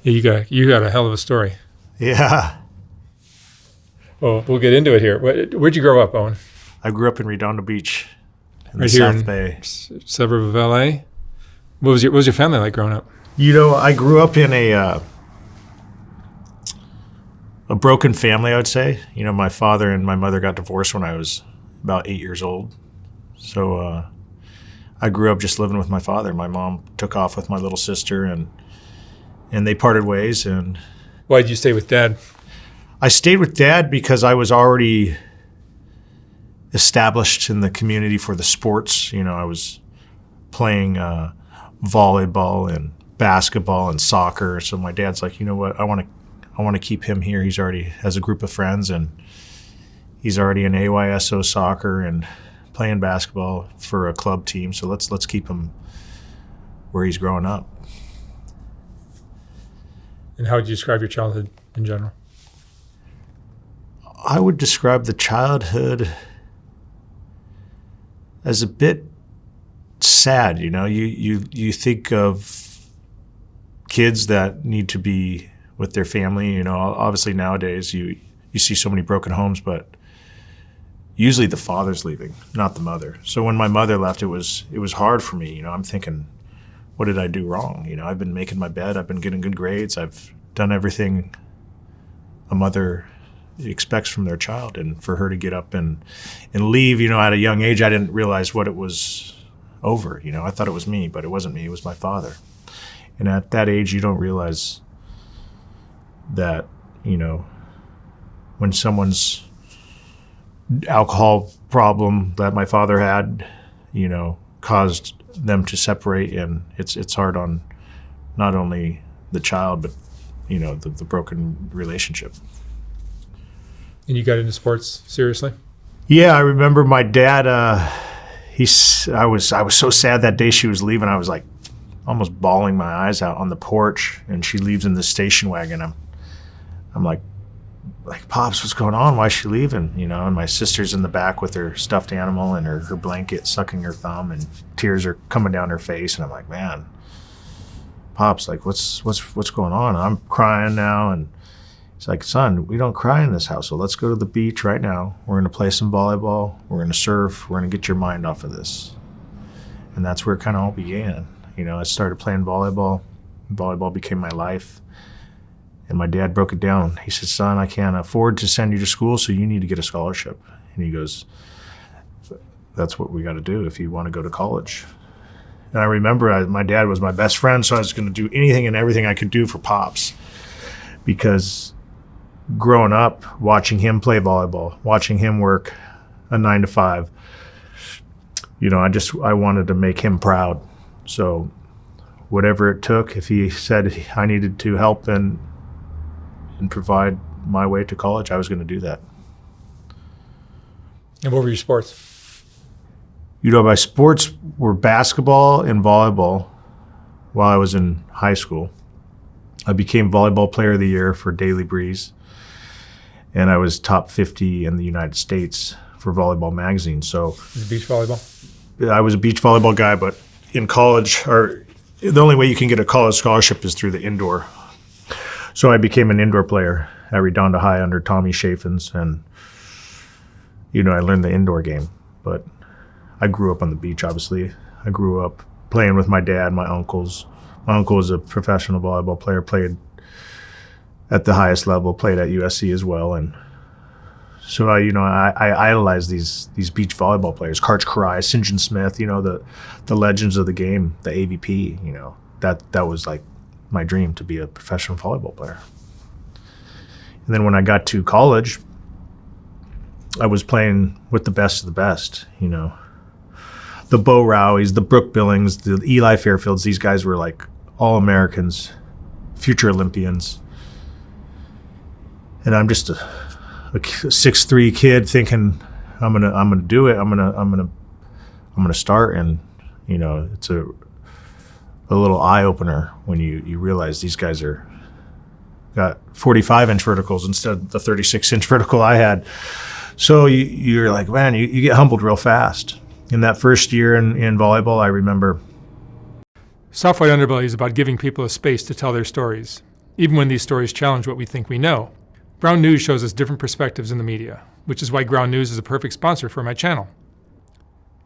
Yeah, you got a hell of a story. Yeah. Well, we'll get into it here. Where'd you grow up, Owen? I grew up in Redondo Beach, in Right the here South in Bay. Suburb of LA. What was your family like growing up? I grew up in a broken family, I would say. My father and my mother got divorced when I was about 8 years old. So I grew up just living with my father. My mom took off with my little sister, and they parted ways. And Why did you stay with Dad? I stayed with Dad because I was already established in the community for the sports. I was playing volleyball and basketball and soccer. So my dad's like, you know what, I want to keep him here. He's already has a group of friends, and he's already in AYSO soccer and playing basketball for a club team. So let's keep him where he's growing up. And how would you describe your childhood in general? I would describe the childhood as a bit sad. You think of kids that need to be with their family. Obviously nowadays you see so many broken homes, but usually the father's leaving, not the mother. So when my mother left, it was hard for me. I'm thinking, what did I do wrong? I've been making my bed, I've been getting good grades, I've done everything a mother expects from their child, and for her to get up and leave, at a young age, I didn't realize what it was over. I thought it was me, but it wasn't me, it was my father. And at that age, you don't realize that, when someone's alcohol problem that my father had, caused them to separate, and it's hard on not only the child, but, the broken relationship. And you got into sports seriously? Yeah, I remember my dad. I was so sad that day she was leaving. I was like almost bawling my eyes out on the porch, and she leaves in the station wagon. I'm like, Pops, what's going on? Why is she leaving? And my sister's in the back with her stuffed animal and her blanket, sucking her thumb, and tears are coming down her face. And I'm like, man, Pops, what's going on? I'm crying now, and he's like, son, we don't cry in this house, so let's go to the beach right now. We're going to play some volleyball. We're going to surf. We're going to get your mind off of this. And that's where it kind of all began. I started playing volleyball. Volleyball became my life. And my dad broke it down. He said, son, I can't afford to send you to school, so you need to get a scholarship. And he goes, that's what we got to do if you want to go to college. And I remember my dad was my best friend, so I was going to do anything and everything I could do for Pops. Because growing up, watching him play volleyball, watching him work a 9 to 5, I wanted to make him proud. So whatever it took, if he said I needed to help and provide my way to college, I was going to do that. And what were your sports? My sports were basketball and volleyball while I was in high school. I became volleyball player of the year for Daily Breeze, and I was top 50 in the United States for volleyball magazine. So Was it beach volleyball? I was a beach volleyball guy, but in college, the only way you can get a college scholarship is through the indoor. So I became an indoor player at Redondo High under Tommy Chaffins, and I learned the indoor game. But I grew up on the beach, obviously. I grew up playing with my dad, my uncles. My uncle was a professional volleyball player, played at the highest level, played at USC as well. And so I idolized these beach volleyball players, Karch Karai, St. John Smith, the legends of the game, the AVP, that was like my dream, to be a professional volleyball player. And then when I got to college, I was playing with the best of the best, the Bo Rowies, the Brooke Billings, the Eli Fairfields. These guys were like all Americans, future Olympians. And I'm just a 6'3" kid thinking I'm gonna do it. I'm gonna start, and it's a little eye opener when you realize these guys got 45-inch verticals instead of the 36-inch vertical I had. So you're like, man, you get humbled real fast. In that first year in volleyball, I remember. Soft White Underbelly is about giving people a space to tell their stories. even when these stories challenge what we think we know. Ground News shows us different perspectives in the media, which is why Ground News is a perfect sponsor for my channel.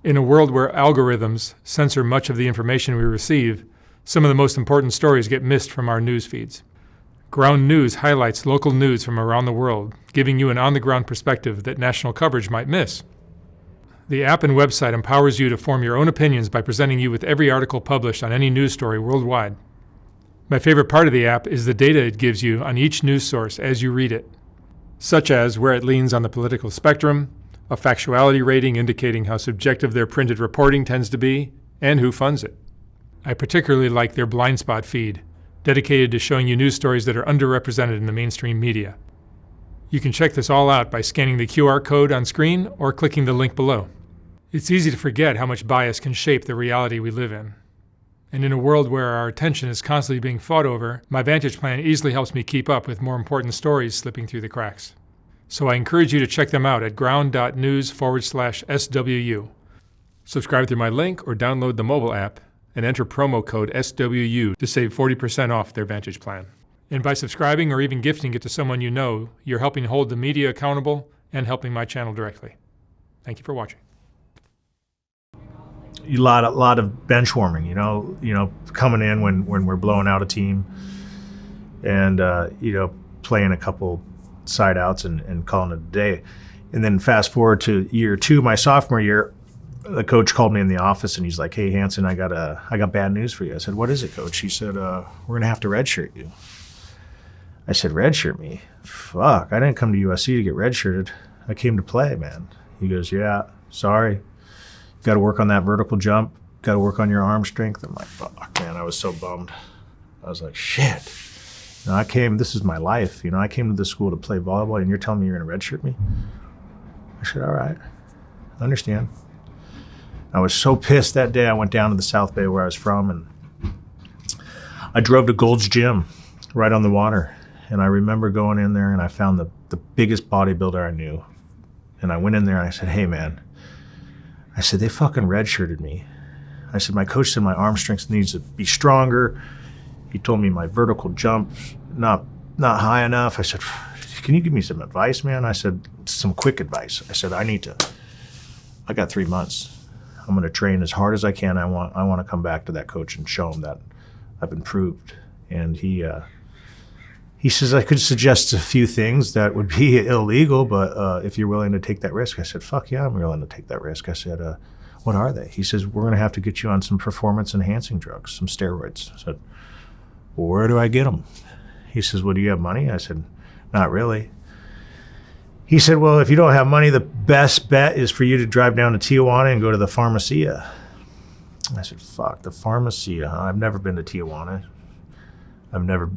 In a world where algorithms censor much of the information we receive, some of the most important stories get missed from our news feeds. Ground News highlights local news from around the world, giving you an on-the-ground perspective that national coverage might miss. The app and website empowers you to form your own opinions by presenting you with every article published on any news story worldwide. My favorite part of the app is the data it gives you on each news source as you read it, such as where it leans on the political spectrum, a factuality rating indicating how subjective their printed reporting tends to be, and who funds it. I particularly like their blind spot feed, dedicated to showing you news stories that are underrepresented in the mainstream media. You can check this all out by scanning the QR code on screen or clicking the link below. It's easy to forget how much bias can shape the reality we live in. And in a world where our attention is constantly being fought over, my Vantage plan easily helps me keep up with more important stories slipping through the cracks. So I encourage you to check them out at ground.news/SWU. Subscribe through my link or download the mobile app and enter promo code SWU to save 40% off their Vantage plan. And by subscribing or even gifting it to someone you know, you're helping hold the media accountable and helping my channel directly. Thank you for watching. A lot of bench warming, coming in when we're blowing out a team and, playing a couple side outs and calling it a day. And then fast forward to year 2, my sophomore year, the coach called me in the office and he's like, "Hey, Hanson, I got bad news for you." I said, "What is it, coach?" He said, "We're going to have to redshirt you." I said, "Redshirt me? Fuck, I didn't come to USC to get redshirted. I came to play, man." He goes, "Yeah, sorry. Got to work on that vertical jump. Got to work on your arm strength." I'm like, fuck, man. I was so bummed. I was like, shit. This is my life. I came to this school to play volleyball and you're telling me you're going to redshirt me? I said, all right. I understand. I was so pissed that day. I went down to the South Bay where I was from and I drove to Gold's Gym right on the water. And I remember going in there and I found the biggest bodybuilder I knew. And I went in there and I said, "Hey, man," I said, "they fucking redshirted me." I said, "My coach said my arm strength needs to be stronger. He told me my vertical jump's not high enough." I said, "Can you give me some advice, man?" I said, "Some quick advice." I said, I got 3 months. I'm going to train as hard as I can. I want to come back to that coach and show him that I've improved." And he says, "I could suggest a few things that would be illegal, but if you're willing to take that risk." I said, "Fuck yeah, I'm willing to take that risk." I said, "What are they?" He says, "We're going to have to get you on some performance-enhancing drugs, some steroids." I said, "Well, where do I get them?" He says, "Well, do you have money?" I said, "Not really." He said, "Well, if you don't have money, the best bet is for you to drive down to Tijuana and go to the Pharmacia." I said, "Fuck, the Pharmacia, huh? I've never been to Tijuana. I've never,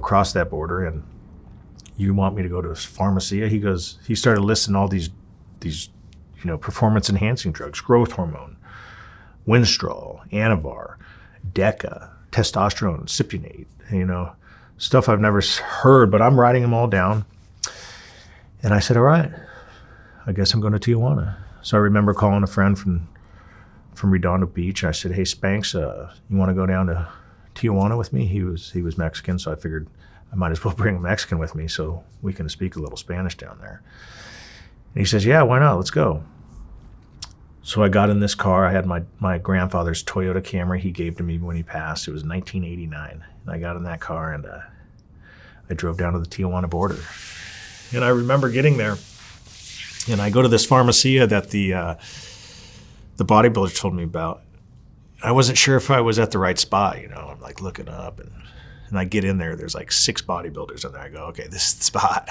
crossed that border, and you want me to go to Pharmacia?" He started listing all these performance-enhancing drugs: growth hormone, Winstrol, Anavar, Deca, testosterone, cypionate, stuff I've never heard, but I'm writing them all down. And I said, all right, I guess I'm going to Tijuana. So I remember calling a friend from Redondo Beach. I said, "Hey, Spanks, you want to go down to Tijuana with me?" He was Mexican, so I figured I might as well bring a Mexican with me so we can speak a little Spanish down there. And he says, "Yeah, why not? Let's go." So I got in this car. I had my grandfather's Toyota Camry he gave to me when he passed. It was 1989. And I got in that car and I drove down to the Tijuana border. And I remember getting there and I go to this Pharmacia that the bodybuilder told me about. I wasn't sure if I was at the right spot, I'm like looking up and I get in there. There's like 6 bodybuilders in there. I go, okay, this is the spot.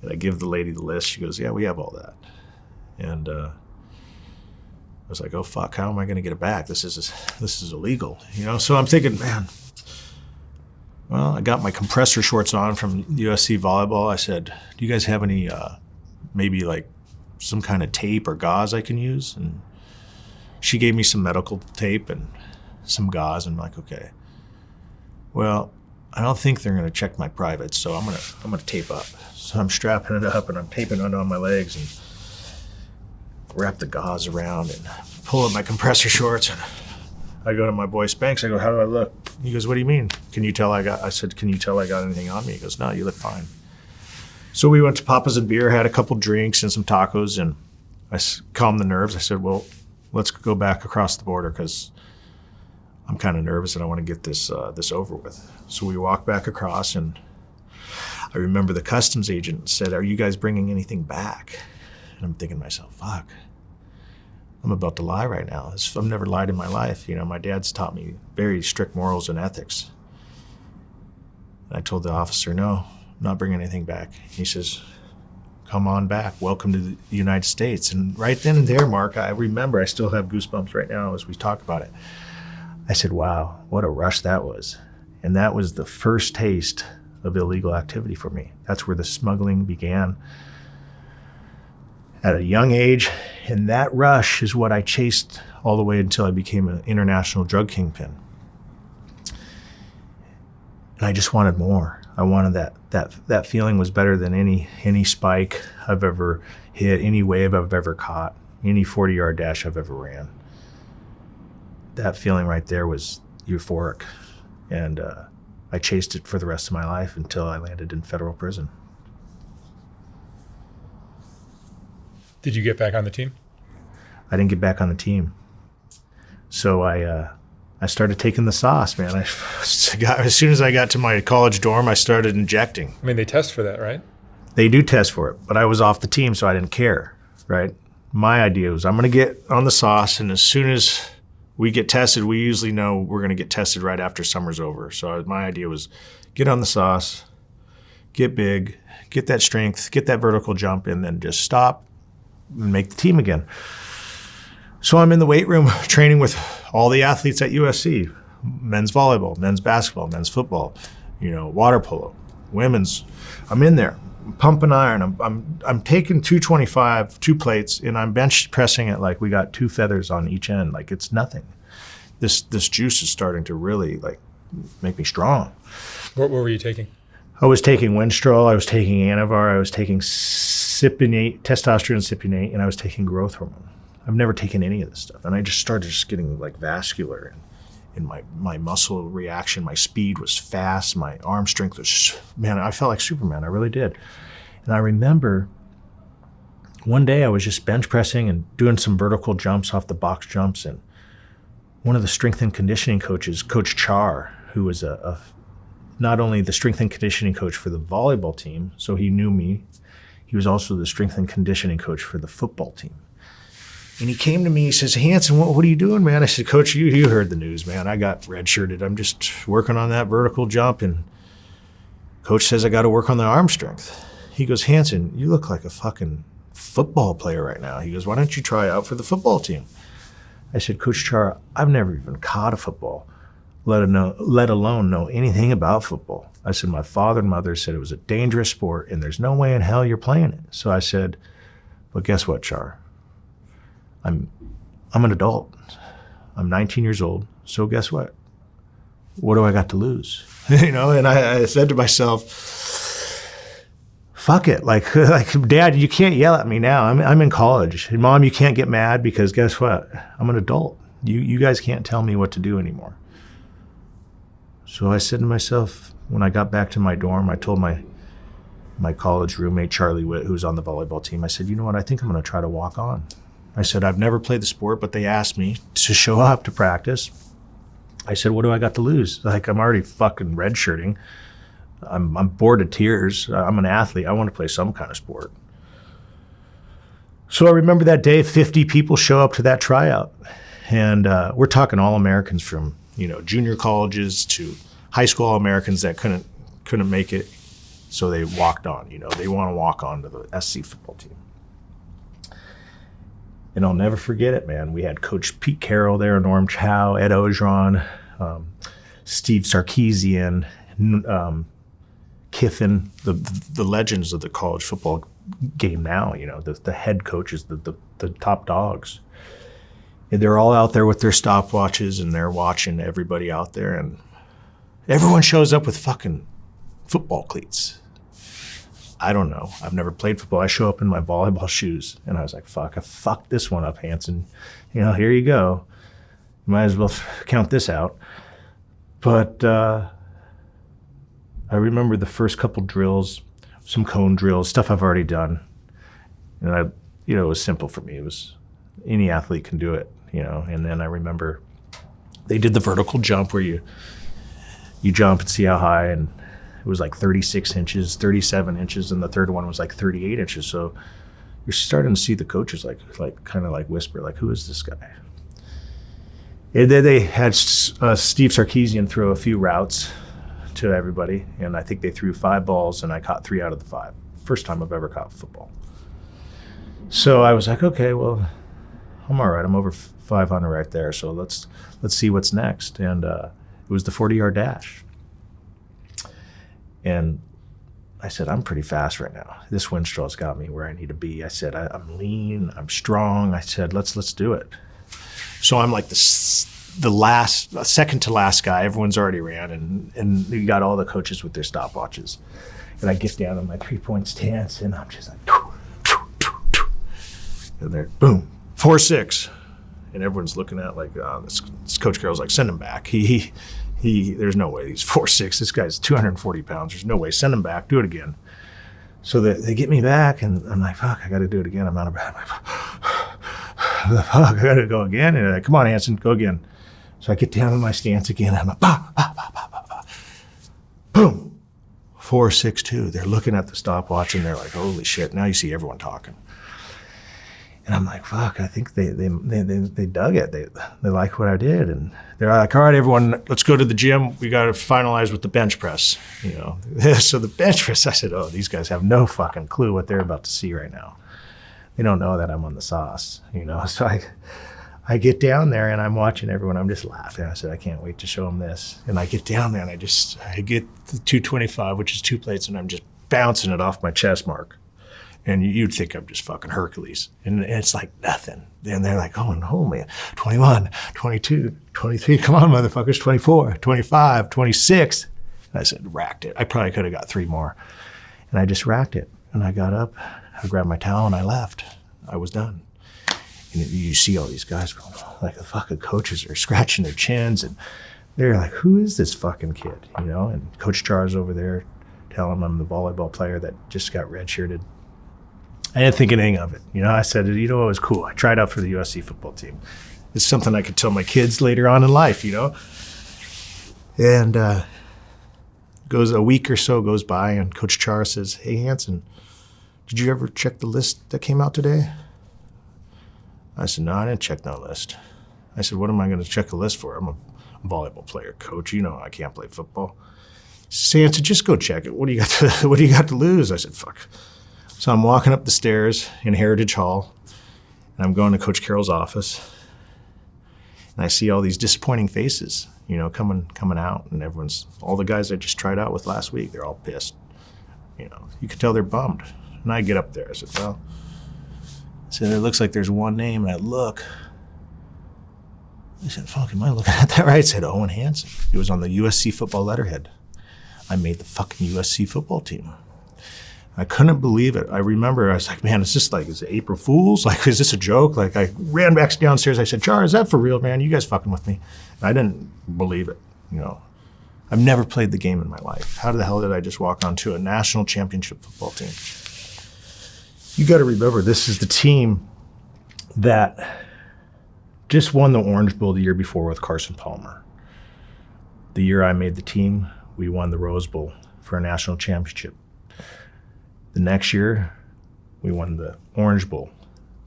And I give the lady the list. She goes, "Yeah, we have all that." And I was like, oh fuck, how am I going to get it back? This is illegal, So I'm thinking, man, well, I got my compressor shorts on from USC volleyball. I said, "Do you guys have any maybe like some kind of tape or gauze I can use?" And she gave me some medical tape and some gauze. And I'm like, okay, well, I don't think they're going to check my privates, so I'm gonna tape up. So I'm strapping it up and I'm taping it on my legs and wrap the gauze around and pull up my compressor shorts and I go to my boy Spanks. I go, how do I look? He goes, what do you mean? I said, can you tell I got anything on me? He goes, no, you look fine. So we went to Papa's and Beer, had a couple drinks and some tacos, and I calmed the nerves. I said, well, let's go back across the border because I'm kind of nervous and I want to get this over with. So we walked back across, and I remember the customs agent said, are you guys bringing anything back? And I'm thinking to myself, fuck, I'm about to lie right now. I've never lied in my life. You know, my dad's taught me very strict morals and ethics. And I told the officer, no, I'm not bringing anything back. He says, come on back. Welcome to the United States. And right then and there, Mark, I remember, I still have goosebumps right now as we talk about it. I said, wow, what a rush that was. And that was the first taste of illegal activity for me. That's where the smuggling began at a young age. And that rush is what I chased all the way until I became an international drug kingpin. And I just wanted more. I wanted that feeling was better than any spike I've ever hit, any wave I've ever caught, any 40-yard dash I've ever ran. That feeling right there was euphoric. And I chased it for the rest of my life until I landed in federal prison. Did you get back on the team? I didn't get back on the team. So I started taking the sauce, man. As soon as I got to my college dorm, I started injecting. I mean, they test for that, right? They do test for it, but I was off the team, so I didn't care, right? My idea was I'm going to get on the sauce, and as soon as we get tested, we usually know we're going to get tested right after summer's over. So my idea was get on the sauce, get big, get that strength, get that vertical jump, and then just stop and make the team again. So I'm in the weight room training with all the athletes at USC, men's volleyball, men's basketball, men's football, water polo, women's. I'm in there, I'm pumping iron. I'm taking 225, 2 plates, and I'm bench pressing it like we got 2 feathers on each end, like it's nothing. This juice is starting to really make me strong. What were you taking? I was taking Winstrol, I was taking Anavar, I was taking testosterone cypionate, and I was taking growth hormone. I've never taken any of this stuff. And I just started getting vascular, and my muscle reaction, my speed was fast, my arm strength was, man, I felt like Superman, I really did. And I remember one day I was just bench pressing and doing some vertical jumps off the box jumps, and one of the strength and conditioning coaches, Coach Char, who was not only the strength and conditioning coach for the volleyball team, so he knew me, he was also the strength and conditioning coach for the football team. And he came to me, he says, Hanson, what are you doing, man? I said, Coach, you heard the news, man. I got redshirted. I'm just working on that vertical jump, and Coach says I got to work on the arm strength. He goes, Hanson, you look like a fucking football player right now. He goes, why don't you try out for the football team? I said, Coach Char, I've never even caught a football, let alone know anything about football. I said, my father and mother said it was a dangerous sport, and there's no way in hell you're playing it. So I said, but guess what, Char? I'm an adult. I'm 19 years old. So guess what? What do I got to lose? And I said to myself, fuck it. Like, Dad, you can't yell at me now. I'm in college. And Mom, you can't get mad because guess what? I'm an adult. You guys can't tell me what to do anymore. So I said to myself, when I got back to my dorm, I told my college roommate, Charlie Witt, who's on the volleyball team, I said, you know what? I think I'm going to try to walk on. I said, I've never played the sport, but they asked me to show up to practice. I said, what do I got to lose? Like, I'm already fucking redshirting. I'm bored to tears. I'm an athlete. I want to play some kind of sport. So I remember that day, 50 people show up to that tryout. And we're talking All-Americans from, junior colleges to high school All-Americans that couldn't make it. So they walked on, they want to walk on to the SC football team. And I'll never forget it, man. We had Coach Pete Carroll there, Norm Chow, Ed Ogeron, Steve Sarkeesian, Kiffin, the legends of the college football game now, the head coaches, the top dogs. And they're all out there with their stopwatches, and they're watching everybody out there. And everyone shows up with fucking football cleats. I don't know. I've never played football. I show up in my volleyball shoes, and I was like, fuck, I fucked this one up, Hanson. Here you go. Might as well count this out. But I remember the first couple drills, some cone drills, stuff I've already done. And it was simple for me. It was any athlete can do it, And then I remember they did the vertical jump where you jump and see how high, and it was like 36 inches, 37 inches, and the third one was like 38 inches. So you're starting to see the coaches like kind of like whisper, like, who is this guy? And then they had Steve Sarkisian throw a few routes to everybody, and I think they threw 5 balls, and I caught 3 out of the 5. First time I've ever caught football. So I was like, okay, well, I'm all right. I'm over 500 right there. So let's see what's next. And it was the 40-yard dash. And I said, I'm pretty fast right now. This Winstrow's got me where I need to be. I said, I'm lean, I'm strong. I said, let's do it. So I'm like the second to last guy. Everyone's already ran, and you got all the coaches with their stopwatches. And I get down on my 3-point stance, and I'm just like, and they're boom, 4.6, and everyone's looking at like, this Coach Carroll's like, send him back. He there's no way he's 4.6. This guy's 240 pounds. There's no way. Send him back. Do it again. So they get me back, and I'm like, fuck, I got to do it again. I'm out of breath. I'm like, fuck, I got to go again. And they're like, come on, Hanson, go again. So I get down in my stance again. I'm like, bah, bah, bah, bah, bah, bah. Boom, 4.62. They're looking at the stopwatch, and they're like, holy shit. Now you see everyone talking. And I'm like, fuck, I think they dug it. They like what I did. And they're like, all right, everyone, let's go to the gym. We got to finalize with the bench press, So the bench press, I said, oh, these guys have no fucking clue what they're about to see right now. They don't know that I'm on the sauce, So I get down there, and I'm watching everyone. I'm just laughing. I said, I can't wait to show them this. And I get down there, and I get the 225, which is 2 plates, and I'm just bouncing it off my chest mark. And you'd think I'm just fucking Hercules. And it's like nothing. And they're like, oh, no, man, 21, 22, 23, come on, motherfuckers, 24, 25, 26. And I said, racked it. I probably could have got 3 more. And I just racked it. And I got up, I grabbed my towel, and I left. I was done. And you see all these guys going, like the fucking coaches are scratching their chins. And they're like, who is this fucking kid? And Coach Char's over there telling them I'm the volleyball player that just got redshirted. I didn't think anything of it. I said, it was cool. I tried out for the USC football team. It's something I could tell my kids later on in life, And a week or so goes by, and Coach Char says, hey, Hanson, did you ever check the list that came out today? I said, no, I didn't check no list. I said, what am I going to check a list for? I'm a volleyball player, coach. I can't play football. He said, Hanson, just go check it. What do you got to lose? I said, fuck. So I'm walking up the stairs in Heritage Hall, and I'm going to Coach Carroll's office, and I see all these disappointing faces, coming out, and all the guys I just tried out with last week, they're all pissed. You can tell they're bummed. And I get up there, I said, well, it looks like there's one name, and I look. I said, fuck, am I looking at that right? I said, Owen Hanson. He was on the USC football letterhead. I made the fucking USC football team. I couldn't believe it. I remember I was like, man, is it April Fool's? Like, is this a joke? Like, I ran back downstairs. I said, Char, is that for real, man? You guys fucking with me? And I didn't believe it. I've never played the game in my life. How the hell did I just walk onto a national championship football team? You got to remember, this is the team that just won the Orange Bowl the year before with Carson Palmer. The year I made the team, we won the Rose Bowl for a national championship. The next year, we won the Orange Bowl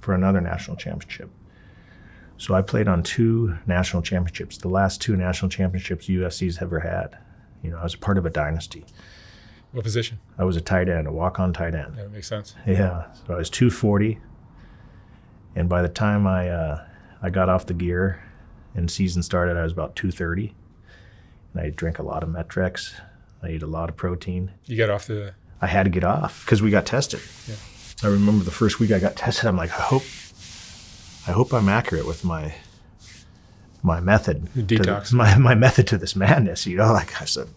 for another national championship. So I played on 2 national championships, the last 2 national championships USC's ever had. I was a part of a dynasty. What position? I was a tight end, a walk-on tight end. That makes sense. Yeah, so I was 240, and by the time I got off the gear and season started, I was about 230, and I drank a lot of Metrex. I ate a lot of protein. You got off the... I had to get off because we got tested. Yeah. I remember the first week I got tested, I'm like, I hope I'm accurate with my method. Detox. My method to this madness, Like I said,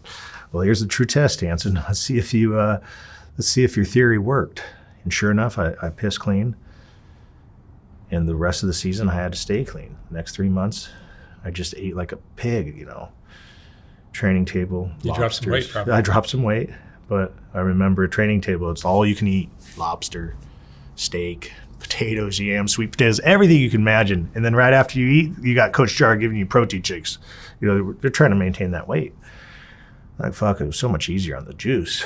well, here's the true test, Hanson. Let's see if your theory worked. And sure enough, I pissed clean. And the rest of the season, I had to stay clean. The next 3 months, I just ate like a pig, Training table, You dropped some weight, probably. I dropped some weight, but I remember training table, it's all you can eat. Lobster, steak, potatoes, yams, sweet potatoes, everything you can imagine. And then right after you eat, you got Coach Jar giving you protein shakes. They're trying to maintain that weight. Like, fuck, it was so much easier on the juice,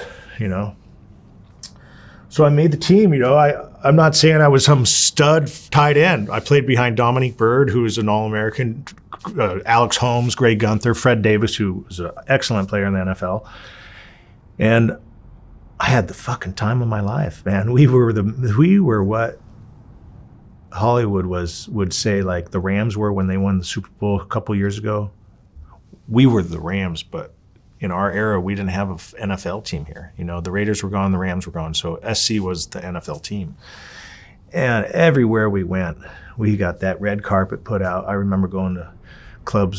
So I made the team, I'm not saying I was some stud tight end. I played behind Dominique Byrd, who was an All-American, Alex Holmes, Greg Gunther, Fred Davis, who was an excellent player in the NFL. And I had the fucking time of my life, man. We were what Hollywood would say, like the Rams were when they won the Super Bowl a couple years ago. We were the Rams, but in our era, we didn't have an NFL team here. The Raiders were gone, the Rams were gone, so SC was the NFL team. And everywhere we went, we got that red carpet put out. I remember going to Club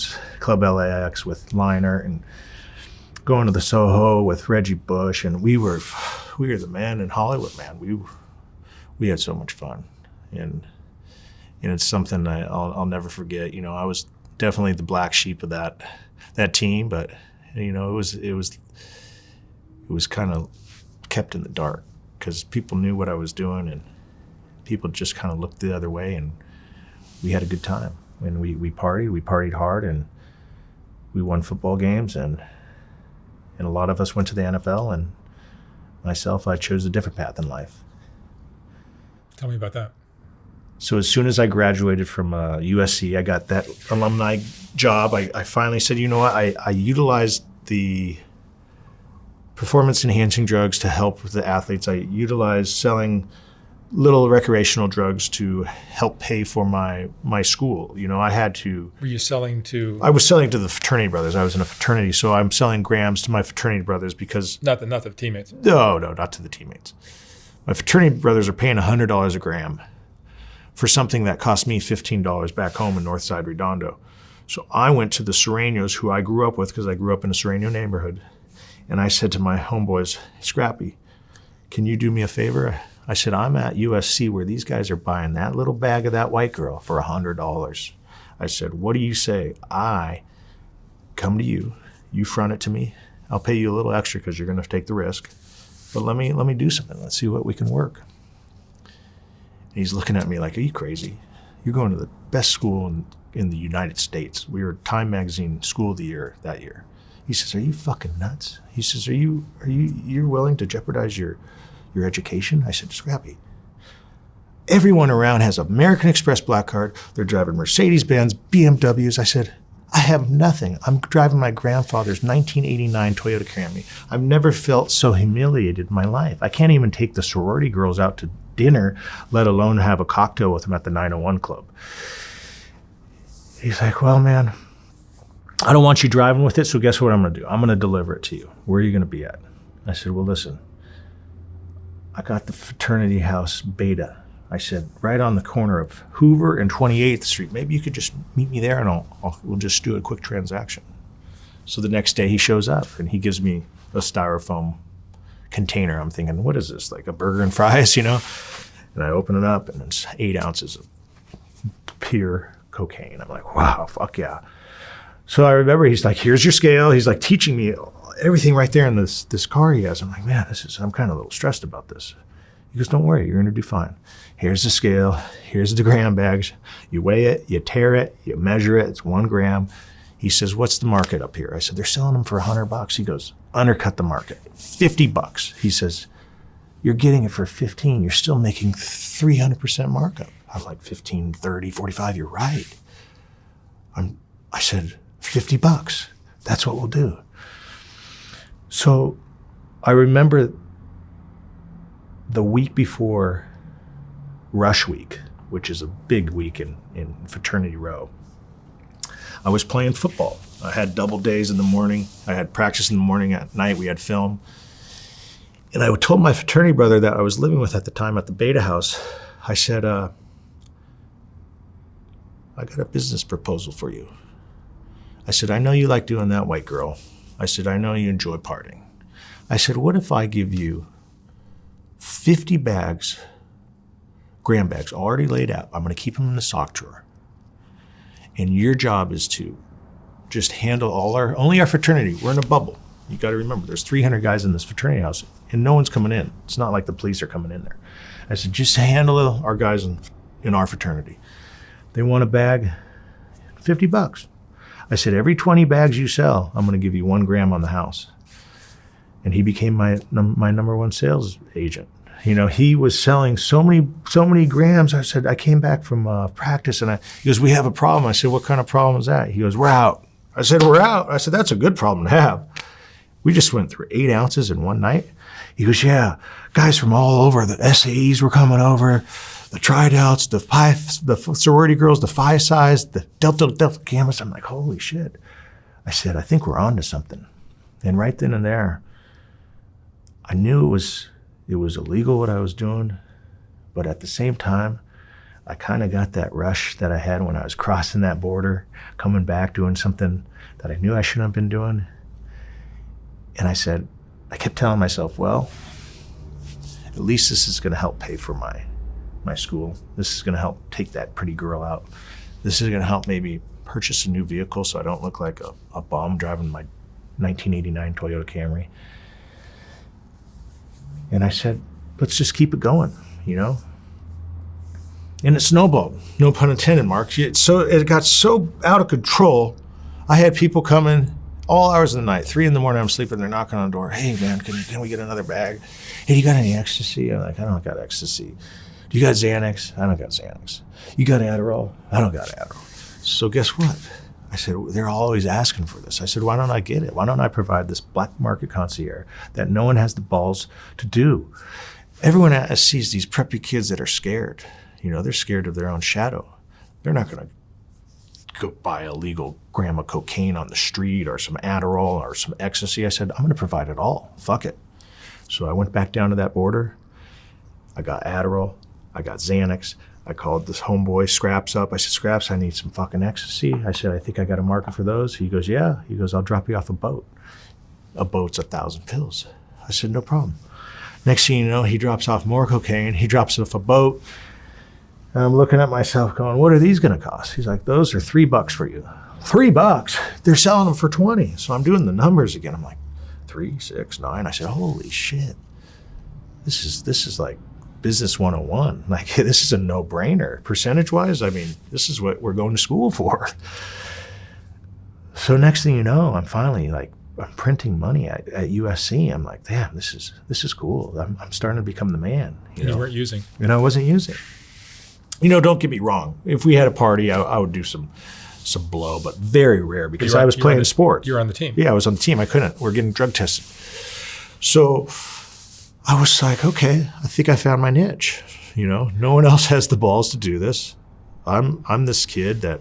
LAX with Liner and going to the Soho with Reggie Bush, and we were the man in Hollywood, man. We had so much fun, and it's something I'll never forget. I was definitely the black sheep of that team, but it was kind of kept in the dark because people knew what I was doing, and people just kind of looked the other way, and we had a good time. And we partied hard, and we won football games, and a lot of us went to the NFL, and myself, I chose a different path in life. Tell me about that. So as soon as I graduated from USC, I got that alumni job. I finally said, you know what, I utilized the performance-enhancing drugs to help with the athletes. I utilized selling little recreational drugs to help pay for my school. I had to. Were you selling to? I was selling to the fraternity brothers. I was in a fraternity, so I'm selling grams to my fraternity brothers because. Not the teammates. No, not to the teammates. My fraternity brothers are paying $100 a gram for something that cost me $15 back home in Northside Redondo. So I went to the Serranos, who I grew up with because I grew up in a Serrano neighborhood, and I said to my homeboys, Scrappy, can you do me a favor? I said, I'm at USC where these guys are buying that little bag of that white girl for $100. I said, what do you say? I come to you, you front it to me. I'll pay you a little extra because you're going to take the risk. But let me do something. Let's see what we can work. And he's looking at me like, are you crazy? You're going to the best school in the United States. We were Time Magazine School of the Year that year. He says, are you fucking nuts? He says, you're willing to jeopardize your education? I said, Scrappy, everyone around has American Express black card. They're driving Mercedes-Benz, BMWs. I said, I have nothing. I'm driving my grandfather's 1989 Toyota Camry. I've never felt so humiliated in my life. I can't even take the sorority girls out to dinner, let alone have a cocktail with them at the 901 Club. He's like, well, man, I don't want you driving with it, so guess what I'm going to do? I'm going to deliver it to you. Where are you going to be at? I said, well, listen, I got the fraternity house Beta. I said, right on the corner of Hoover and 28th Street. Maybe you could just meet me there and we'll just do a quick transaction. So the next day he shows up and he gives me a styrofoam container. I'm thinking, what is this, like a burger and fries, And I open it up and it's 8 ounces of pure cocaine. I'm like, wow, fuck yeah. So I remember he's like, here's your scale. He's like teaching me everything right there in this car he has. I'm like, man, I'm kind of a little stressed about this. He goes, don't worry, you're going to do fine. Here's the scale. Here's the gram bags. You weigh it, you tear it, you measure it. It's 1 gram. He says, what's the market up here? I said, they're selling them for $100. He goes, undercut the market, $50. He says, you're getting it for 15. You're still making 300% markup. I'm like, 15, 30, 45, you're right. I said, $50. That's what we'll do. So I remember the week before Rush Week, which is a big week in Fraternity Row, I was playing football. I had double days in the morning. I had practice in the morning. At night, we had film. And I told my fraternity brother that I was living with at the time at the Beta House, I said, I got a business proposal for you. I said, I know you like doing that white girl. I said, I know you enjoy partying. I said, what if I give you 50 gram bags already laid out. I'm going to keep them in the sock drawer. And your job is to just handle only our fraternity. We're in a bubble. You got to remember, there's 300 guys in this fraternity house, and no one's coming in. It's not like the police are coming in there. I said, just handle our guys in our fraternity. They want a bag, $50. I said, every 20 bags you sell, I'm going to give you 1 gram on the house. And he became my number one sales agent. You know, he was selling so many grams. I said, I came back from practice, and he goes, we have a problem. I said, what kind of problem is that? He goes, we're out. I said, we're out. I said, that's a good problem to have. We just went through 8 ounces in one night. He goes, yeah, guys from all over, the SAEs were coming over, the Tri-Delts, the sorority girls, the Phi Psis, the Delta Gammas. I'm like, holy shit. I said, I think we're on to something. And right then and there, I knew it was illegal what I was doing, but at the same time, I kind of got that rush that I had when I was crossing that border, coming back, doing something that I knew I shouldn't have been doing. And I kept telling myself, well, at least this is going to help pay for my school. This is going to help take that pretty girl out. This is going to help maybe purchase a new vehicle so I don't look like a bum driving my 1989 Toyota Camry. And I said, let's just keep it going, you know? And it snowballed, no pun intended, Mark. It got so out of control. I had people coming all hours of the night, 3 a.m, I'm sleeping, they're knocking on the door. Hey man, can we get another bag? Hey, do you got any ecstasy? I'm like, I don't got ecstasy. Do you got Xanax? I don't got Xanax. You got Adderall? I don't got Adderall. So guess what? I said, they're always asking for this. I said, why don't I get it? Why don't I provide this black market concierge that no one has the balls to do? Everyone sees these preppy kids that are scared. You know, they're scared of their own shadow. They're not going to go buy a legal gram of cocaine on the street or some Adderall or some ecstasy. I said, I'm going to provide it all. Fuck it. So I went back down to that border. I got Adderall. I got Xanax. I called this homeboy Scraps up. I said, Scraps, I need some fucking ecstasy. I said, I think I got a market for those. He goes, yeah. He goes, I'll drop you off a boat. A boat's 1,000 pills. I said, no problem. Next thing you know, he drops off more cocaine. He drops off a boat. And I'm looking at myself going, what are these going to cost? He's like, those are $3 for you. $3? They're selling them for 20. So I'm doing the numbers again. I'm like, 3, 6, 9. I said, holy shit. This is like business 101. Like, this is a no-brainer. Percentage-wise, I mean, this is what we're going to school for. So next thing you know, I'm finally like, I'm printing money at USC. I'm like, damn, this is cool. I'm starting to become the man. You weren't using. And I wasn't using. You know, don't get me wrong. If we had a party, I would do some blow, but very rare because I was playing sports. You were on the team. Yeah, I was on the team. I couldn't. We're getting drug tested. So I was like, okay, I think I found my niche. You know, no one else has the balls to do this. I'm this kid that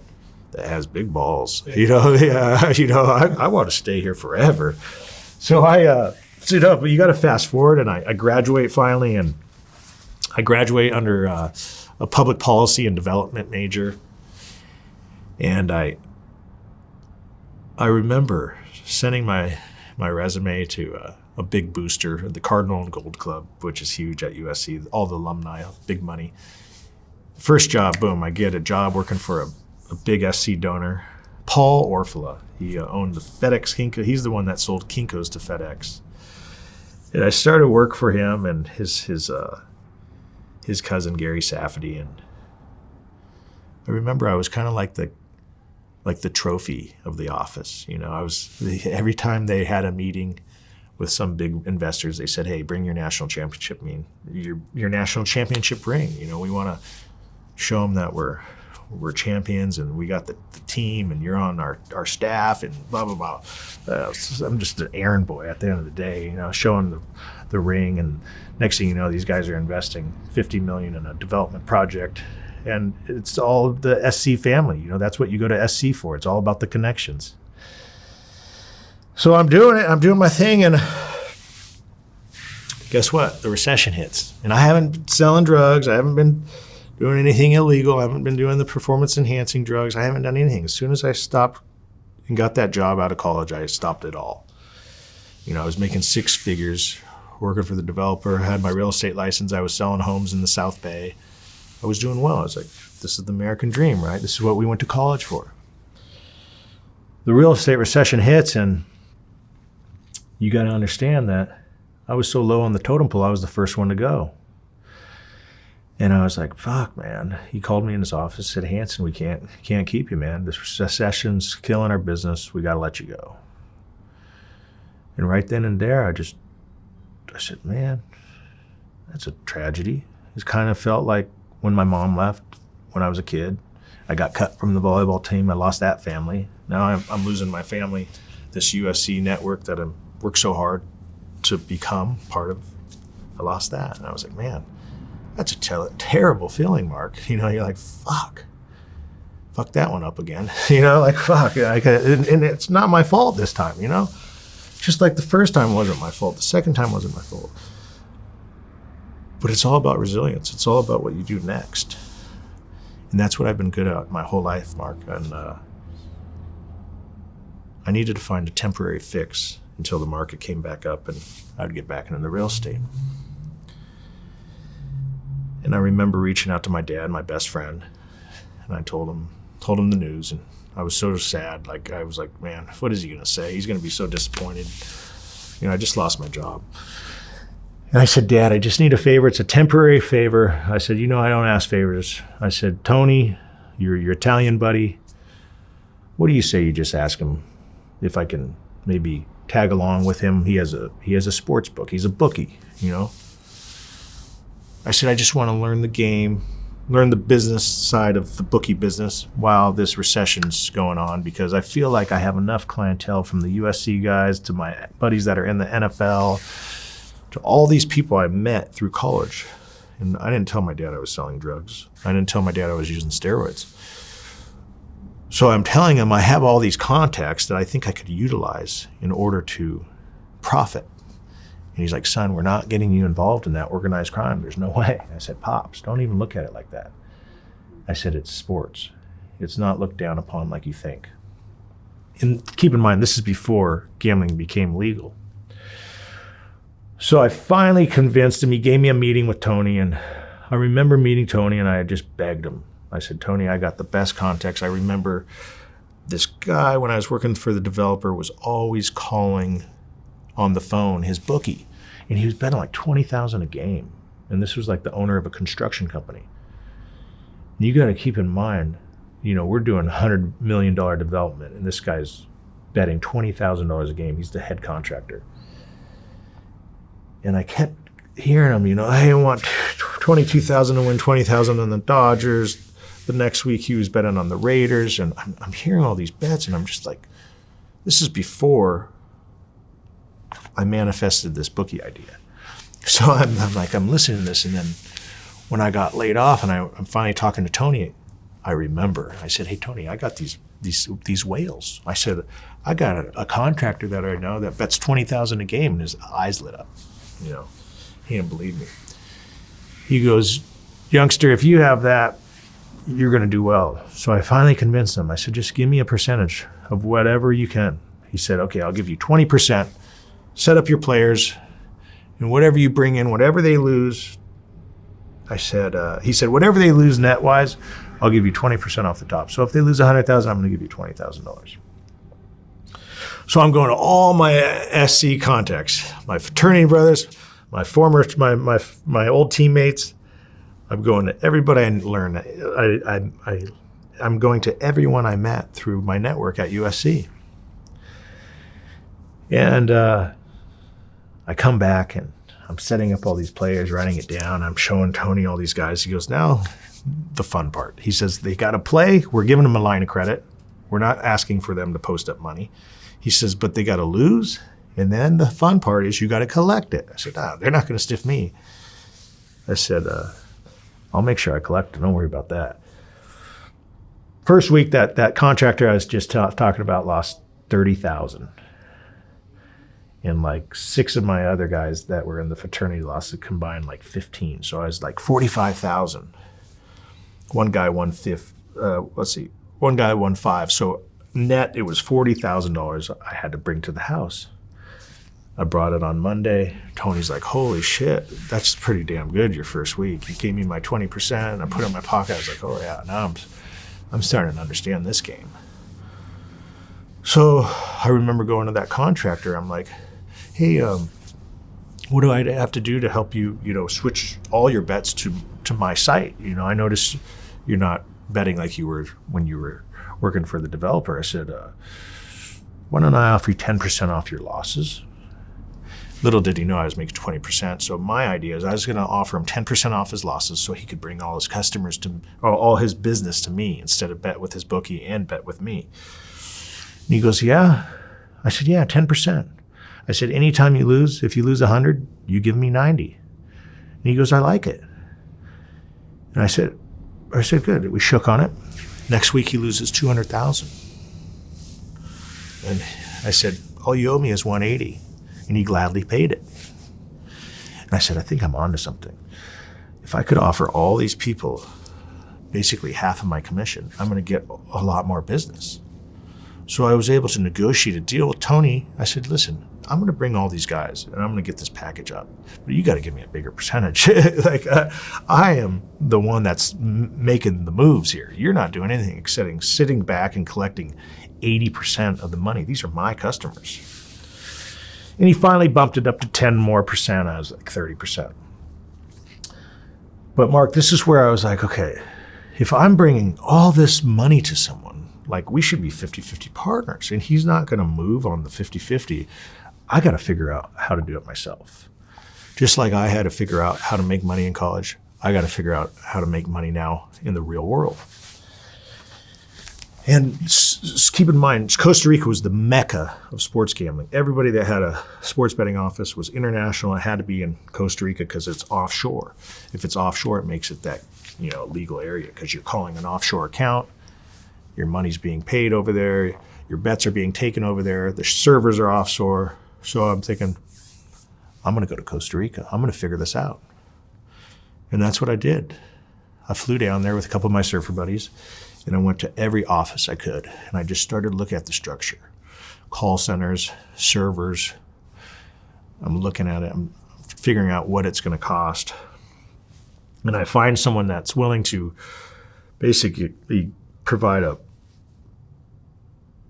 has big balls. You know, yeah, you know, I want to stay here forever. So but you got to fast forward, and I graduate finally, and I graduate under a public policy and development major. And I remember sending my resume to a big booster, the Cardinal and Gold Club, which is huge at USC, all the alumni, big money. First job, boom, I get a job working for a big SC donor, Paul Orfila. He owned the FedEx Kinko. He's the one that sold Kinkos to FedEx. And I started work for him and his cousin Gary Safety, and I remember I was kind of like the trophy of the office. You know, every time they had a meeting with some big investors, they said, "Hey, bring your national championship your national championship ring. You know, we want to show them that we're champions and we got the team and you're on our staff and blah blah blah." I'm just an errand boy at the end of the day, you know, showing the ring, and next thing you know, these guys are investing $50 million in a development project, and it's all the SC family. You know, that's what you go to SC for. It's all about the connections. So I'm doing it. I'm doing my thing, and guess what? The recession hits, and I haven't been selling drugs. I haven't been doing anything illegal. I haven't been doing the performance-enhancing drugs. I haven't done anything. As soon as I stopped and got that job out of college, I stopped it all. You know, I was making 6 figures working for the developer. I had my real estate license. I was selling homes in the South Bay. I was doing well. I was like, this is the American dream, right? This is what we went to college for. the real estate recession hits, and you got to understand that I was so low on the totem pole, I was the first one to go. And I was like, fuck, man. He called me in his office, said, Hanson, we can't keep you, man. This recession's killing our business. We got to let you go. And right then and there, I said, man, that's a tragedy. It kind of felt like when my mom left when I was a kid. I got cut from the volleyball team. I lost that family. Now I'm losing my family, this USC network that I worked so hard to become part of. I lost that. And I was like, man, that's a terrible feeling, Mark. You know, you're like, fuck that one up again. You know, like, fuck. And it's not my fault this time, you know? Just like the first time wasn't my fault. The second time wasn't my fault. But it's all about resilience. It's all about what you do next. And that's what I've been good at my whole life, Mark. And I needed to find a temporary fix until the market came back up and I'd get back into the real estate. And I remember reaching out to my dad, my best friend, and I told him the news, and I was so sad. Like, I was like, man, what is he gonna say? He's gonna be so disappointed. You know, I just lost my job. And I said, Dad, I just need a favor. It's a temporary favor. I said, you know, I don't ask favors. I said, Tony, your Italian buddy, what do you say you just ask him if I can maybe tag along with him? He has a sports book. He's a bookie, you know? I said, I just want to learn the game, learn the business side of the bookie business while this recession's going on, because I feel like I have enough clientele from the USC guys to my buddies that are in the NFL to all these people I met through college. And I didn't tell my dad I was selling drugs. I didn't tell my dad I was using steroids. So I'm telling him I have all these contacts that I think I could utilize in order to profit. And he's like, son, we're not getting you involved in that organized crime. There's no way. I said, Pops, don't even look at it like that. I said, it's sports. It's not looked down upon like you think. And keep in mind, this is before gambling became legal. So I finally convinced him. He gave me a meeting with Tony, and I remember meeting Tony, and I had just begged him. I said, Tony, I got the best contacts. I remember this guy, when I was working for the developer, was always calling on the phone, his bookie, and he was betting like $20,000 a game. And this was like the owner of a construction company. And you got to keep in mind, you know, we're doing $100 million development, and this guy's betting $20,000 a game. He's the head contractor. And I kept hearing him, you know, hey, I want $22,000 to win $20,000 on the Dodgers. The next week he was betting on the Raiders, and I'm hearing all these bets, and I'm just like, this is before I manifested this bookie idea. So I'm listening to this, and then when I got laid off and I'm finally talking to Tony, I remember, I said, hey, Tony, I got these whales. I said, I got a contractor that I know that bets $20,000 a game, and his eyes lit up. You know, he didn't believe me. He goes, youngster, if you have that, you're going to do well. So I finally convinced him. I said, just give me a percentage of whatever you can. He said, okay, I'll give you 20%. Set up your players, and whatever you bring in, whatever they lose, he said, whatever they lose net-wise, I'll give you 20% off the top. So if they lose $100,000, I'm going to give you $20,000. So I'm going to all my SC contacts, my fraternity brothers, my old teammates. I'm going to everybody I learned. I'm going to everyone I met through my network at USC. And I come back and I'm setting up all these players, writing it down. I'm showing Tony all these guys. He goes, now the fun part. He says, they got to play. We're giving them a line of credit. We're not asking for them to post up money. He says, but they got to lose. And then the fun part is you got to collect it. I said, they're not going to stiff me. I said, I'll make sure I collect it. Don't worry about that. First week, that contractor I was just talking about lost $30,000. And like 6 of my other guys that were in the fraternity lost a combined like 15. So I was like 45,000. One guy won one guy won 5. So net, it was $40,000 I had to bring to the house. I brought it on Monday. Tony's like, holy shit, that's pretty damn good your first week. He gave me my 20%. I put it in my pocket. I was like, oh yeah, now I'm starting to understand this game. So I remember going to that contractor. I'm like, hey, what do I have to do to help you, switch all your bets to my site? I noticed you're not betting like you were when you were working for the developer. I said, why don't I offer you 10% off your losses? Little did he know I was making 20%. So my idea is I was going to offer him 10% off his losses so he could bring all his customers or all his business to me instead of bet with his bookie and bet with me. And he goes, yeah. I said, yeah, 10%. I said, anytime you lose, if you lose 100, you give me 90. And he goes, I like it. And I said, good. We shook on it. Next week he loses 200,000. And I said, all you owe me is 180. And he gladly paid it. And I said, I think I'm onto something. If I could offer all these people basically half of my commission, I'm going to get a lot more business. So I was able to negotiate a deal with Tony. I said, listen, I'm going to bring all these guys and I'm going to get this package up, but you got to give me a bigger percentage. I am the one that's making the moves here. You're not doing anything except sitting back and collecting 80% of the money. These are my customers. And he finally bumped it up to 10% more. I was like 30%. But Mark, this is where I was like, okay, if I'm bringing all this money to someone, like we should be 50-50 partners, and he's not going to move on the 50-50. I got to figure out how to do it myself. Just like I had to figure out how to make money in college, I got to figure out how to make money now in the real world. And keep in mind, Costa Rica was the mecca of sports gambling. Everybody that had a sports betting office was international. It had to be in Costa Rica because it's offshore. If it's offshore, it makes it that legal area because you're calling an offshore account. Your money's being paid over there. Your bets are being taken over there. The servers are offshore. So I'm thinking, I'm going to go to Costa Rica. I'm going to figure this out. And that's what I did. I flew down there with a couple of my surfer buddies, and I went to every office I could. And I just started looking at the structure. Call centers, servers. I'm looking at it. I'm figuring out what it's going to cost. And I find someone that's willing to basically provide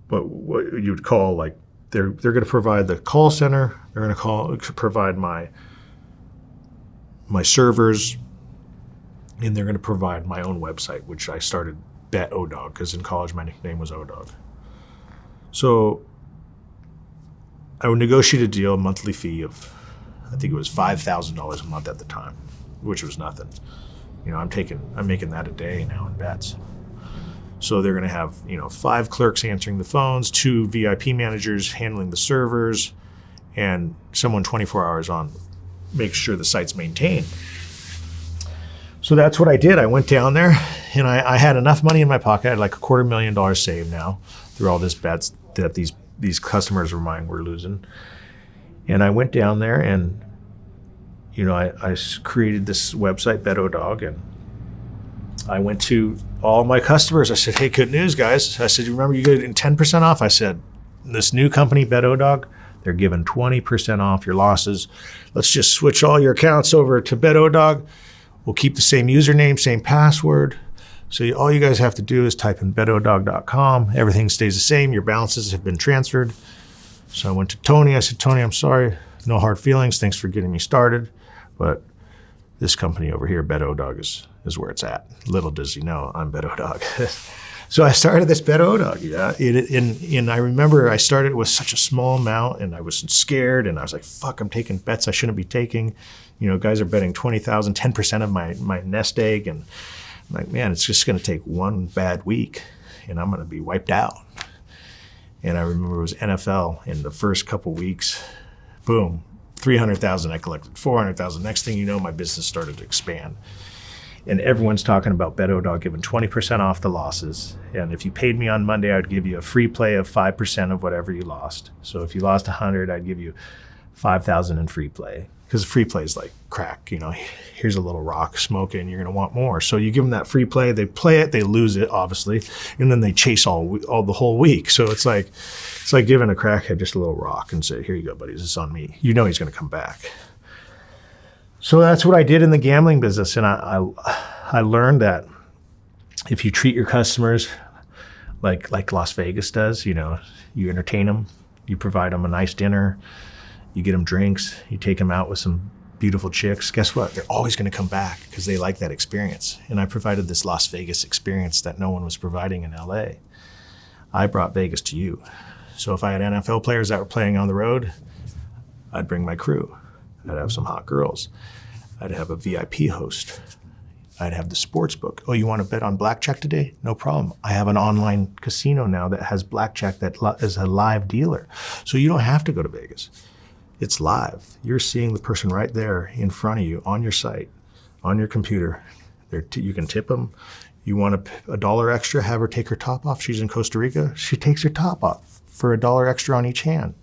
what you would call like, they're going to provide the call center. They're going to provide my servers, and they're going to provide my own website, which I started Bet O-Dog because in college my nickname was O-Dog. So I would negotiate a deal, a monthly fee of, I think it was $5,000 a month at the time, which was nothing. I'm making that a day now in bets. So they're going to have, 5 clerks answering the phones, 2 VIP managers handling the servers, and someone 24 hours on, make sure the site's maintained. So that's what I did. I went down there, and I had enough money in my pocket. I had like $250,000 saved now through all this bets that these customers of mine were losing. And I went down there, and I created this website, Bet O-Dog, and I went to all my customers. I said, hey, good news, guys. I said, you remember you get 10% off? I said, this new company, Bet O-Dog, they're giving 20% off your losses. Let's just switch all your accounts over to Bet O-Dog. We'll keep the same username, same password. So all you guys have to do is type in betodog.com. Everything stays the same. Your balances have been transferred. So I went to Tony. I said, Tony, I'm sorry. No hard feelings. Thanks for getting me started. But this company over here, Bet O-Dog, is where it's at. Little does he know, I'm Bet O-Dog. So I started this Bet O-Dog. Yeah, and I remember I started with such a small amount, and I was scared, and I was like, fuck, I'm taking bets I shouldn't be taking. Guys are betting 20,000, 10% of my nest egg, and I'm like, man, it's just going to take one bad week, and I'm going to be wiped out. And I remember it was NFL in the first couple weeks, boom, 300,000 I collected, 400,000. Next thing you know, my business started to expand. And everyone's talking about Bet O-Dog giving 20% off the losses. And if you paid me on Monday, I'd give you a free play of 5% of whatever you lost. So if you lost 100, I'd give you 5,000 in free play. Because free play is like crack, here's a little rock, smoke it, and you're going to want more. So you give them that free play, they play it, they lose it, obviously, and then they chase all the whole week. So it's like giving a crackhead just a little rock and say, here you go, buddy, this is on me. He's going to come back. So that's what I did in the gambling business, and I learned that if you treat your customers like Las Vegas does. You entertain them, you provide them a nice dinner, you get them drinks, you take them out with some beautiful chicks. Guess what? They're always going to come back because they like that experience. And I provided this Las Vegas experience that no one was providing in LA. I brought Vegas to you. So if I had NFL players that were playing on the road, I'd bring my crew. I'd have some hot girls. I'd have a VIP host. I'd have the sports book. Oh, you want to bet on blackjack today? No problem. I have an online casino now that has blackjack that is a live dealer. So you don't have to go to Vegas. It's live. You're seeing the person right there in front of you on your site, on your computer. You can tip them. You want a $1 extra, have her take her top off. She's in Costa Rica. She takes her top off for $1 extra on each hand.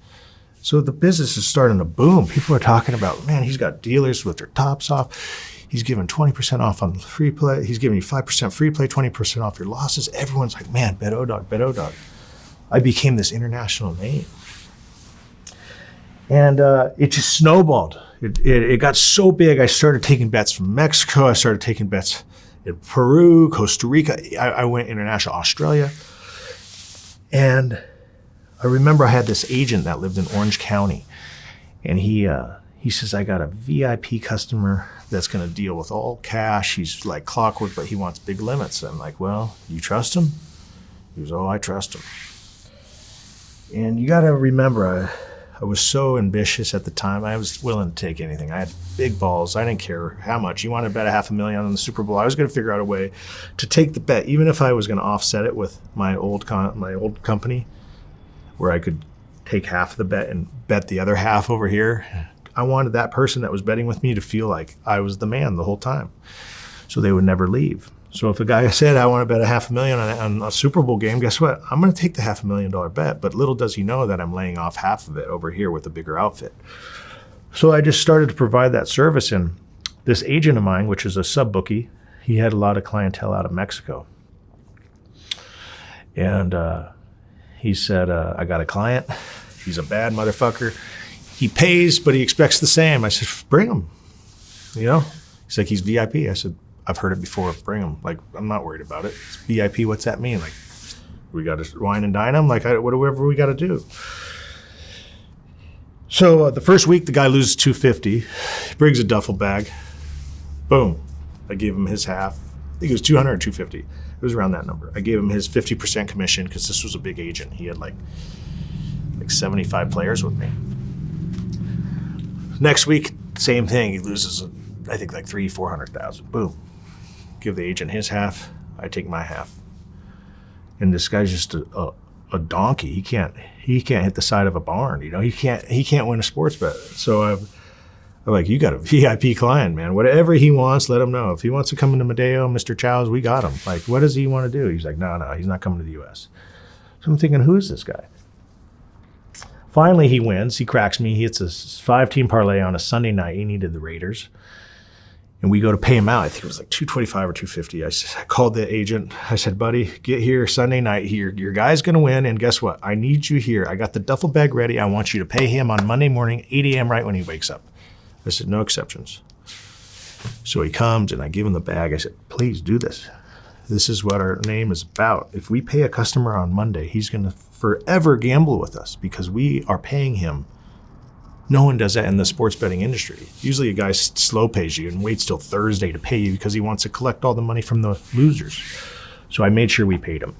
So the business is starting to boom. People are talking about, man, he's got dealers with their tops off. He's giving 20% off on free play. He's giving you 5% free play, 20% off your losses. Everyone's like, man, bet O-Dog, bet O-Dog. I became this international name. And it just snowballed. It got so big, I started taking bets from Mexico. I started taking bets in Peru, Costa Rica. I went international, Australia. And I remember I had this agent that lived in Orange County. And he says, I got a VIP customer that's going to deal with all cash. He's like clockwork, but he wants big limits. I'm like, well, you trust him? He goes, oh, I trust him. And you got to remember, I was so ambitious at the time. I was willing to take anything. I had big balls. I didn't care how much. You want to bet $500,000 on the Super Bowl? I was going to figure out a way to take the bet, even if I was going to offset it with my old company, where I could take half of the bet and bet the other half over here. I wanted that person that was betting with me to feel like I was the man the whole time, so they would never leave. So if a guy said, I want to bet $500,000 on a Super Bowl game, guess what? I'm going to take the $500,000 bet, but little does he know that I'm laying off half of it over here with a bigger outfit. So I just started to provide that service, and this agent of mine, which is a sub-bookie, he had a lot of clientele out of Mexico. And he said, I got a client. He's a bad motherfucker. He pays, but he expects the same. I said, bring him. He's like, he's VIP. I said, I've heard it before. Bring him. Like, I'm not worried about it. It's VIP. What's that mean? Like, we got to wine and dine him? Like, whatever we got to do. So the first week, the guy loses $250. He brings a duffel bag. Boom. I gave him his half. I think it was $200 or $250. It was around that number. I gave him his 50% commission because this was a big agent. He had like 75 players with me. Next week, same thing. He loses, I think, like $300,000-400,000. Boom. Give the agent his half. I take my half. And this guy's just a donkey. He can't hit the side of a barn. He can't win a sports bet. So I'm like, you got a VIP client, man. Whatever he wants, let him know. If he wants to come into Madeo, Mr. Chow's, we got him. Like, what does he want to do? He's like, no, he's not coming to the U.S. So I'm thinking, who is this guy? Finally, he wins. He cracks me. He hits a 5-team parlay on a Sunday night. He needed the Raiders. And we go to pay him out. I think it was like $225 or $250. I called the agent. I said, buddy, get here Sunday night. Your guy's going to win. And guess what? I need you here. I got the duffel bag ready. I want you to pay him on Monday morning, 8 a.m. right when he wakes up. I said, no exceptions. So he comes and I give him the bag. I said, please do this. This is what our name is about. If we pay a customer on Monday, he's going to forever gamble with us because we are paying him. No one does that in the sports betting industry. Usually a guy slow pays you and waits till Thursday to pay you because he wants to collect all the money from the losers. So I made sure we paid him.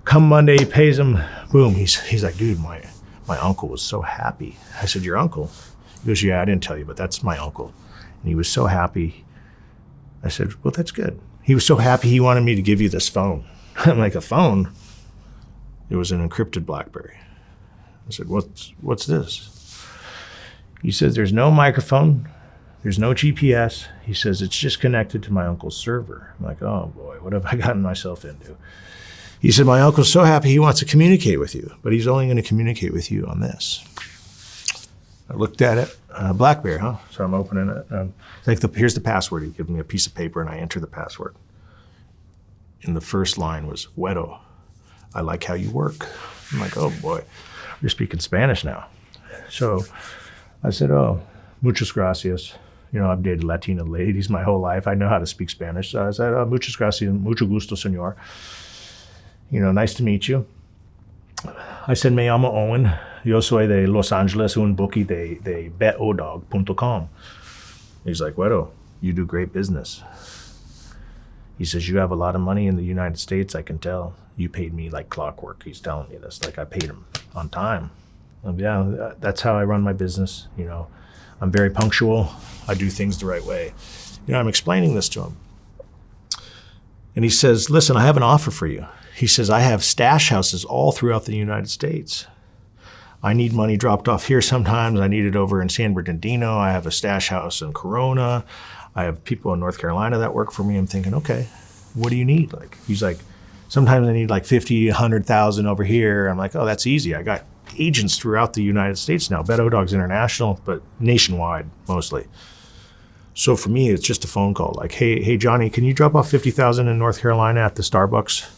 Come Monday, he pays him. Boom. He's like, dude, my uncle was so happy. I said, your uncle? He goes, yeah, I didn't tell you, but that's my uncle. And he was so happy. I said, well, that's good. He was so happy he wanted me to give you this phone. I'm like, a phone? It was an encrypted BlackBerry. I said, what's this? He says, there's no microphone. There's no GPS. He says, it's just connected to my uncle's server. I'm like, oh boy, what have I gotten myself into? He said, my uncle's so happy he wants to communicate with you, but he's only going to communicate with you on this. I looked at it, BlackBerry, huh? So I'm opening it. Here's the password. He gives me a piece of paper and I enter the password. And the first line was, Wedo, I like how you work. I'm like, oh boy, you're speaking Spanish now. So I said, oh, muchas gracias. I've dated Latina ladies my whole life. I know how to speak Spanish. So I said, oh, muchas gracias, mucho gusto, senor. nice to meet you. I said, me llamo Owen. Yo soy de Los Angeles, un bookie de betodog.com. He's like, bueno, you do great business. He says, you have a lot of money in the United States, I can tell. You paid me like clockwork. He's telling me this, like I paid him on time. Yeah, that's how I run my business. I'm very punctual. I do things the right way. I'm explaining this to him. And he says, listen, I have an offer for you. He says, I have stash houses all throughout the United States. I need money dropped off here sometimes. I need it over in San Bernardino. I have a stash house in Corona. I have people in North Carolina that work for me. I'm thinking, okay, what do you need? He's like, sometimes I need like 50, 100,000 over here. I'm like, oh, that's easy. I got agents throughout the United States now. Bet-O-Dog's international, but nationwide mostly. So for me, it's just a phone call. Like, hey, Johnny, can you drop off 50,000 in North Carolina at the Starbucks?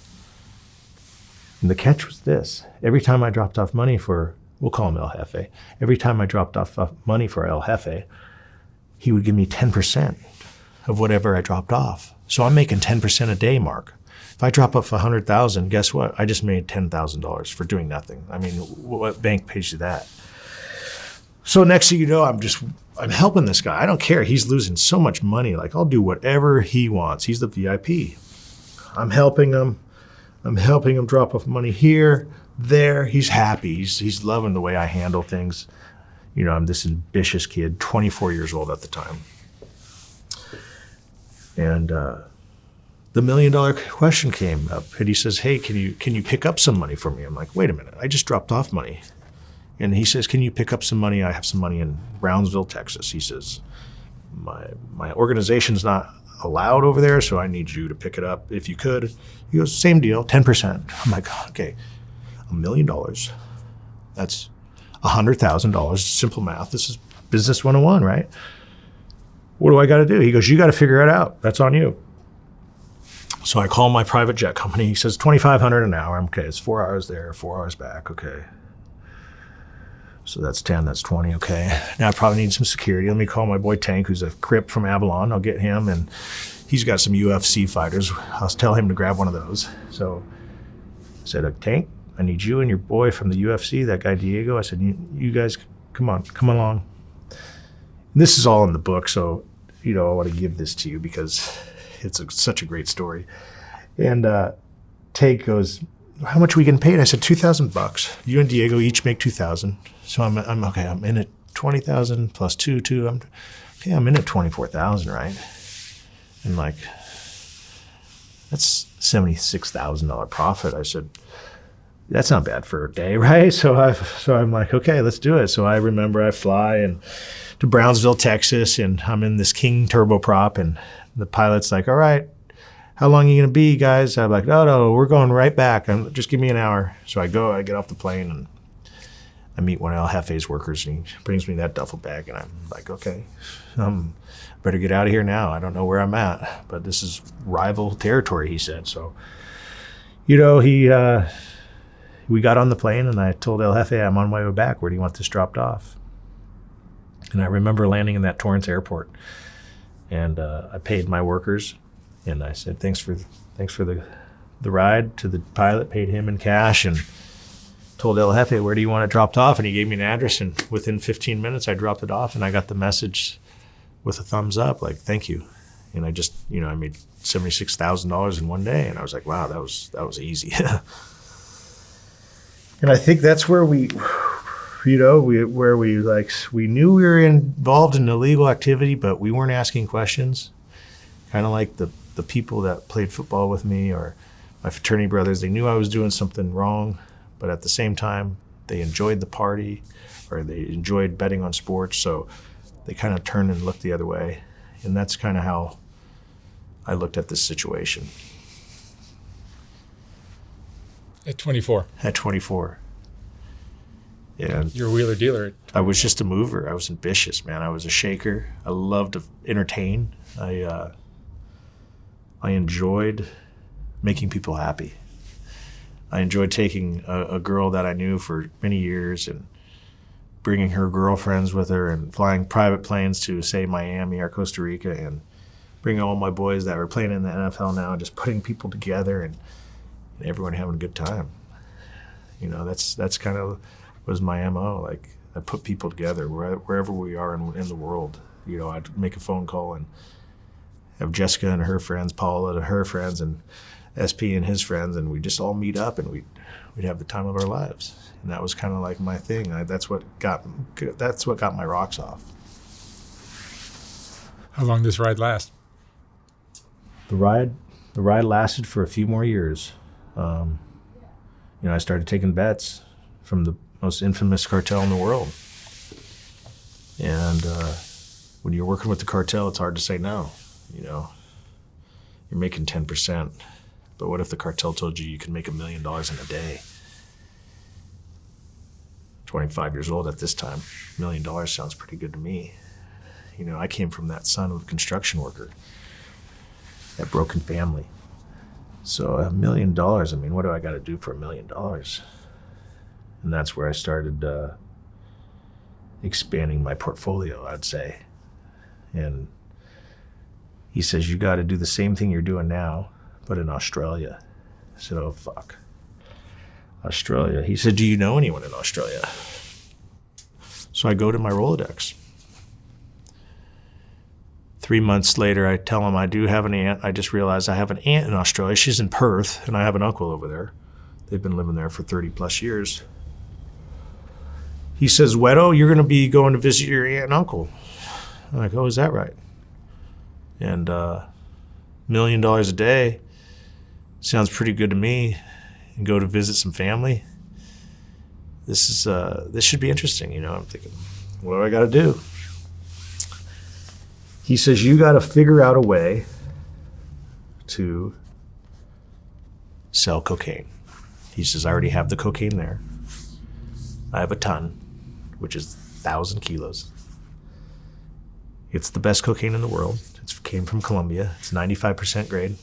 And the catch was this. Every time I dropped off money for, we'll call him El Jefe. Every time I dropped off money for El Jefe, he would give me 10% of whatever I dropped off. So I'm making 10% a day, Mark. If I drop off 100,000, guess what? I just made $10,000 for doing nothing. I mean, what bank pays you that? So next thing you know, I'm helping this guy. I don't care. He's losing so much money. Like, I'll do whatever he wants. He's the VIP. I'm helping him. I'm helping him drop off money here, there. He's happy. He's loving the way I handle things. I'm this ambitious kid, 24 years old at the time. And the $1 million question came up. And he says, hey, can you pick up some money for me? I'm like, wait a minute. I just dropped off money. And he says, can you pick up some money? I have some money in Brownsville, Texas. He says, my organization's not allowed over there, so I need you to pick it up if you could. He goes, same deal, 10%. I'm like, okay, $1 million. That's $100,000. Simple math. This is business 101, right? What do I got to do? He goes, you got to figure it out. That's on you. So I call my private jet company. He says, $2,500 an hour. I'm okay. It's 4 hours there, 4 hours back. Okay. So that's 10, that's 20, okay. Now I probably need some security. Let me call my boy Tank, who's a Crip from Avalon. I'll get him, and he's got some UFC fighters. I'll tell him to grab one of those. So I said, Tank, I need you and your boy from the UFC, that guy Diego. I said, you guys, come along. And this is all in the book, so, I want to give this to you because it's such a great story. And Tank goes, how much are we getting paid? I said, $2,000. You and Diego each make $2,000. So I'm okay. I'm in at 20,000 plus two. I'm in at 24,000, right? And like, that's $76,000 profit. I said, that's not bad for a day, right? So I'm like, okay, let's do it. So I remember I fly to Brownsville, Texas, and I'm in this King turboprop, and the pilot's like, all right, how long are you going to be, guys? I'm like, no, we're going right back. Just give me an hour. So I get off the plane, and I meet one of El Jefe's workers, and he brings me that duffel bag, and I'm like, okay, better get out of here now. I don't know where I'm at, but this is rival territory, he said. So, we got on the plane, and I told El Jefe, I'm on my way back. Where do you want this dropped off? And I remember landing in that Torrance airport, and I paid my workers. And I said, thanks for the ride to the pilot, paid him in cash, and told El Jefe, where do you want it dropped off? And he gave me an address, and within 15 minutes, I dropped it off, and I got the message with a thumbs up, like, thank you. And I just, I made $76,000 in one day, and I was like, wow, that was easy. And I think that's where we knew we were involved in illegal activity, but we weren't asking questions. Kind of like the people that played football with me or my fraternity brothers, they knew I was doing something wrong, but at the same time, they enjoyed the party or they enjoyed betting on sports, so they kind of turned and looked the other way. And that's kind of how I looked at this situation. At 24? At 24. Yeah. You're a wheeler dealer. I was just a mover. I was ambitious, man. I was a shaker. I loved to entertain. I enjoyed making people happy. I enjoyed taking a girl that I knew for many years and bringing her girlfriends with her and flying private planes to, say, Miami or Costa Rica and bringing all my boys that were playing in the NFL now and just putting people together and and everyone having a good time. You know, that's kind of was my MO. Like, I put people together wherever we are in the world. You know, I'd make a phone call and have Jessica and her friends, Paula and her friends, and SP and his friends, and we'd just all meet up and we'd have the time of our lives. And that was kind of like my thing. That's what got my rocks off. How long does this ride last? The ride lasted for a few more years. You know, I started taking bets from the most infamous cartel in the world. And when you're working with the cartel, it's hard to say no. You know, you're making 10%, but what if the cartel told you can make $1 million in a day? 25 years old at this time, $1 million sounds pretty good to me. You know, I came from that son of a construction worker, that broken family. So $1 million, I mean, what do I got to do for $1 million? And that's where I started expanding my portfolio, I'd say. And he says, you got to do the same thing you're doing now, but in Australia. I said, oh, fuck. Australia. He said, do you know anyone in Australia? So I go to my Rolodex. 3 months later, I tell him I do have an aunt. I just realized I have an aunt in Australia. She's in Perth, and I have an uncle over there. They've been living there for 30 plus years. He says, Wedo, you're going to be going to visit your aunt and uncle. I'm like, oh, is that right? And $1 million a day sounds pretty good to me. And go to visit some family. This should be interesting, you know. I'm thinking, what do I got to do? He says, you got to figure out a way to sell cocaine. He says, I already have the cocaine there. I have a ton, which is 1,000 kilos. It's the best cocaine in the world. It came from Colombia. It's 95% grade.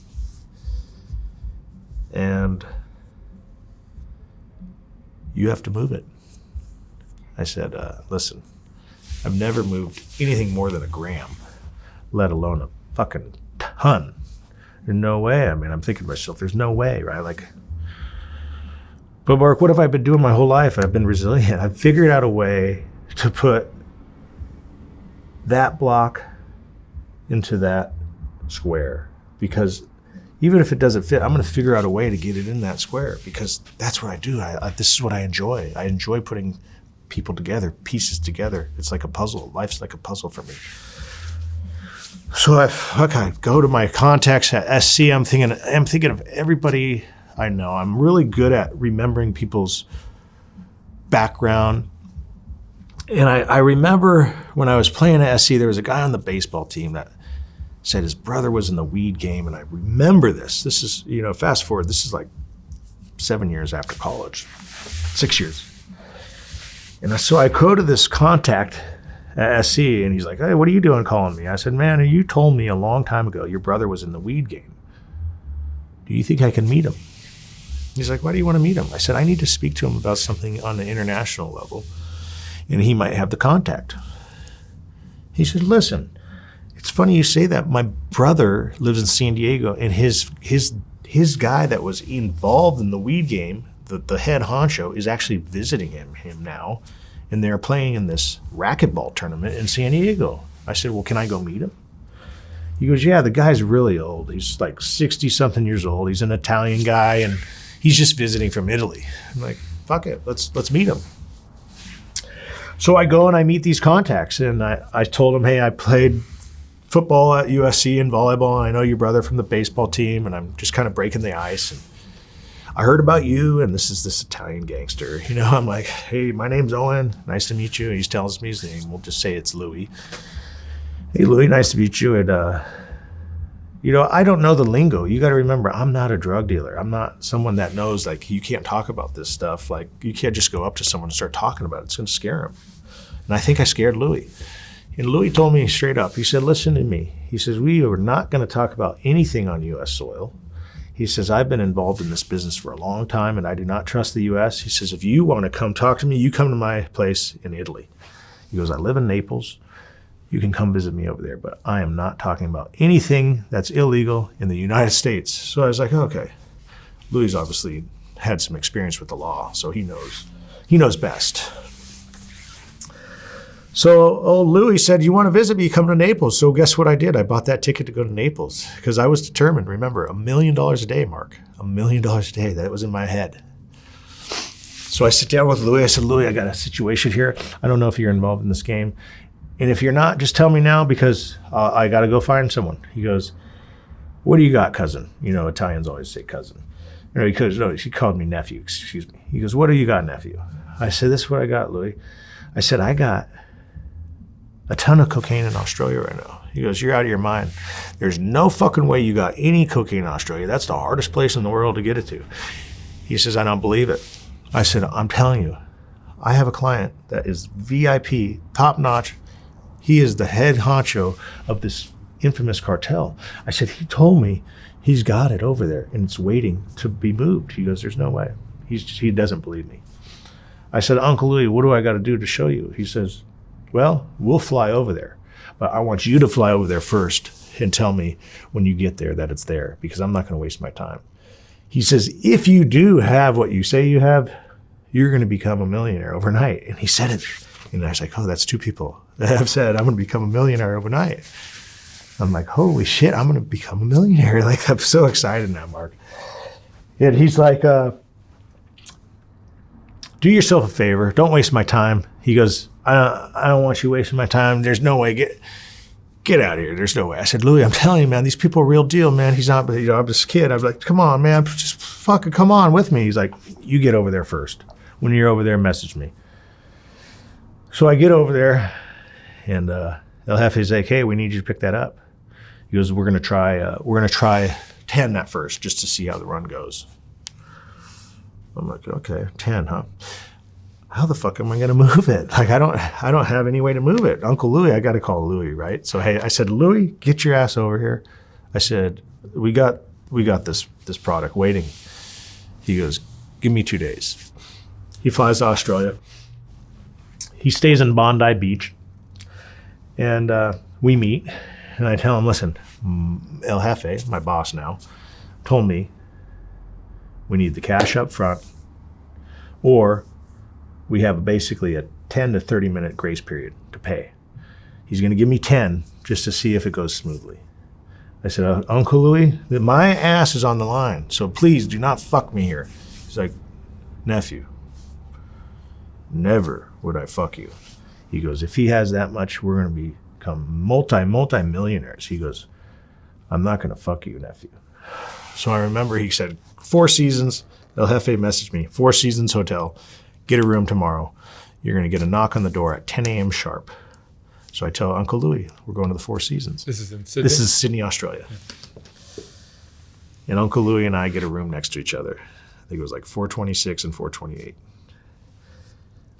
And you have to move it. I said, listen, I've never moved anything more than a gram, let alone a fucking ton. There's no way. I mean, I'm thinking to myself, there's no way, right? Like, but Mark, what have I been doing my whole life? I've been resilient. I've figured out a way to put that block into that square, because even if it doesn't fit, I'm going to figure out a way to get it in that square, because that's what I do. This is what I enjoy. I enjoy putting people together, pieces together. It's like a puzzle. Life's like a puzzle for me. So I go to my contacts at SC. I'm thinking of everybody I know. I'm really good at remembering people's background. And I remember when I was playing at SC, there was a guy on the baseball team that said his brother was in the weed game. And I remember this. This is, you know, fast forward, this is like 7 years after college, 6 years. And so I go to this contact at SC, and he's like, hey, what are you doing calling me? I said, man, you told me a long time ago your brother was in the weed game. Do you think I can meet him? He's like, why do you want to meet him? I said, I need to speak to him about something on the international level, and he might have the contact. He said, listen, it's funny you say that. My brother lives in San Diego, and his guy that was involved in the weed game, the head honcho, is actually visiting him now, and they're playing in this racquetball tournament in San Diego. I said, well, can I go meet him? He goes, yeah, the guy's really old. He's like 60-something years old. He's an Italian guy, and he's just visiting from Italy. I'm like, fuck it, let's meet him. So I go and I meet these contacts, and I told him, hey, I played football at USC and volleyball, and I know your brother from the baseball team, and I'm just kind of breaking the ice. And I heard about you, and this is this Italian gangster. You know, I'm like, hey, my name's Owen. Nice to meet you. And he tells me his name. We'll just say it's Louis. Hey, Louis, nice to meet you. And, you know, I don't know the lingo. You got to remember, I'm not a drug dealer. I'm not someone that knows, like, you can't talk about this stuff. Like, you can't just go up to someone and start talking about it. It's going to scare him. And I think I scared Louis. And Louis told me straight up, he said, listen to me. He says, we are not going to talk about anything on U.S. soil. He says, I've been involved in this business for a long time, and I do not trust the U.S. He says, if you want to come talk to me, you come to my place in Italy. He goes, I live in Naples. You can come visit me over there, but I am not talking about anything that's illegal in the United States. So I was like, okay. Louis obviously had some experience with the law, so he knows best. So old Louis said, you want to visit me, come to Naples. So guess what I did? I bought that ticket to go to Naples because I was determined. Remember, $1 million a day, Mark. $1 million a day. That was in my head. So I sit down with Louis. I said, Louis, I got a situation here. I don't know if you're involved in this game. And if you're not, just tell me now because I got to go find someone. He goes, what do you got, cousin? You know, Italians always say cousin. No, he called me nephew, excuse me. He goes, what do you got, nephew? I said, this is what I got, Louis. I said, I got a ton of cocaine in Australia right now. He goes, you're out of your mind. There's no fucking way you got any cocaine in Australia. That's the hardest place in the world to get it to. He says, I don't believe it. I said, I'm telling you, I have a client that is VIP, top notch. He is the head honcho of this infamous cartel. I said, he told me he's got it over there and it's waiting to be moved. He goes, there's no way. He doesn't believe me. I said, Uncle Louis, what do I got to do to show you? He says, well, we'll fly over there, but I want you to fly over there first and tell me when you get there that it's there because I'm not going to waste my time. He says, if you do have what you say you have, you're going to become a millionaire overnight. And he said it. And I was like, oh, that's two people that have said I'm going to become a millionaire overnight. I'm like, holy shit, I'm going to become a millionaire. Like, I'm so excited now, Mark. And he's like, do yourself a favor. Don't waste my time. He goes, I don't want you wasting my time. There's no way. Get out of here. There's no way. I said, Louis, I'm telling you, man, these people are real deal, man. He's not, I'm just a kid. I'm like, come on, man, just fucking come on with me. He's like, you get over there first. When you're over there, message me. So I get over there, and El Jefe's like, hey, we need you to pick that up. He goes, we're gonna try 10 that first, just to see how the run goes. I'm like, okay, 10, huh? How the fuck am I gonna move it? Like, I don't have any way to move it. Uncle Louis, I gotta call Louis, right? So hey, I said, Louis, get your ass over here. I said, we got this product waiting. He goes, give me 2 days. He flies to Australia. He stays in Bondi Beach, and we meet. And I tell him, listen, El Jefe, my boss now, told me we need the cash up front, or we have basically a 10 to 30 minute grace period to pay. He's going to give me 10 just to see if it goes smoothly. I said, Uncle Louis, my ass is on the line, so please do not fuck me here. He's like, nephew, never would I fuck you. He goes, if he has that much, we're going to become multi-millionaires. He goes, I'm not going to fuck you, nephew. So I remember he said, 4 Seasons, El Jefe messaged me, 4 Seasons Hotel, get a room tomorrow. You're going to get a knock on the door at 10 a.m. sharp. So I tell Uncle Louis, we're going to the 4 Seasons. This is in Sydney? This is Sydney, Australia. Yeah. And Uncle Louis and I get a room next to each other. I think it was like 426 and 428.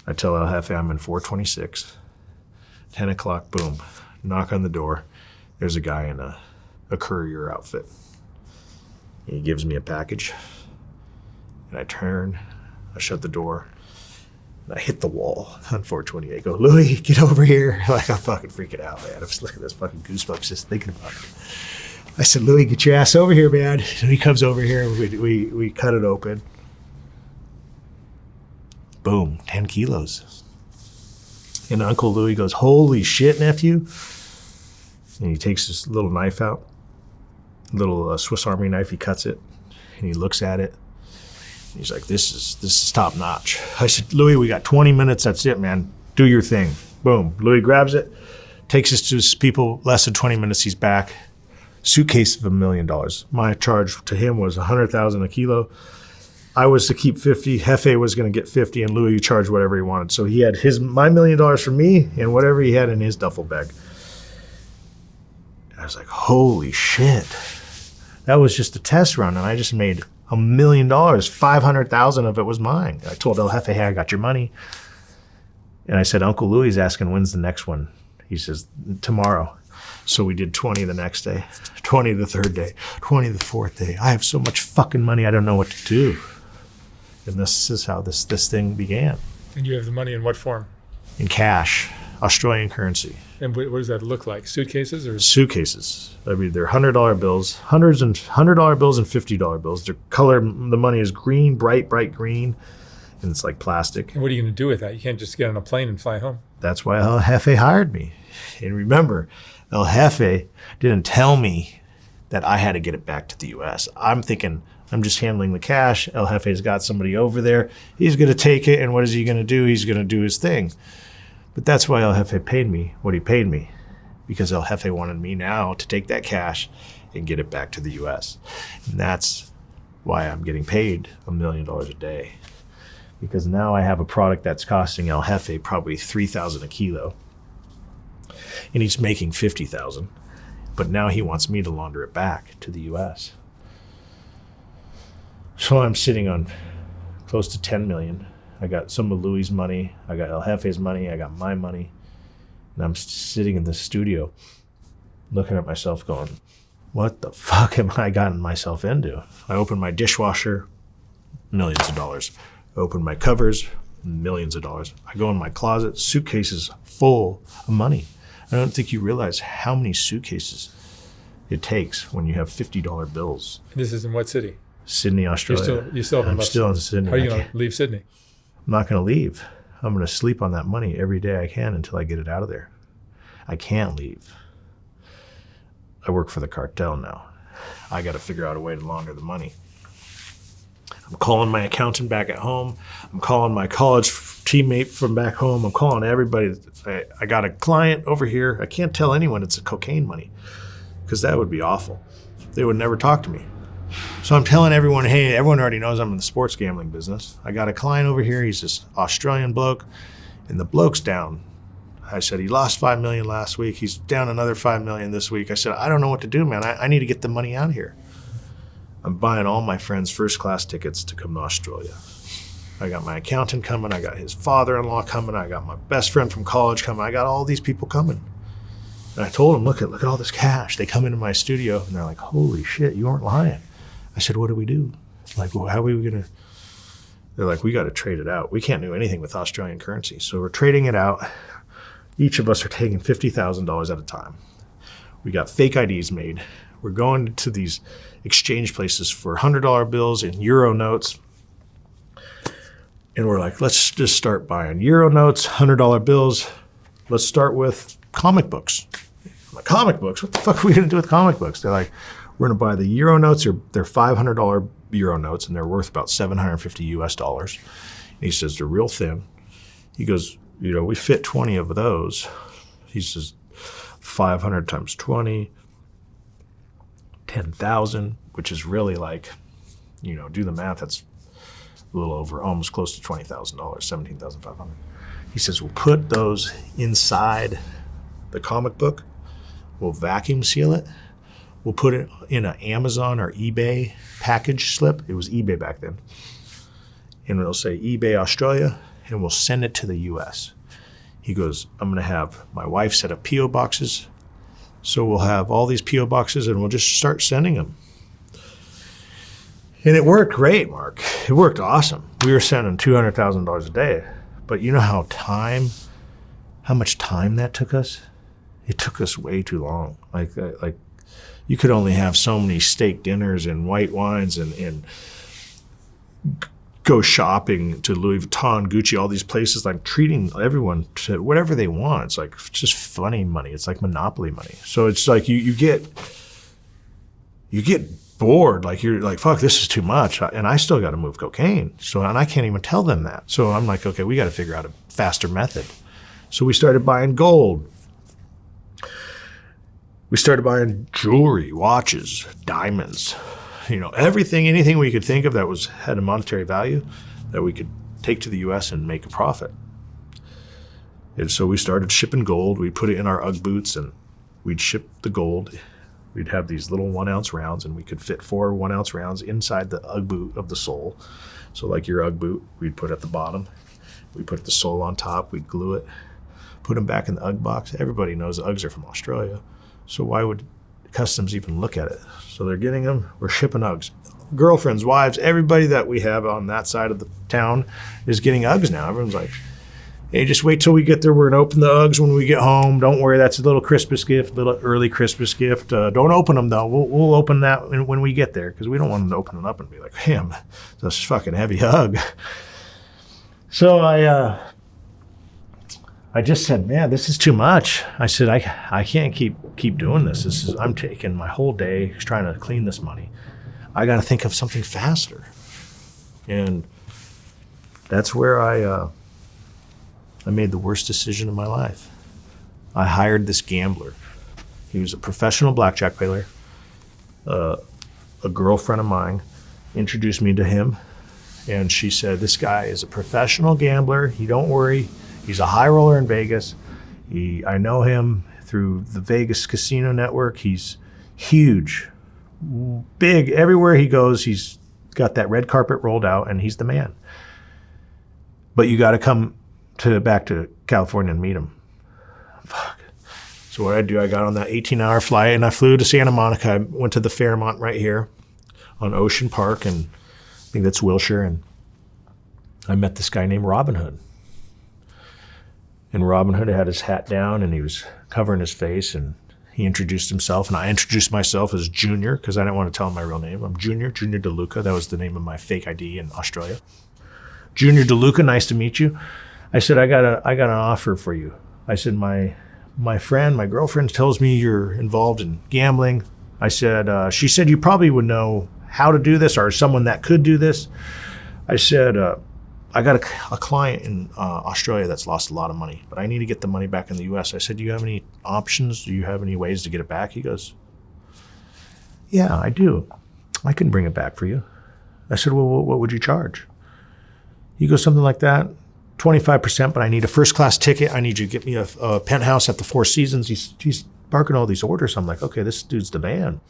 I tell El Jefe I'm in 426. 10 o'clock, boom, knock on the door. There's a guy in a courier outfit. He gives me a package. And I turn, I shut the door, and I hit the wall on 428. I go, Louis, get over here. Like, I'm fucking freaking out, man. I'm just looking at this fucking goosebumps just thinking about it. I said, Louis, get your ass over here, man. And he comes over here, we cut it open. Boom, 10 kilos. And Uncle Louis goes, holy shit, nephew. And he takes this little knife out, little Swiss Army knife, he cuts it, and he looks at it. He's like, this is top notch. I said, Louis, we got 20 minutes, that's it, man. Do your thing. Boom. Louis grabs it, takes us to his people, less than 20 minutes, he's back. Suitcase of $1 million. My charge to him was $100,000 a kilo. I was to keep 50. Jefe was going to get 50, and Louis charged whatever he wanted. So he had my $1 million for me and whatever he had in his duffel bag. I was like, holy shit. That was just a test run, and I just made $1 million. 500,000 of it was mine. I told El Jefe, hey, I got your money. And I said, Uncle Louis is asking, when's the next one? He says, tomorrow. So we did 20 the next day, 20 the third day, 20 the fourth day. I have so much fucking money, I don't know what to do. And this is how this thing began. And you have the money in what form? In cash. Australian currency. And what does that look like? Suitcases or? Suitcases. I mean, they're $100 bills, $100 bills and $50 bills. Their color, the money is green, bright green, and it's like plastic. And what are you going to do with that? You can't just get on a plane and fly home. That's why El Jefe hired me. And remember, El Jefe didn't tell me that I had to get it back to the U.S. I'm thinking, I'm just handling the cash. El Jefe's got somebody over there. He's going to take it, and what is he going to do? He's going to do his thing. But that's why El Jefe paid me what he paid me, because El Jefe wanted me now to take that cash and get it back to the U.S. And that's why I'm getting paid $1 million a day, because now I have a product that's costing El Jefe probably $3,000 a kilo, and he's making $50,000. But now he wants me to launder it back to the U.S. So I'm sitting on close to 10 million. I got some of Louis' money. I got El Jefe's money. I got my money. And I'm sitting in the studio looking at myself going, what the fuck am I gotten myself into? I open my dishwasher, millions of dollars. I open my covers, millions of dollars. I go in my closet, suitcases full of money. I don't think you realize how many suitcases it takes when you have $50 bills. This is in what city? Sydney, Australia. You still haven't I'm left still in Sydney. Sydney. How are you going to leave Sydney? I'm not going to leave. I'm going to sleep on that money every day I can until I get it out of there. I can't leave. I work for the cartel now. I got to figure out a way to launder the money. I'm calling my accountant back at home. I'm calling my college teammate from back home. I'm calling everybody. I got a client over here. I can't tell anyone it's a cocaine money, because that would be awful. They would never talk to me. So I'm telling everyone, hey, everyone already knows I'm in the sports gambling business. I got a client over here. He's this Australian bloke, and the bloke's down. I said, he lost $5 million last week. He's down another $5 million this week. I said, I don't know what to do, man. I need to get the money out here. I'm buying all my friends first-class tickets to come to Australia. I got my accountant coming. I got his father-in-law coming. I got my best friend from college coming. I got all these people coming. And I told them, look at all this cash. They come into my studio, and they're like, holy shit, you weren't lying. I said, what do we do? Like, well, how are we going to? They're like, we got to trade it out. We can't do anything with Australian currency. So we're trading it out. Each of us are taking $50,000 at a time. We got fake IDs made. We're going to these exchange places for $100 bills and euro notes. And we're like, let's just start buying euro notes, $100 bills. Let's start with comic books. I'm like, comic books? What the fuck are we going to do with comic books? They're like, we're going to buy the euro notes. They're $500 euro notes, and they're worth about $750 US dollars. And he says, they're real thin. He goes, we fit 20 of those. He says, 500 times 20, 10,000, which is really like, do the math. That's a little over, almost close to $20,000, 17,500. He says, we'll put those inside the comic book. We'll vacuum seal it. We'll put it in an Amazon or eBay package slip. It was eBay back then. And it'll say eBay Australia, and we'll send it to the US. He goes, I'm going to have my wife set up P.O. boxes. So we'll have all these P.O. boxes, and we'll just start sending them. And it worked great, Mark. It worked awesome. We were sending $200,000 a day. But you know how much time that took us? It took us way too long. Like you could only have so many steak dinners and white wines and go shopping to Louis Vuitton, Gucci, all these places, like treating everyone to whatever they want. It's like just funny money. It's like monopoly money. So it's like you get bored. Like you're like, fuck, this is too much. And I still got to move cocaine. And I can't even tell them that. So I'm like, okay, we got to figure out a faster method. So we started buying gold. We started buying jewelry, watches, diamonds, everything, anything we could think of that had a monetary value that we could take to the US and make a profit. And so we started shipping gold. We'd put it in our Ugg boots, and we'd ship the gold. We'd have these little 1 ounce rounds, and we could fit 4 1 ounce rounds inside the Ugg boot of the sole. So like your Ugg boot, we'd put at the bottom. We'd put the sole on top. We'd glue it, put them back in the Ugg box. Everybody knows the Uggs are from Australia. So why would customs even look at it? So they're getting them. We're shipping Uggs. Girlfriends, wives, everybody that we have on that side of the town is getting Uggs now. Everyone's like, hey, just wait till we get there. We're going to open the Uggs when we get home. Don't worry, that's a little Christmas gift, little early Christmas gift. Don't open them, though. We'll open that when we get there because we don't want them to open it up and be like, damn, that's a fucking heavy hug. So I just said, man, this is too much. I said, I can't keep doing this. I'm taking my whole day trying to clean this money. I got to think of something faster. And that's where I made the worst decision of my life. I hired this gambler. He was a professional blackjack player. A girlfriend of mine introduced me to him, and she said, this guy is a professional gambler. Don't worry. He's a high roller in Vegas. I know him through the Vegas casino network. He's huge, big. Everywhere he goes, he's got that red carpet rolled out, and he's the man. But you got to come back to California and meet him. Fuck. So what I do, I got on that 18-hour flight, and I flew to Santa Monica. I went to the Fairmont right here on Ocean Park, and I think that's Wilshire, and I met this guy named Robin Hood. And Robin Hood had his hat down, and he was covering his face, and he introduced himself, and I introduced myself as Junior because I didn't want to tell him my real name. I'm Junior DeLuca. That was the name of my fake ID in Australia. Junior DeLuca, nice to meet you. I said, I got an offer for you. I said, my girlfriend tells me you're involved in gambling. I said, she said you probably would know how to do this or someone that could do this. I said, I got a client in Australia that's lost a lot of money, but I need to get the money back in the U.S. I said, do you have any options? Do you have any ways to get it back? He goes, yeah, I do. I can bring it back for you. I said, well, what would you charge? He goes, something like that, 25%, but I need a first-class ticket. I need you to get me a penthouse at the Four Seasons. He's barking all these orders. I'm like, okay, this dude's the man.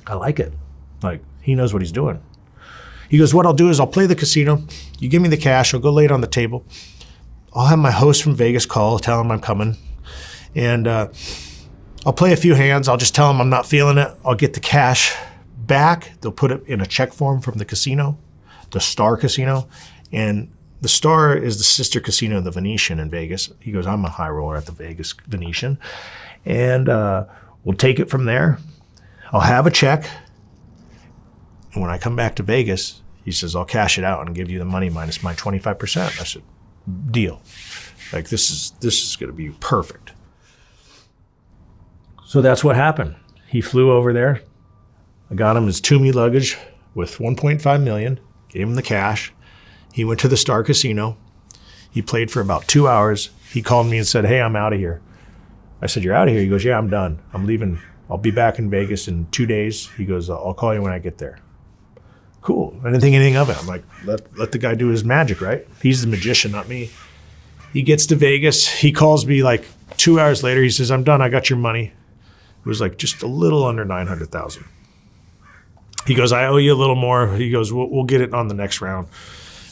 I like it. Like, he knows what he's doing. He goes, what I'll do is I'll play the casino. You give me the cash. I'll go lay it on the table. I'll have my host from Vegas call, tell him I'm coming. And I'll play a few hands. I'll just tell him I'm not feeling it. I'll get the cash back. They'll put it in a check form from the casino, the Star Casino. And the Star is the sister casino of the Venetian in Vegas. He goes, I'm a high roller at the Vegas Venetian. And we'll take it from there. I'll have a check. And when I come back to Vegas, he says, I'll cash it out and give you the money minus my 25%. I said, deal. Like, this is going to be perfect. So that's what happened. He flew over there. I got him his Toomey luggage with $1.5 million, gave him the cash. He went to the Star Casino. He played for about 2 hours. He called me and said, hey, I'm out of here. I said, you're out of here? He goes, yeah, I'm done. I'm leaving. I'll be back in Vegas in 2 days. He goes, I'll call you when I get there. Cool. I didn't think anything of it. I'm like, let the guy do his magic, right? He's the magician, not me. He gets to Vegas. He calls me like 2 hours later. He says, I'm done. I got your money. It was like just a little under $900,000. He goes, I owe you a little more. He goes, we'll get it on the next round.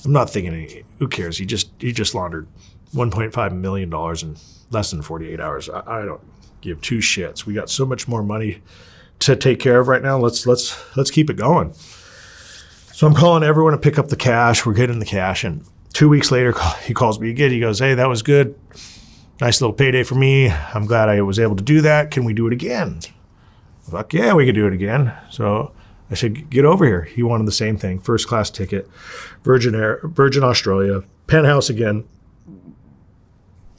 I'm not thinking, who cares? He just laundered $1.5 million in less than 48 hours. I don't give two shits. We got so much more money to take care of right now. Let's keep it going. So I'm calling everyone to pick up the cash. We're getting the cash. And 2 weeks later, he calls me again. He goes, hey, that was good. Nice little payday for me. I'm glad I was able to do that. Can we do it again? Fuck yeah, we could do it again. So I said, get over here. He wanted the same thing. First class ticket, Virgin Australia, penthouse again.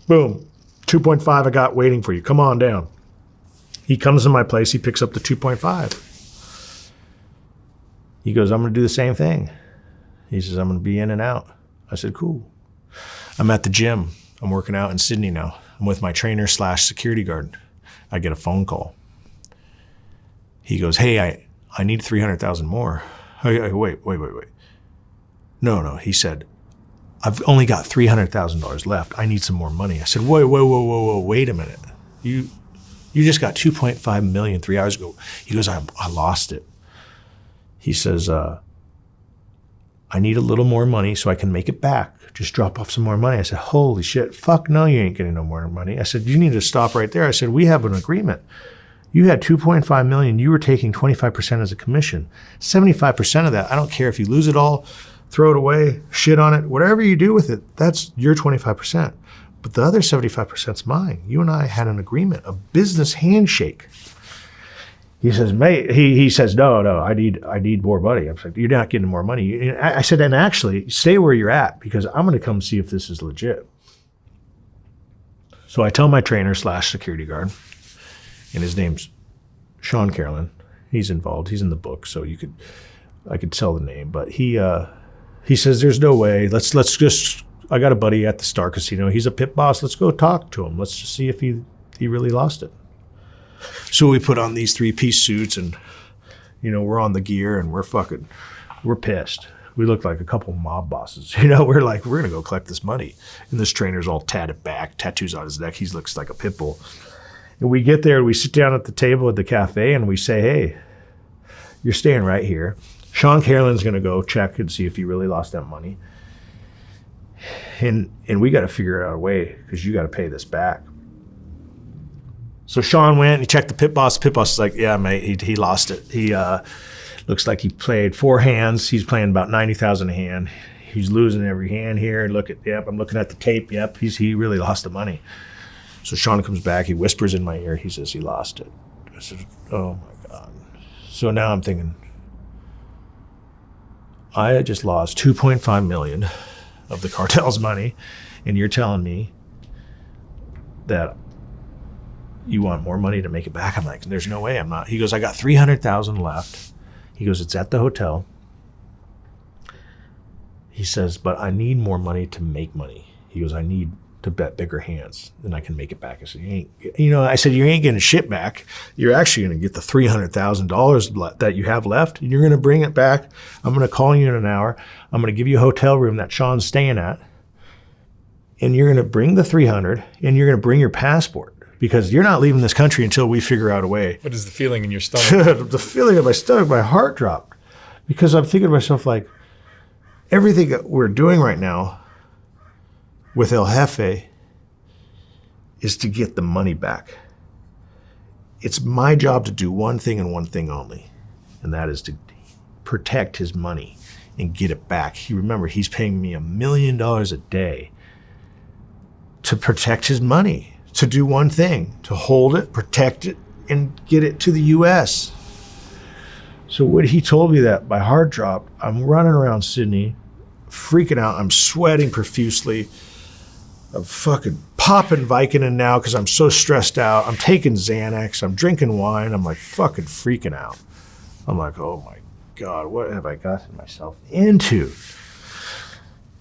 Boom. 2.5 I got waiting for you. Come on down. He comes to my place. He picks up the 2.5. He goes, I'm going to do the same thing. He says, I'm going to be in and out. I said, cool. I'm at the gym. I'm working out in Sydney now. I'm with my trainer / security guard. I get a phone call. He goes, hey, I need 300,000 more. Wait. No. He said, I've only got $300,000 left. I need some more money. I said, whoa, wait a minute. You just got 2.5 million 3 hours ago. He goes, I lost it. He says, I need a little more money so I can make it back. Just drop off some more money. I said, holy shit, fuck no, you ain't getting no more money. I said, you need to stop right there. I said, we have an agreement. You had 2.5 million. You were taking 25% as a commission. 75% of that, I don't care if you lose it all. throw it away, shit on it, whatever you do with it, that's your 25%. But the other 75% is mine. You and I had an agreement, a business handshake. He says, mate, he says, no, I need more money. I'm like, you're not getting more money. I said, and actually, stay where you're at because I'm going to come see if this is legit. So I tell my trainer / security guard, and his name's Sean Carolyn. He's involved. He's in the book, so I could tell the name. But he says, there's no way. Let's just. I got a buddy at the Star Casino. He's a pit boss. Let's go talk to him. Let's just see if he really lost it. So we put on these 3-piece suits and, we're on the gear and we're pissed. We look like a couple mob bosses. We're like, we're going to go collect this money. And this trainer's all tatted back, tattoos on his neck. He looks like a pit bull. And we get there, we sit down at the table at the cafe and we say, hey, you're staying right here. Sean Carolyn's going to go check and see if you really lost that money. And we got to figure out a way because you got to pay this back. So Sean went and he checked the pit boss. The pit boss is like, yeah, mate, he lost it. He looks like he played 4 hands. He's playing about 90,000 a hand. He's losing every hand here. I'm looking at the tape. Yep, he really lost the money. So Sean comes back. He whispers in my ear. He says he lost it. I said, oh my God. So now I'm thinking, I just lost $2.5 million of the cartel's money, and you're telling me that you want more money to make it back? I'm like, there's no way I'm not. He goes, I got $300,000 left. He goes, it's at the hotel. He says, but I need more money to make money. He goes, I need to bet bigger hands, then I can make it back. I said, I said, you ain't getting shit back. You're actually going to get the $300,000 that you have left, and you're going to bring it back. I'm going to call you in an hour. I'm going to give you a hotel room that Sean's staying at, and you're going to bring the $300, and you're going to bring your passport because you're not leaving this country until we figure out a way. What is the feeling in your stomach? The feeling in my stomach, my heart dropped because I'm thinking to myself, like, everything that we're doing right now with El Jefe is to get the money back. It's my job to do one thing and one thing only, and that is to protect his money and get it back. Remember, he's paying me $1 million a day to protect his money, to do one thing, to hold it, protect it, and get it to the U.S. So when he told me that, my heart dropped. I'm running around Sydney, freaking out. I'm sweating profusely. I'm fucking popping Vicodin now because I'm so stressed out. I'm taking Xanax. I'm drinking wine. I'm like fucking freaking out. I'm like, oh my God, what have I gotten myself into?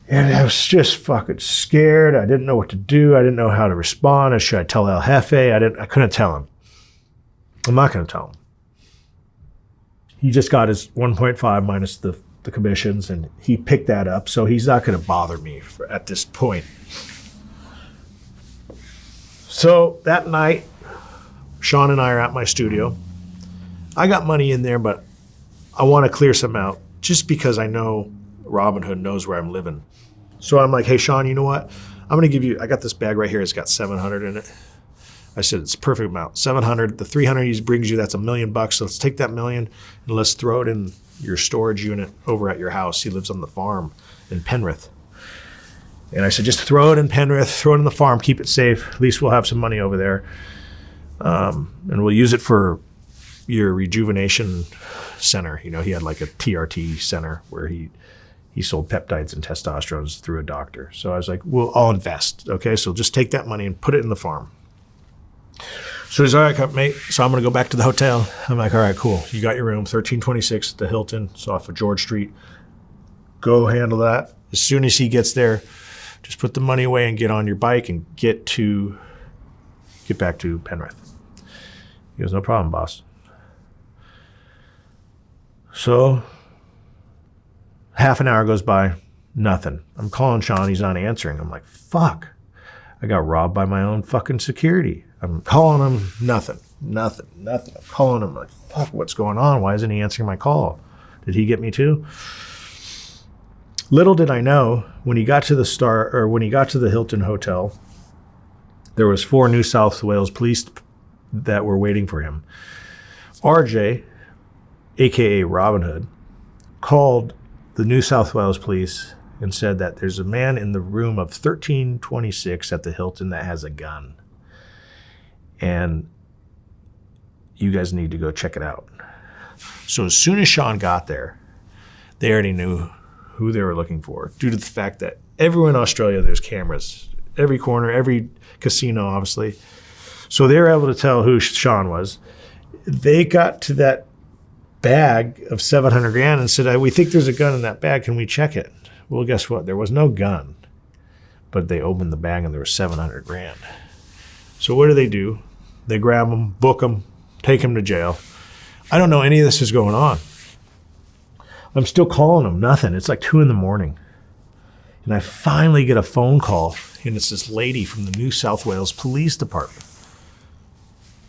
And I was just fucking scared. I didn't know what to do. I didn't know how to respond. Should I tell El Jefe? I couldn't tell him. I'm not going to tell him. He just got his 1.5 minus the commissions, and he picked that up, so he's not going to bother me at this point. So that night, Sean and I are at my studio. I got money in there, but I want to clear some out just because I know Robin Hood knows where I'm living. So I'm like, hey, Sean, you know what? I'm going to give you, I got this bag right here. It's got 700 in it. I said, it's a perfect amount. 700, the 300 he brings you, that's $1 million. So let's take that $1 million and let's throw it in your storage unit over at your house. He lives on the farm in Penrith. And I said, just throw it in Penrith, throw it in the farm, keep it safe. At least we'll have some money over there. And we'll use it for your rejuvenation center. He had like a TRT center where he sold peptides and testosterone through a doctor. So I was like, I'll invest. Okay, so just take that money and put it in the farm. So he's all right, mate. So I'm going to go back to the hotel. I'm like, all right, cool. You got your room, 1326 at the Hilton. It's off of George Street. Go handle that. As soon as he gets there, just put the money away and get on your bike and get back to Penrith. He goes, no problem, boss. So half an hour goes by, nothing. I'm calling Sean, he's not answering. I'm like, fuck. I got robbed by my own fucking security. I'm calling him, nothing. I'm calling him like, fuck, what's going on? Why isn't he answering my call? Did he get me too? Little did I know, when he got to the Hilton Hotel, there was 4 New South Wales police that were waiting for him. RJ, aka Robin Hood, called the New South Wales police and said that there's a man in the room of 1326 at the Hilton that has a gun. And you guys need to go check it out. So as soon as Sean got there, they already knew who they were looking for, due to the fact that everywhere in Australia there's cameras. Every corner, every casino, obviously. So they were able to tell who Sean was. They got to that bag of 700 grand and said, we think there's a gun in that bag. Can we check it? Well, guess what? There was no gun. But they opened the bag and there was 700 grand. So what do? They grab him, book him, take him to jail. I don't know any of this is going on. I'm still calling him, nothing. It's like 2 a.m. And I finally get a phone call, and it's this lady from the New South Wales Police Department.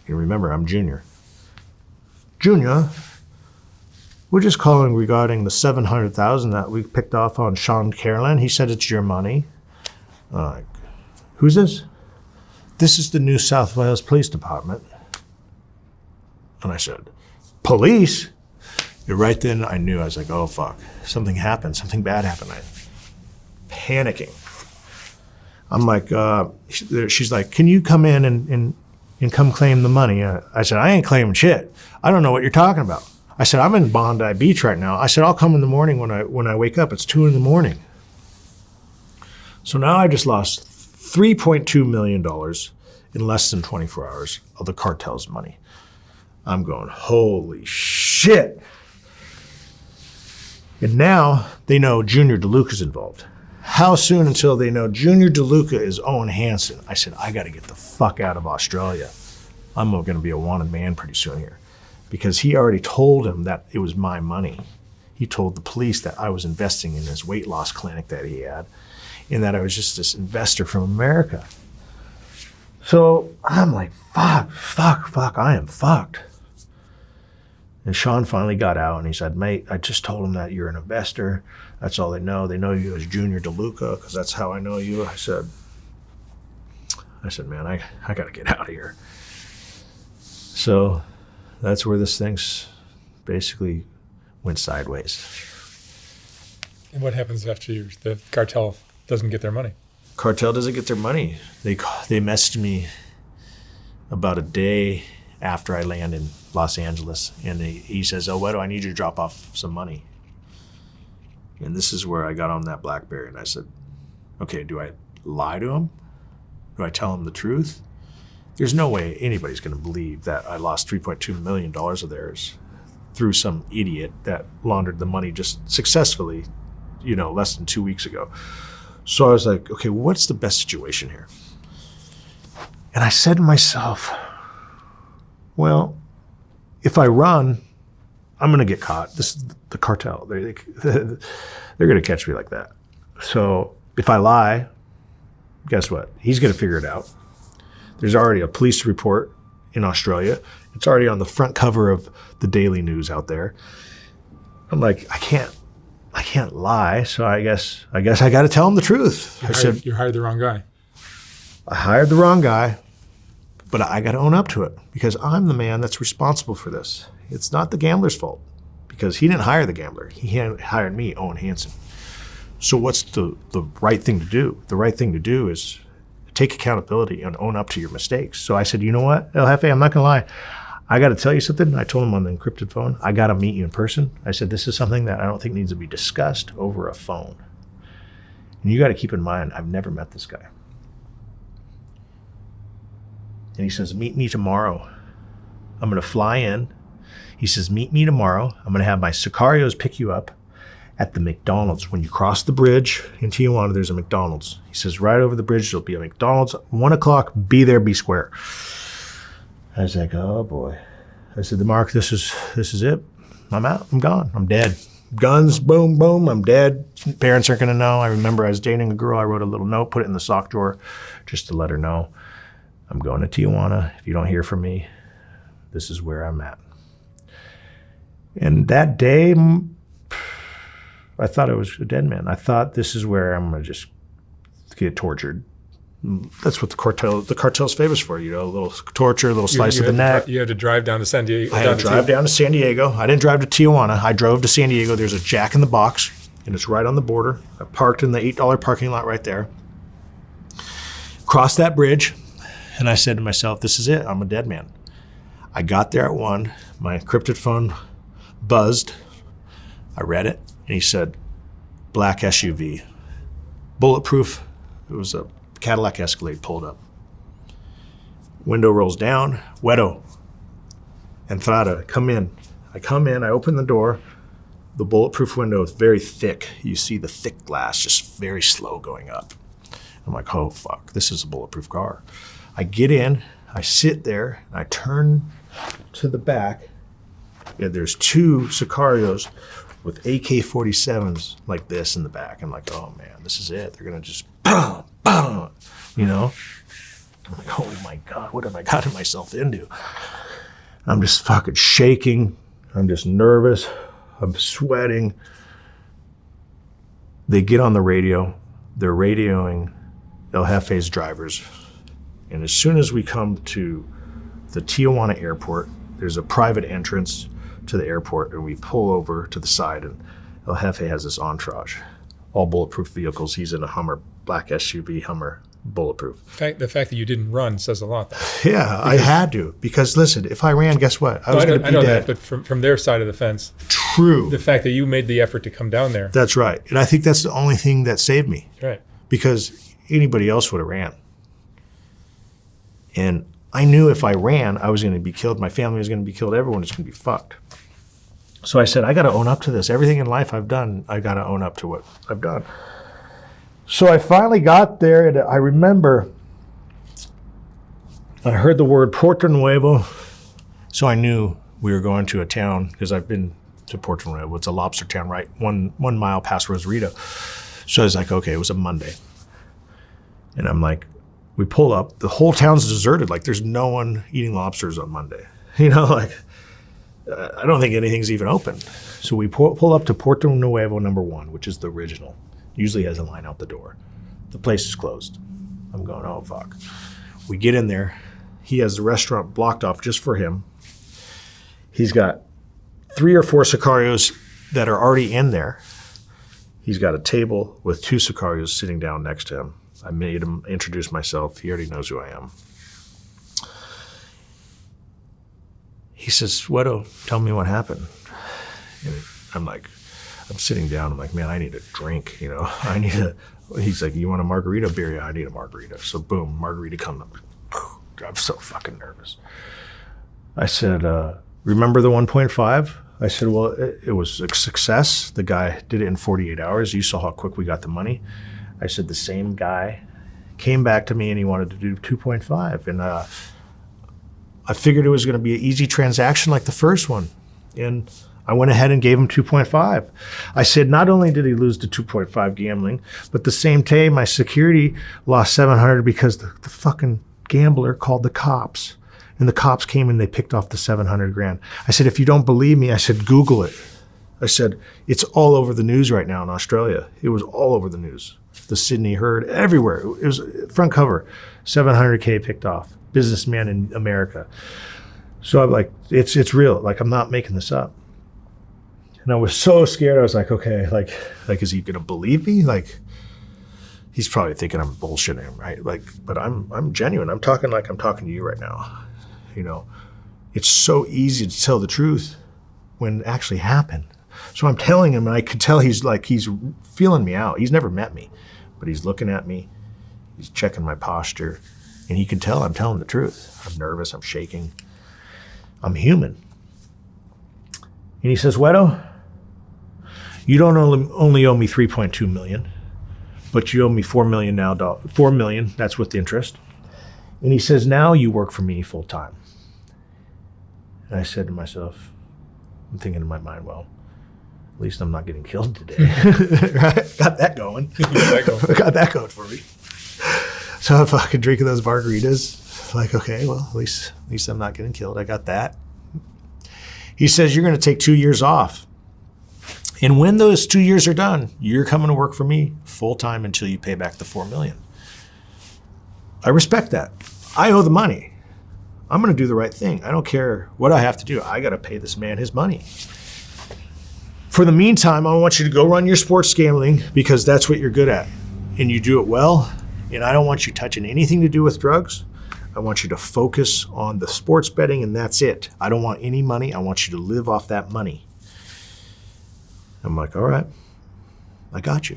You remember, I'm Junior. Junior, we're just calling regarding the $700,000 that we picked off on Sean Carolan. He said it's your money. Who's this? This is the New South Wales Police Department. And I said, police? And right then I knew. I was like, oh, fuck. Something happened. Something bad happened. I'm panicking. I'm like, she's like, can you come in and come claim the money? I said, I ain't claiming shit. I don't know what you're talking about. I said, I'm in Bondi Beach right now. I said, I'll come in the morning when I wake up. It's 2 a.m. So now I just lost $3.2 million in less than 24 hours of the cartel's money. I'm going, holy shit. And now they know Junior DeLuca's involved. How soon until they know Junior DeLuca is Owen Hanson? I said, I got to get the fuck out of Australia. I'm going to be a wanted man pretty soon here. Because he already told him that it was my money. He told the police that I was investing in his weight loss clinic that he had, and that I was just this investor from America. So I'm like, fuck, I am fucked. And Sean finally got out and he said, mate, I just told him that you're an investor. That's all they know. They know you as Junior DeLuca because that's how I know you. I said, man, I got to get out of here. So that's where this thing's basically went sideways. And what happens after the cartel doesn't get their money? Cartel doesn't get their money. They messaged me about a day after I land in Los Angeles, and he says, oh, why do I need you to drop off some money? And this is where I got on that BlackBerry, and I said, okay, do I lie to him? Do I tell him the truth? There's no way anybody's going to believe that I lost $3.2 million of theirs through some idiot that laundered the money just successfully, less than 2 weeks ago. So I was like, okay, what's the best situation here? And I said to myself, well, if I run, I'm going to get caught. This is the cartel. They're going to catch me like that. So if I lie, guess what? He's going to figure it out. There's already a police report in Australia. It's already on the front cover of the Daily News out there. I'm like, I can't lie. So I guess I got to tell him the truth. You hired the wrong guy. I hired the wrong guy, but I got to own up to it because I'm the man that's responsible for this. It's not the gambler's fault because he didn't hire the gambler. He hired me, Owen Hanson. So what's the right thing to do? The right thing to do is take accountability and own up to your mistakes. So I said, you know what, El Jefe, I'm not going to lie. I got to tell you something. I told him on the encrypted phone, I got to meet you in person. I said, this is something that I don't think needs to be discussed over a phone. And you got to keep in mind, I've never met this guy. And he says, meet me tomorrow. I'm going to fly in. He says, meet me tomorrow. I'm going to have my Sicarios pick you up at the McDonald's. When you cross the bridge in Tijuana, there's a McDonald's. He says, right over the bridge, there'll be a McDonald's. 1 o'clock, be there, be square. I was like, oh boy. I said, Mark, this is it. I'm out. I'm gone. I'm dead. Guns, boom, boom. I'm dead. Parents aren't going to know. I remember I was dating a girl. I wrote a little note, put it in the sock drawer just to let her know. I'm going to Tijuana. If you don't hear from me, this is where I'm at. And that day, I thought I was a dead man. I thought this is where I'm going to just get tortured. That's what the cartel's famous for, a little torture, a little slice of the neck. You had to drive down to San Diego. I had to drive down to San Diego. I didn't drive to Tijuana. I drove to San Diego. There's a Jack in the Box and it's right on the border. I parked in the $8 parking lot right there. Crossed that bridge, and I said to myself, this is it. I'm a dead man. I got there at 1. My encrypted phone buzzed. I read it, and he said, black SUV. Bulletproof. It was a Cadillac Escalade pulled up. Window rolls down. Wedo. Entrada. Come in. I come in. I open the door. The bulletproof window is very thick. You see the thick glass just very slow going up. I'm like, oh, fuck. This is a bulletproof car. I get in. I sit there. And I turn to the back. Yeah, there's 2 Sicarios with AK-47s like this in the back. I'm like, oh, man, this is it. They're going to just, you know? I'm like, oh, my God, what have I gotten myself into? I'm just fucking shaking. I'm just nervous. I'm sweating. They get on the radio. They're radioing El Jefe's drivers. And as soon as we come to the Tijuana airport, there's a private entrance to the airport, and we pull over to the side, and El Jefe has this entourage, all bulletproof vehicles. He's in a Hummer, black SUV Hummer, bulletproof. The fact that you didn't run says a lot, though. Yeah, I had to, because listen, if I ran, guess what? I was going to be dead. I know dead. that, but from their side of the fence. True. The fact that you made the effort to come down there. That's right. And I think that's the only thing that saved me. Right. Because anybody else would have ran. And I knew if I ran, I was going to be killed. My family was going to be killed. Everyone was going to be fucked. So I said, I got to own up to this. Everything in life I've done, I got to own up to what I've done. So I finally got there, and I remember I heard the word Puerto Nuevo, so I knew we were going to a town, because I've been to Puerto Nuevo. It's a lobster town right 1 mile past Rosarito. So I was like, okay, it was a Monday. And I'm like, we pull up, the whole town's deserted. Like, there's no one eating lobsters on Monday. You know, like, I don't think anything's even open. So we pull up to Puerto Nuevo number 1, which is the original. Usually has a line out the door. The place is closed. I'm going, oh, fuck. We get in there. He has the restaurant blocked off just for him. He's got 3 or 4 Sicarios that are already in there. He's got a table with 2 Sicarios sitting down next to him. I made him introduce myself. He already knows who I am. He says, Wedo, tell me what happened. And I'm like, I'm sitting down. I'm like, man, I need a drink, you know. He's like, you want a margarita beer? Yeah, I need a margarita. So boom, margarita comes up. I'm so fucking nervous. I said, remember the 1.5? I said, well, it was a success. The guy did it in 48 hours. You saw how quick we got the money. I said, the same guy came back to me and he wanted to do 2.5. And I figured it was going to be an easy transaction like the first one. And I went ahead and gave him 2.5. I said, not only did he lose the 2.5 gambling, but the same day my security lost 700 because the fucking gambler called the cops. And the cops came and they picked off the 700 grand. I said, if you don't believe me, I said, Google it. I said, it's all over the news right now in Australia. It was all over the news. The Sydney Herd, everywhere. It was front cover, 700K picked off. Businessman in America. So I'm like, it's real. Like, I'm not making this up. And I was so scared. I was like, okay, like, is he gonna believe me? Like, he's probably thinking I'm bullshitting, right? Like, but I'm genuine. I'm talking like I'm talking to you right now. You know, it's so easy to tell the truth when it actually happened. So I'm telling him, and I could tell he's feeling me out. He's never met me, but he's looking at me. He's checking my posture, and he can tell I'm telling the truth. I'm nervous. I'm shaking. I'm human. And he says, Wedo, you don't only owe me 3.2 million, but you owe me $4 million now. $4 million. That's with interest. And he says, now you work for me full time. And I said to myself, I'm thinking in my mind, well, at least I'm not getting killed today. Right? Got that going. Got that going for me. So if I could drink those margaritas, like, okay, well, at least I'm not getting killed. I got that. He says, you're going to take 2 years off. And when those 2 years are done, you're coming to work for me full time until you pay back the $4 million. I respect that. I owe the money. I'm going to do the right thing. I don't care what I have to do. I got to pay this man his money. For the meantime, I want you to go run your sports gambling because that's what you're good at. And you do it well. And I don't want you touching anything to do with drugs. I want you to focus on the sports betting and that's it. I don't want any money. I want you to live off that money. I'm like, all right, I got you.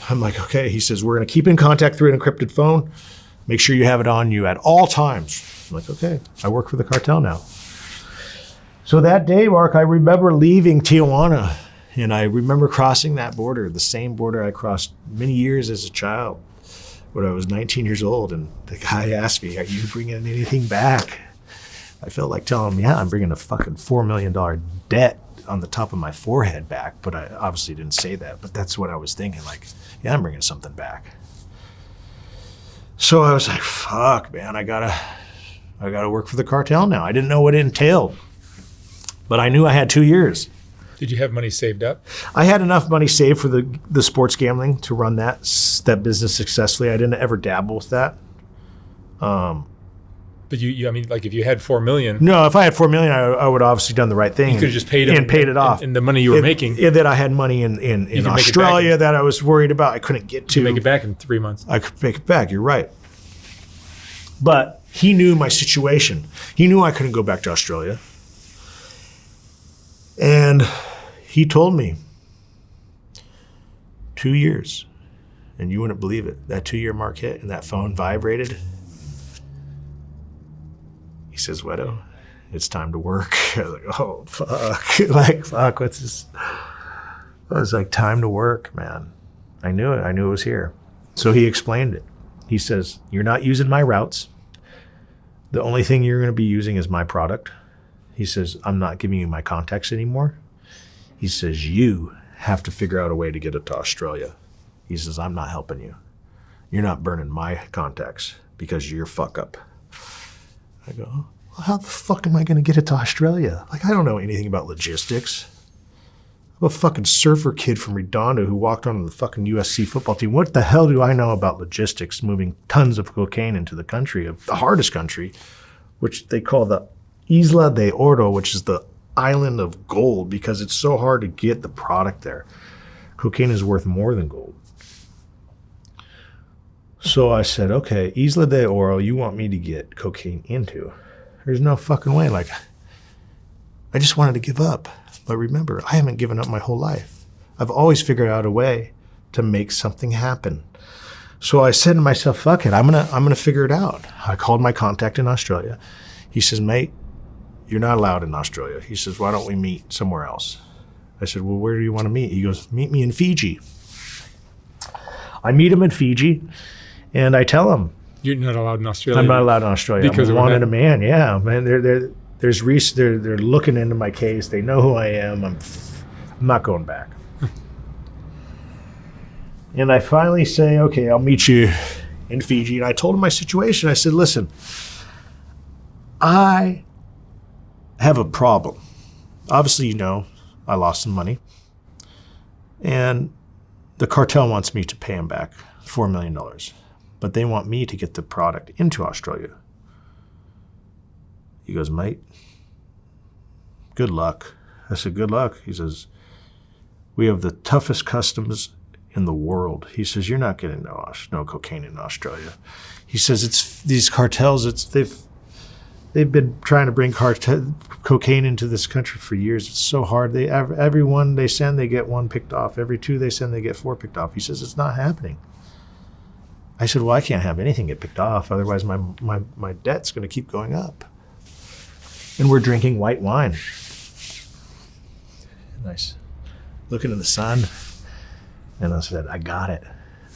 I'm like, okay. He says, we're going to keep in contact through an encrypted phone. Make sure you have it on you at all times. I'm like, okay, I work for the cartel now. So that day, Mark, I remember leaving Tijuana and I remember crossing that border, the same border I crossed many years as a child when I was 19 years old. And the guy asked me, are you bringing anything back? I felt like telling him, yeah, I'm bringing a fucking $4 million debt on the top of my forehead back. But I obviously didn't say that, but that's what I was thinking. Like, yeah, I'm bringing something back. So I was like, fuck, man, I gotta work for the cartel now. I didn't know what it entailed. But I knew I had 2 years. Did you have money saved up? I had enough money saved for the sports gambling to run that business successfully. I didn't ever dabble with that. But you I mean, like if you had $4 million. No, if I had $4 million, I would obviously done the right thing. You could have just paid it off. And the money you were making. Yeah, that I had money in Australia that I was worried about. I couldn't get to. You make it back in 3 months. I could make it back. You're right. But he knew my situation. He knew I couldn't go back to Australia. And he told me 2 years, and you wouldn't believe it. That 2-year mark hit and that phone vibrated. He says, Wedo, it's time to work. I was like, oh, fuck. Fuck, what's this? I was like, time to work, man. I knew it. I knew it was here. So he explained it. He says, you're not using my routes. The only thing you're going to be using is my product. He says, I'm not giving you my contacts anymore. He says, you have to figure out a way to get it to Australia. He says, I'm not helping you. You're not burning my contacts because you're fuck up. I go, well, how the fuck am I going to get it to Australia? Like, I don't know anything about logistics. I'm a fucking surfer kid from Redondo who walked onto the fucking USC football team. What the hell do I know about logistics, moving tons of cocaine into the country, the hardest country, which they call the Isla de Oro, which is the island of gold, because it's so hard to get the product there. Cocaine is worth more than gold. So I said, okay, Isla de Oro, you want me to get cocaine into? There's no fucking way. Like, I just wanted to give up. But remember, I haven't given up my whole life. I've always figured out a way to make something happen. So I said to myself, fuck it, I'm gonna figure it out. I called my contact in Australia. He says, mate, you're not allowed in Australia. He says, why don't we meet somewhere else? I said, well, where do you want to meet? He goes, meet me in Fiji. I meet him in Fiji, and I tell him, you're not allowed in Australia. I'm not allowed in Australia. Because I'm a wanted man. Yeah, man. They're looking into my case. They know who I am. I'm not going back. And I finally say, okay, I'll meet you in Fiji. And I told him my situation. I said, listen, I have a problem. Obviously, you know, I lost some money. And the cartel wants me to pay them back $4 million. But they want me to get the product into Australia. He goes, mate, good luck. I said, good luck. He says, we have the toughest customs in the world. He says, you're not getting no cocaine in Australia. He says, it's these cartels, they've been trying to bring cocaine into this country for years. It's so hard. Every one they send, they get one picked off. Every two they send, they get four picked off. He says, it's not happening. I said, well, I can't have anything get picked off. Otherwise, my debt's going to keep going up. And we're drinking white wine. Nice. Looking in the sun. And I said, I got it.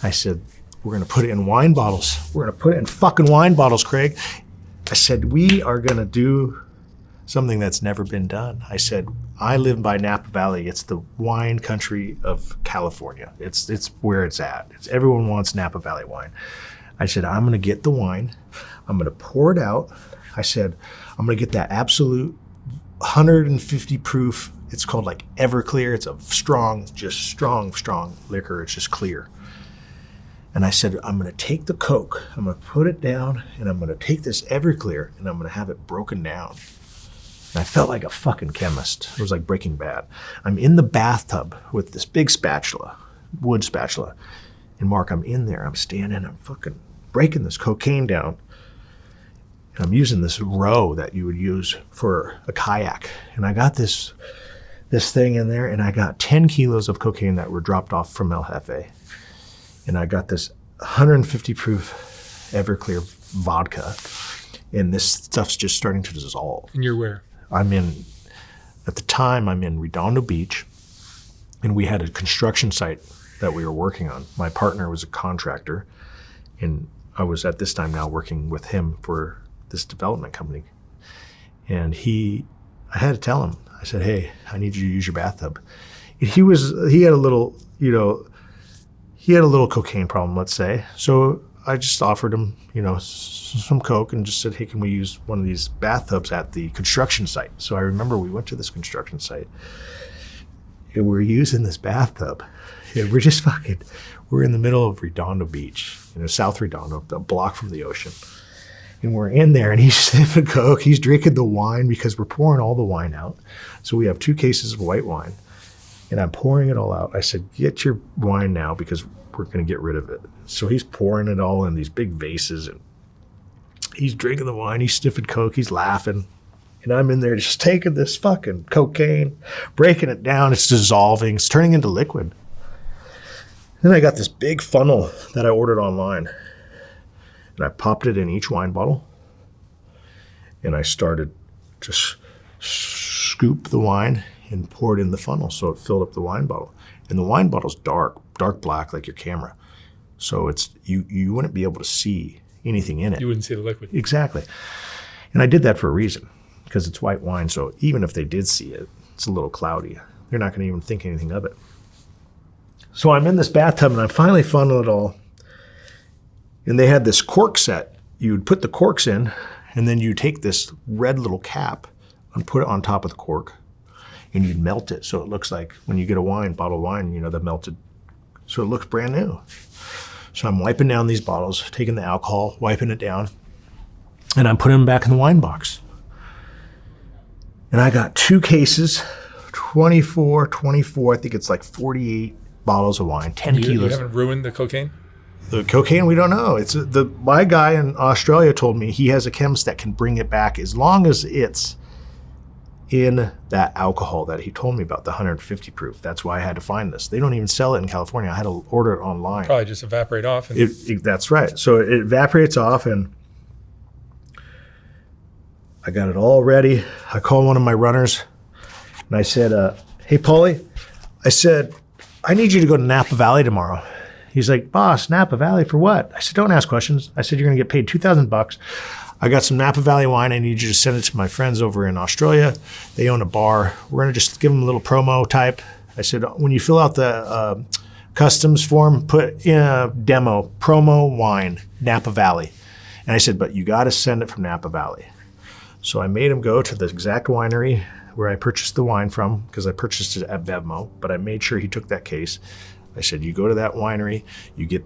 I said, we're going to put it in wine bottles. We're going to put it in fucking wine bottles, Craig. I said, we are going to do something that's never been done. I said, I live by Napa Valley. It's the wine country of California. It's where it's at. Everyone wants Napa Valley wine. I said, I'm going to get the wine. I'm going to pour it out. I said, I'm going to get that absolute 150 proof. It's called like Everclear. It's a strong liquor. It's just clear. And I said, I'm going to take the Coke, I'm going to put it down, and I'm going to take this Everclear, and I'm going to have it broken down. And I felt like a fucking chemist. It was like Breaking Bad. I'm in the bathtub with this big spatula, wood spatula. And Mark, I'm in there. I'm standing. I'm fucking breaking this cocaine down. And I'm using this row that you would use for a kayak. And I got this thing in there, and I got 10 kilos of cocaine that were dropped off from El Jefe. And I got this 150 proof Everclear vodka. And this stuff's just starting to dissolve. And you're where? At the time, I'm in Redondo Beach, and we had a construction site that we were working on. My partner was a contractor, and I was at this time now working with him for this development company. And I had to tell him, I said, hey, I need you to use your bathtub. And he had a little cocaine problem, let's say. So I just offered him, some Coke and just said, hey, can we use one of these bathtubs at the construction site? So I remember we went to this construction site and we're using this bathtub. And we're in the middle of Redondo Beach, South Redondo, a block from the ocean. And we're in there and he's sniffing Coke. He's drinking the wine because we're pouring all the wine out. So we have 2 cases of white wine and I'm pouring it all out. I said, get your wine now because we're going to get rid of it. So he's pouring it all in these big vases and he's drinking the wine. He's sniffing Coke. He's laughing. And I'm in there just taking this fucking cocaine, breaking it down. It's dissolving. It's turning into liquid. Then I got this big funnel that I ordered online. And I popped it in each wine bottle. And I started just scoop the wine and pour it in the funnel so it filled up the wine bottle. And the wine bottle's dark black like your camera. So it's you wouldn't be able to see anything in it. You wouldn't see the liquid. Exactly. And I did that for a reason, because it's white wine. So even if they did see it, it's a little cloudy. They're not going to even think anything of it. So I'm in this bathtub and I finally funnel it all. And they had this cork set. You'd put the corks in and then you take this red little cap and put it on top of the cork and you'd melt it. So it looks like when you get a bottle of wine, the melted, so it looks brand new. So I'm wiping down these bottles, taking the alcohol, wiping it down, and I'm putting them back in the wine box. And I got 2 cases, 24, I think it's like 48 bottles of wine, 10 kilos. You haven't ruined the cocaine? The cocaine, we don't know. My guy in Australia told me he has a chemist that can bring it back as long as it's in that alcohol that he told me about, the 150 proof. That's why I had to find this. They don't even sell it in California. I had to order it online. Probably just evaporate off. That's right. So it evaporates off, and I got it all ready. I called one of my runners, and I said, hey, Paulie, I said, I need you to go to Napa Valley tomorrow. He's like, boss, Napa Valley for what? I said, don't ask questions. I said, you're going to get paid $2,000. I got some Napa Valley wine. I need you to send it to my friends over in Australia. They own a bar. We're going to just give them a little promo type. I said, when you fill out the customs form, put in a demo, promo wine, Napa Valley. And I said, but you got to send it from Napa Valley. So I made him go to the exact winery where I purchased the wine from, because I purchased it at Bevmo, but I made sure he took that case. I said, you go to that winery, you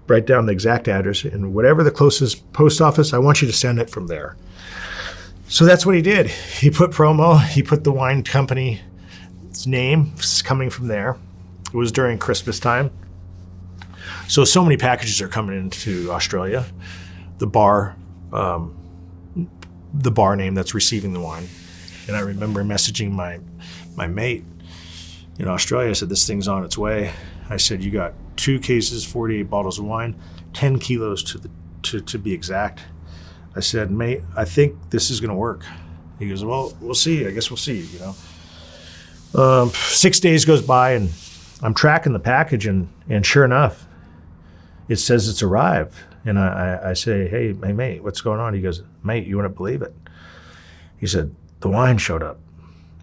write down the exact address, and whatever the closest post office, I want you to send it from there. So that's what he did. He put promo, he put the wine company's name coming from there. It was during Christmas time. So many packages are coming into Australia. The bar name that's receiving the wine. And I remember messaging my mate in Australia. I said, this thing's on its way. I said, you got 2 cases, 48 bottles of wine, 10 kilos to be exact. I said, mate, I think this is going to work. He goes, well, we'll see. I guess we'll see, 6 days goes by and I'm tracking the package and sure enough, it says it's arrived. And I say, hey, mate, what's going on? He goes, mate, you wouldn't believe it. He said, the wine showed up.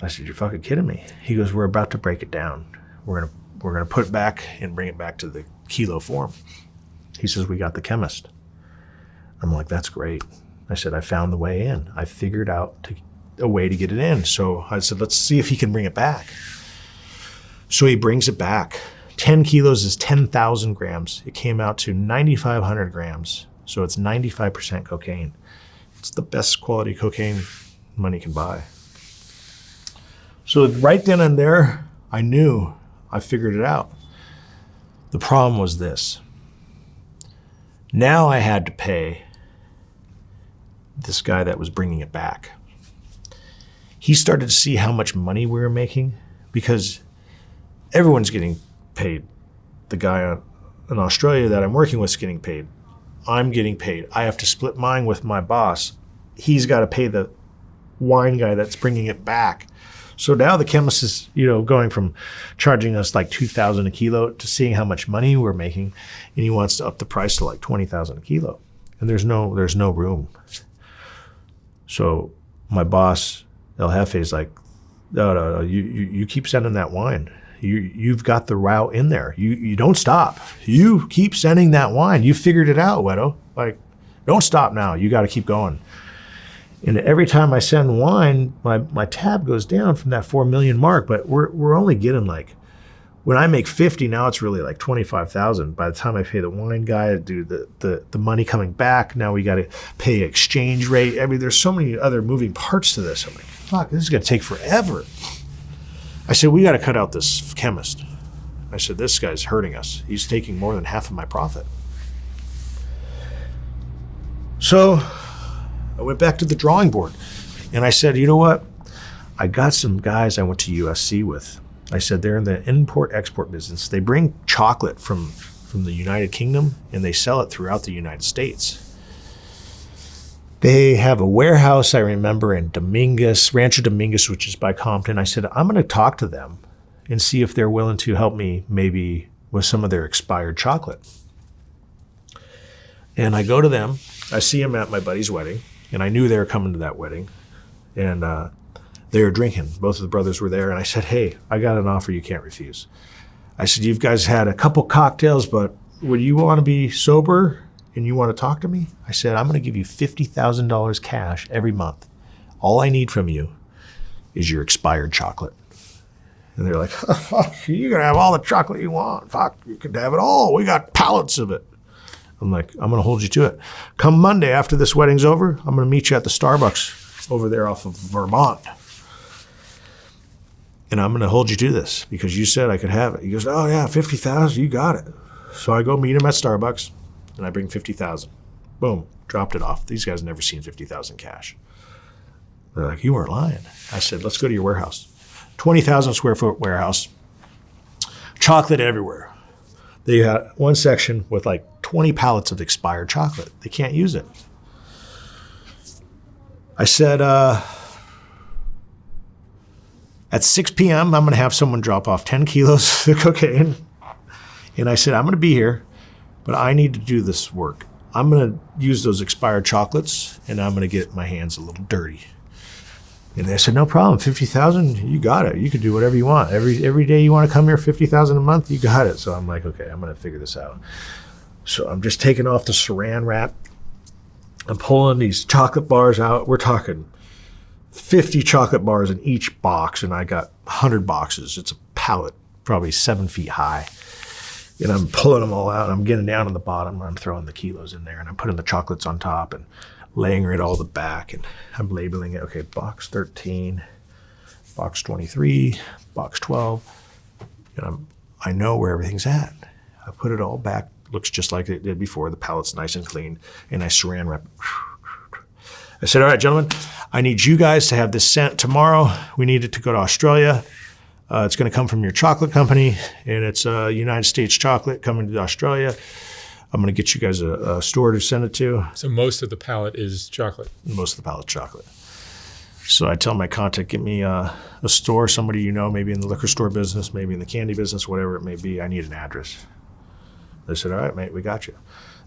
I said, you're fucking kidding me. He goes, we're about to break it down. We're gonna put it back and bring it back to the kilo form. He says, we got the chemist. I'm like, that's great. I said, I found the way in. I figured out a way to get it in. So I said, let's see if he can bring it back. So he brings it back. 10 kilos is 10,000 grams. It came out to 9,500 grams. So it's 95% cocaine. It's the best quality cocaine money can buy. So right then and there, I knew, I figured it out. The problem was this. Now I had to pay this guy that was bringing it back. He started to see how much money we were making because everyone's getting paid. The guy in Australia that I'm working with is getting paid. I'm getting paid. I have to split mine with my boss. He's got to pay the wine guy that's bringing it back. So now the chemist is, going from charging us like $2,000 a kilo to seeing how much money we're making, and he wants to up the price to like $20,000 a kilo. And there's no room. So my boss, El Jefe, is like, no, you keep sending that wine. You've got the route in there. You don't stop. You keep sending that wine. You figured it out, Wedo. Like, don't stop now. You got to keep going. And every time I send wine, my tab goes down from that 4 million mark. But we're only getting like, when I make 50, now it's really like 25,000. By the time I pay the wine guy, do the money coming back, now we got to pay exchange rate. I mean, there's so many other moving parts to this. I'm like, fuck, this is gonna take forever. I said, we got to cut out this chemist. I said, this guy's hurting us. He's taking more than half of my profit. So I went back to the drawing board and I said, you know what? I got some guys I went to USC with. I said, they're in the import-export business. They bring chocolate from the United Kingdom and they sell it throughout the United States. They have a warehouse, I remember, in Rancho Dominguez, which is by Compton. I said, I'm going to talk to them and see if they're willing to help me maybe with some of their expired chocolate. And I go to them. I see them at my buddy's wedding, and I knew they were coming to that wedding. And they were drinking. Both of the brothers were there. And I said, hey, I got an offer you can't refuse. I said, you guys had a couple cocktails, but would you want to be sober and you want to talk to me? I said, I'm going to give you $50,000 cash every month. All I need from you is your expired chocolate. And they're like, oh, fuck, you can have all the chocolate you want. Fuck, you can have it all. We got pallets of it. I'm like, I'm going to hold you to it. Come Monday after this wedding's over, I'm going to meet you at the Starbucks over there off of Vermont. And I'm going to hold you to this because you said I could have it. He goes, oh yeah, 50,000, you got it. So I go meet him at Starbucks. And I bring 50,000. Boom, dropped it off. These guys never seen 50,000 cash. They're like, you weren't lying. I said, let's go to your warehouse. 20,000 square foot warehouse. Chocolate everywhere. They had one section with like 20 pallets of expired chocolate. They can't use it. I said, at 6 p.m., I'm going to have someone drop off 10 kilos of cocaine. And I said, I'm going to be here. But I need to do this work. I'm going to use those expired chocolates, and I'm going to get my hands a little dirty. And they said, no problem, 50,000, you got it. You can do whatever you want. Every day you want to come here, 50,000 a month, you got it. So I'm like, okay, I'm going to figure this out. So I'm just taking off the saran wrap. I'm pulling these chocolate bars out. We're talking 50 chocolate bars in each box, and I got 100 boxes. It's a pallet, probably 7 feet high. And I'm pulling them all out, and I'm getting down on the bottom, and I'm throwing the kilos in there, and I'm putting the chocolates on top and laying it all the back, and I'm labeling it. Okay, box 13, box 23, box 12, and I know where everything's at. I put it all back. Looks just like it did before. The pallet's nice and clean, and I saran wrap. I said, all right, gentlemen, I need you guys to have this sent tomorrow. We need it to go to Australia. It's going to come from your chocolate company, and it's United States chocolate coming to Australia. I'm going to get you guys a store to send it to. So most of the pallet is chocolate? Most of the pallet's chocolate. So I tell my contact, get me a store, somebody you know, maybe in the liquor store business, maybe in the candy business, whatever it may be. I need an address. They said, all right, mate, we got you.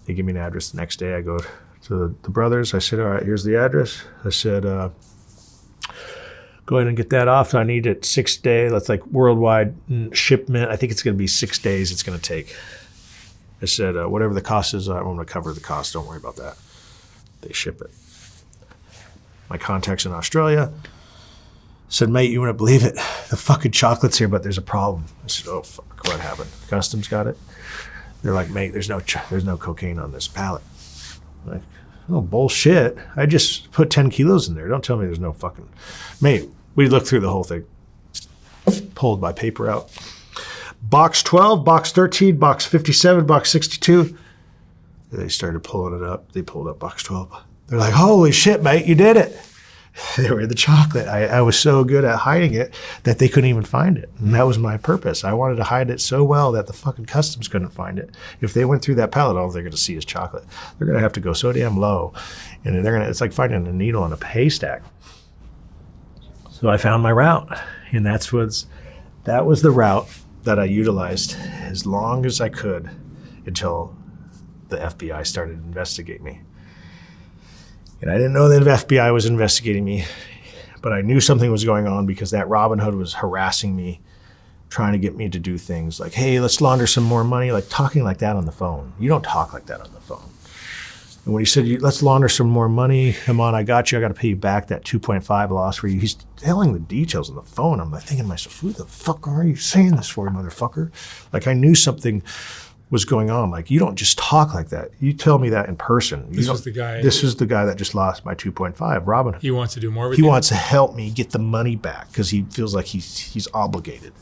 They give me an address. The next day I go to the brothers. I said, all right, here's the address. I said, go ahead and get that off. I need it 6 days. That's like worldwide shipment. I think it's going to be 6 days it's going to take. I said, whatever the cost is, I'm going to cover the cost. Don't worry about that. They ship it. My contacts in Australia said, mate, you wouldn't believe it. The fucking chocolate's here, but there's a problem. I said, oh, fuck, what happened? Customs got it? They're like, mate, there's no cocaine on this pallet. I'm like, oh, bullshit. I just put 10 kilos in there. Don't tell me there's no fucking... Mate, we looked through the whole thing. pulled my paper out. Box 12, box 13, box 57, box 62. They started pulling it up. They pulled up box 12. They're like, holy shit, mate, you did it. They were the chocolate. I was so good at hiding it that they couldn't even find it. And that was my purpose. I wanted to hide it so well that the fucking customs couldn't find it. If they went through that pallet, all they're going to see is chocolate. They're going to have to go so damn low. And it's like finding a needle in a haystack. So I found my route. And that was the route that I utilized as long as I could until the FBI started to investigate me. And I didn't know that the FBI was investigating me, but I knew something was going on because that Robin Hood was harassing me, trying to get me to do things like, hey, let's launder some more money, like talking like that on the phone. You don't talk like that on the phone. And when he said, let's launder some more money, come on, I got you, I got to pay you back that 2.5 loss for you. He's telling the details on the phone. I'm like thinking to myself, who the fuck are you saying this for, motherfucker? Like I knew something was going on. Like, you don't just talk like that. You tell me that in person. This is the guy that just lost my 2.5, Robin. He wants to do more with you? He wants to help me get the money back because he feels like he's obligated.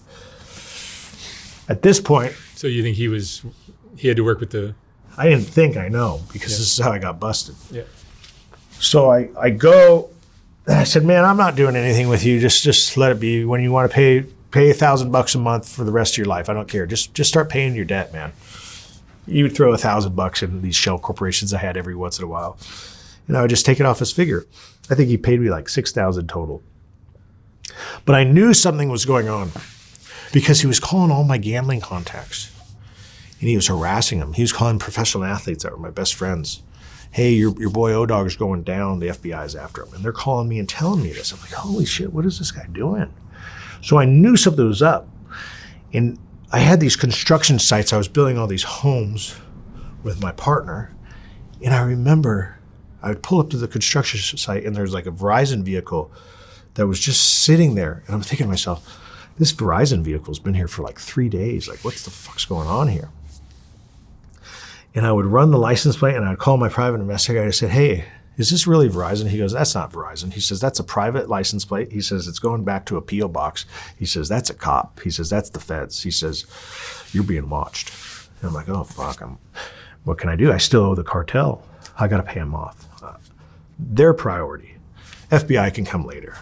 At this point... So you think he had to work with the... I didn't think, I know, because this is how I got busted. Yeah. So I go, and I said, man, I'm not doing anything with you. Just let it be. When you want to pay $1,000 a month for the rest of your life, I don't care. Just start paying your debt, man. You would throw $1,000 in these shell corporations I had every once in a while, and I would just take it off his figure. I think he paid me like $6,000 total. But I knew something was going on because he was calling all my gambling contacts, and he was harassing them. He was calling professional athletes that were my best friends. Hey, your boy O-Dog is going down. The FBI is after him, and they're calling me and telling me this. I'm like, holy shit, what is this guy doing? So I knew something was up, and I had these construction sites. I was building all these homes with my partner, and I remember I would pull up to the construction site, and there's like a Verizon vehicle that was just sitting there, and I'm thinking to myself, this Verizon vehicle's been here for like 3 days. Like, what the fuck's going on here? And I would run the license plate, and I'd call my private investigator. I said, hey, is this really Verizon? He goes, that's not Verizon. He says, that's a private license plate. He says, it's going back to a P.O. box. He says, that's a cop. He says, that's the feds. He says, you're being watched. And I'm like, oh, fuck. What can I do? I still owe the cartel. I got to pay them off. Their priority. FBI can come later.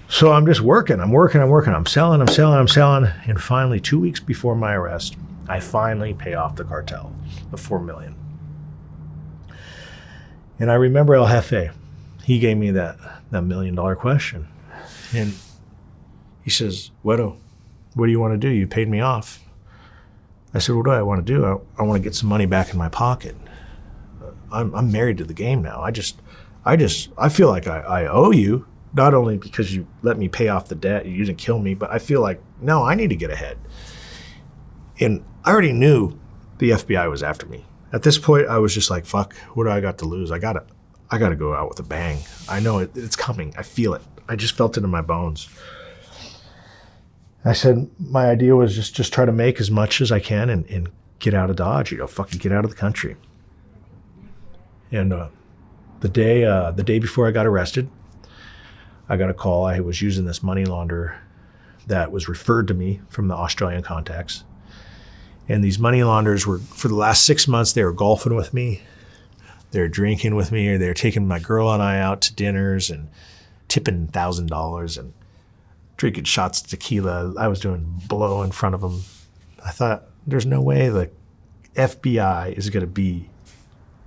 So I'm just working. I'm selling. And finally, 2 weeks before my arrest, I finally pay off the cartel, the $4 million. And I remember El Jefe, he gave me that $1 million question. And he says, Wedo, what do you want to do? You paid me off. I said, what do I want to do? I want to get some money back in my pocket. I'm married to the game now. I feel like I owe you, not only because you let me pay off the debt, you didn't kill me, but I feel like, no, I need to get ahead. And I already knew the FBI was after me. At this point, I was just like, fuck, what do I got to lose? I gotta go out with a bang. I know it's coming. I feel it. I just felt it in my bones. I said my idea was just try to make as much as I can and get out of Dodge, fucking get out of the country. And the day before I got arrested, I got a call. I was using this money launderer that was referred to me from the Australian contacts. And these money launderers were, for the last 6 months, they were golfing with me. They were drinking with me, or they were taking my girl and I out to dinners and tipping $1,000 and drinking shots of tequila. I was doing blow in front of them. I thought, there's no way the FBI is going to be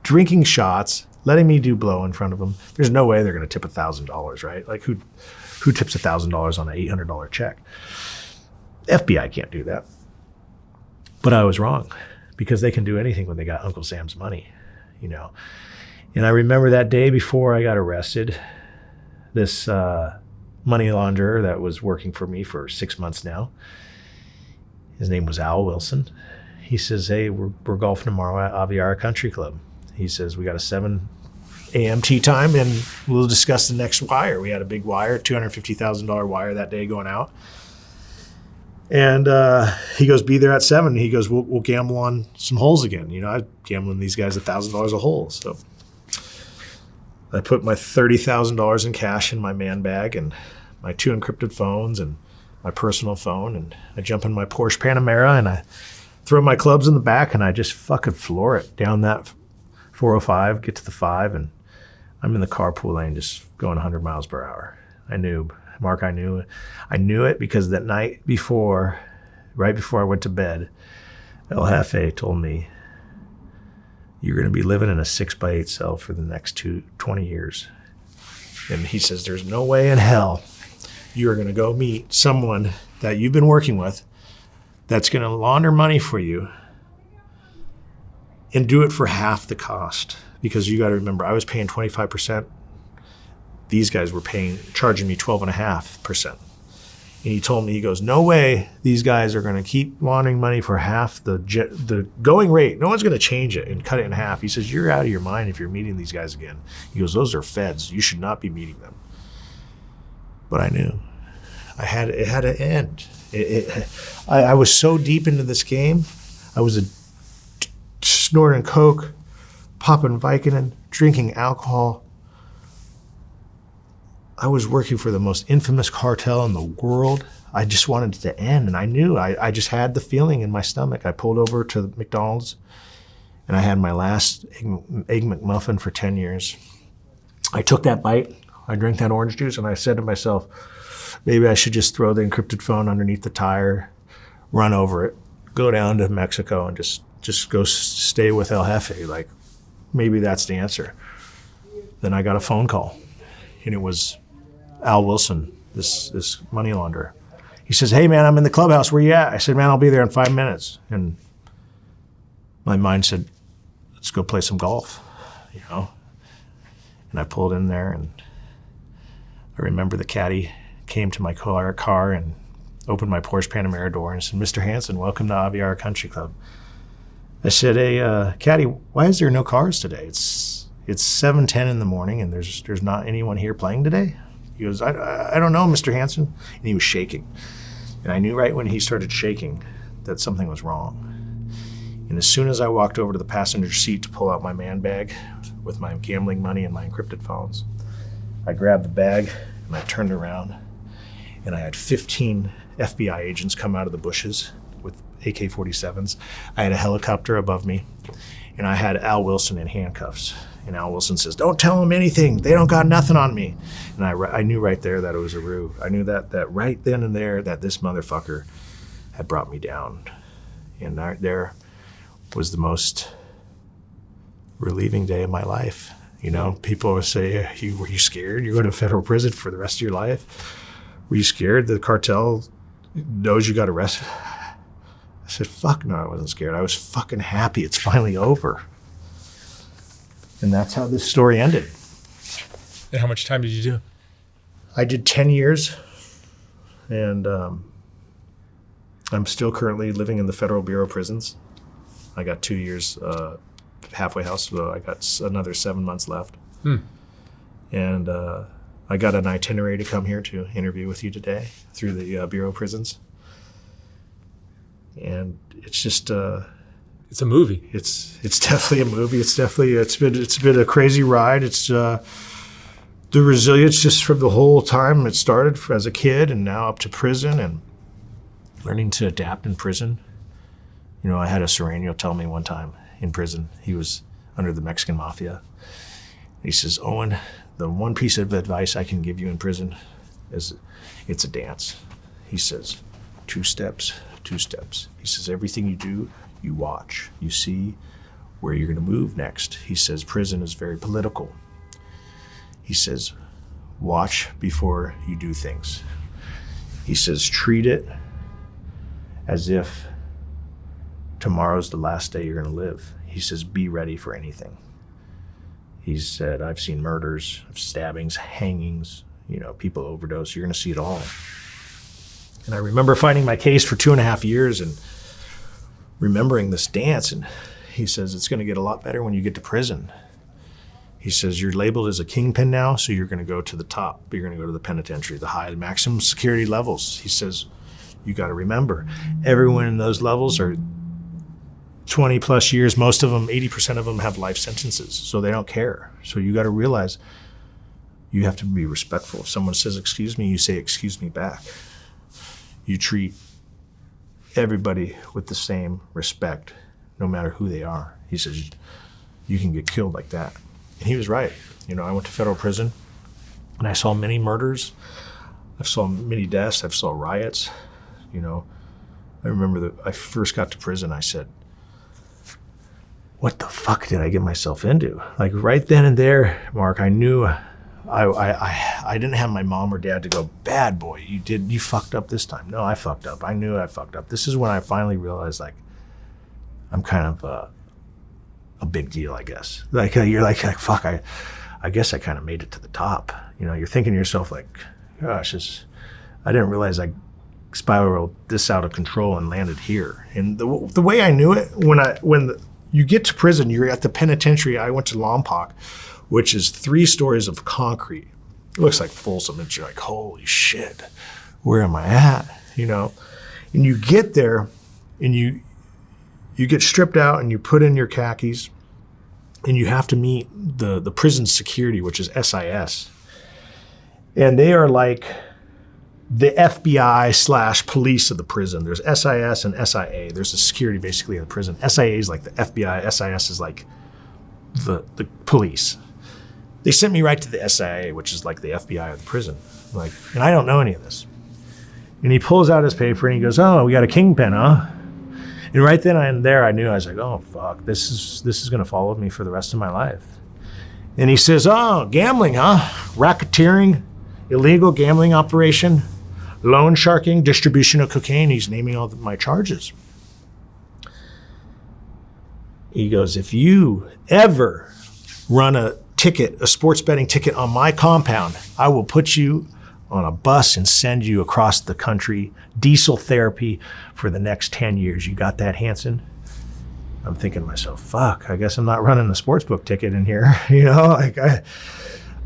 drinking shots, letting me do blow in front of them. There's no way they're going to tip $1,000, right? Like, who tips $1,000 on an $800 check? FBI can't do that. But I was wrong, because they can do anything when they got Uncle Sam's money, And I remember that day before I got arrested, this money launderer that was working for me for 6 months now, his name was Al Wilson. He says, hey, we're golfing tomorrow at Aviara Country Club. He says, we got a 7 a.m. tee time, and we'll discuss the next wire. We had a big wire, $250,000 wire that day going out. And he goes, be there at 7. He goes, we'll gamble on some holes again. I'm gambling these guys $1,000 a hole. So I put my $30,000 in cash in my man bag and my 2 encrypted phones, and my personal phone, and I jump in my Porsche Panamera and I throw my clubs in the back and I just fucking floor it down that 405, get to the 5, and I'm in the carpool lane just going 100 miles per hour. I knew, Mark, I knew it because that night before, right before I went to bed, El Jefe told me, you're going to be living in a 6x8 cell for the next 20 years. And he says, there's no way in hell you are going to go meet someone that you've been working with that's going to launder money for you and do it for half the cost. Because you got to remember, I was paying 25%. These guys were charging me 12.5%. And he told me, he goes, no way these guys are going to keep laundering money for half the going rate. No one's going to change it and cut it in half. He says, you're out of your mind if you're meeting these guys again. He goes, those are feds. You should not be meeting them. But I knew it had to end. I was so deep into this game. I was snorting coke, popping Vicodin, drinking alcohol. I was working for the most infamous cartel in the world. I just wanted it to end, and I knew. I just had the feeling in my stomach. I pulled over to McDonald's, and I had my last Egg McMuffin for 10 years. I took that bite, I drank that orange juice, and I said to myself, maybe I should just throw the encrypted phone underneath the tire, run over it, go down to Mexico, and just go stay with El Jefe. Like, maybe that's the answer. Then I got a phone call, and it was Al Wilson, this money launderer. He says, hey man, I'm in the clubhouse, where you at? I said, man, I'll be there in 5 minutes. And my mind said, let's go play some golf, you know? And I pulled in there, and I remember the caddy came to my car and opened my Porsche Panamera door and said, Mr. Hanson, welcome to Aviara Country Club. I said, hey, caddy, why is there no cars today? It's 7:10 in the morning and there's not anyone here playing today? He goes, I don't know, Mr. Hanson. And he was shaking. And I knew right when he started shaking that something was wrong. And as soon as I walked over to the passenger seat to pull out my man bag with my gambling money and my encrypted phones, I grabbed the bag and I turned around, and I had 15 FBI agents come out of the bushes with AK-47s. I had a helicopter above me, and I had Al Wilson in handcuffs. And Al Wilson says, don't tell them anything. They don't got nothing on me. And I knew right there that it was a ruse. I knew that right then and there that this motherfucker had brought me down. And there was the most relieving day of my life. You know, people would say, were you scared? You're going to federal prison for the rest of your life? Were you scared the cartel knows you got arrested? I said, fuck no, I wasn't scared. I was fucking happy. It's finally over. And that's how this story ended. And how much time did you do? I did 10 years, and I'm still currently living in the Federal Bureau of Prisons. I got 2 years halfway house, so I got another 7 months left. And I got an itinerary to come here to interview with you today through the Bureau of Prisons. And it's just... it's a movie. It's definitely a movie. It's been a crazy ride. It's the resilience just from the whole time it started as a kid and now up to prison and learning to adapt in prison. You know, I had a Sereno tell me one time in prison, he was under the Mexican mafia. He says, Owen, the one piece of advice I can give you in prison is it's a dance. He says, 2 steps, 2 steps. He says, everything you do, you watch, you see where you're going to move next. He says prison is very political. He says watch before you do things. He says treat it as if tomorrow's the last day you're going to live. He says be ready for anything. He said I've seen murders, stabbings, hangings, you know, people overdose. You're going to see it all. And I remember fighting my case for 2.5 years and remembering this dance, and he says it's going to get a lot better when you get to prison. He says you're labeled as a kingpin now, so you're going to go to the top. You're going to go to the penitentiary, the high maximum security levels. He says you got to remember, everyone in those levels are 20 plus years. Most of them, 80% of them have life sentences, so they don't care. So you got to realize you have to be respectful. If someone says excuse me, you say excuse me back. you treat everybody with the same respect, no matter who they are. He says, you can get killed like that. And he was right. You know, I went to federal prison and I saw many murders. I saw many deaths. I saw riots. You know, I remember that I first got to prison, I said, what the fuck did I get myself into? Like right then and there, Mark, I knew I didn't have my mom or dad to go, bad boy, you fucked up this time. No, I fucked up. I knew I fucked up. This is when I finally realized, like, I'm kind of a big deal, I guess. Like you're like fuck, I guess I kind of made it to the top. You know, you're thinking to yourself like, gosh, I didn't realize I spiraled this out of control and landed here. And the way I knew it, when you get to prison, you're at the penitentiary. I went to Lompoc, which is 3 stories of concrete. It looks like Folsom, and you're like, holy shit, where am I at? You know, and you get there, and you get stripped out, and you put in your khakis, and you have to meet the prison security, which is SIS, and they are like the FBI / police of the prison. There's SIS and SIA. There's the security basically of the prison. SIA is like the FBI. SIS is like the police. They sent me right to the SIA, which is like the FBI of the prison. Like, and I don't know any of this. And he pulls out his paper and he goes, "Oh, we got a kingpin, huh?" And right then and there, I knew. I was like, "Oh fuck, this is gonna follow me for the rest of my life." And he says, "Oh, gambling, huh? Racketeering, illegal gambling operation, loan sharking, distribution of cocaine." He's naming all my charges. He goes, "If you ever run a sports betting ticket on my compound, I will put you on a bus and send you across the country, diesel therapy for the next 10 years. You got that, Hanson?" I'm thinking to myself, fuck, I guess I'm not running a sports book ticket in here. You know, like I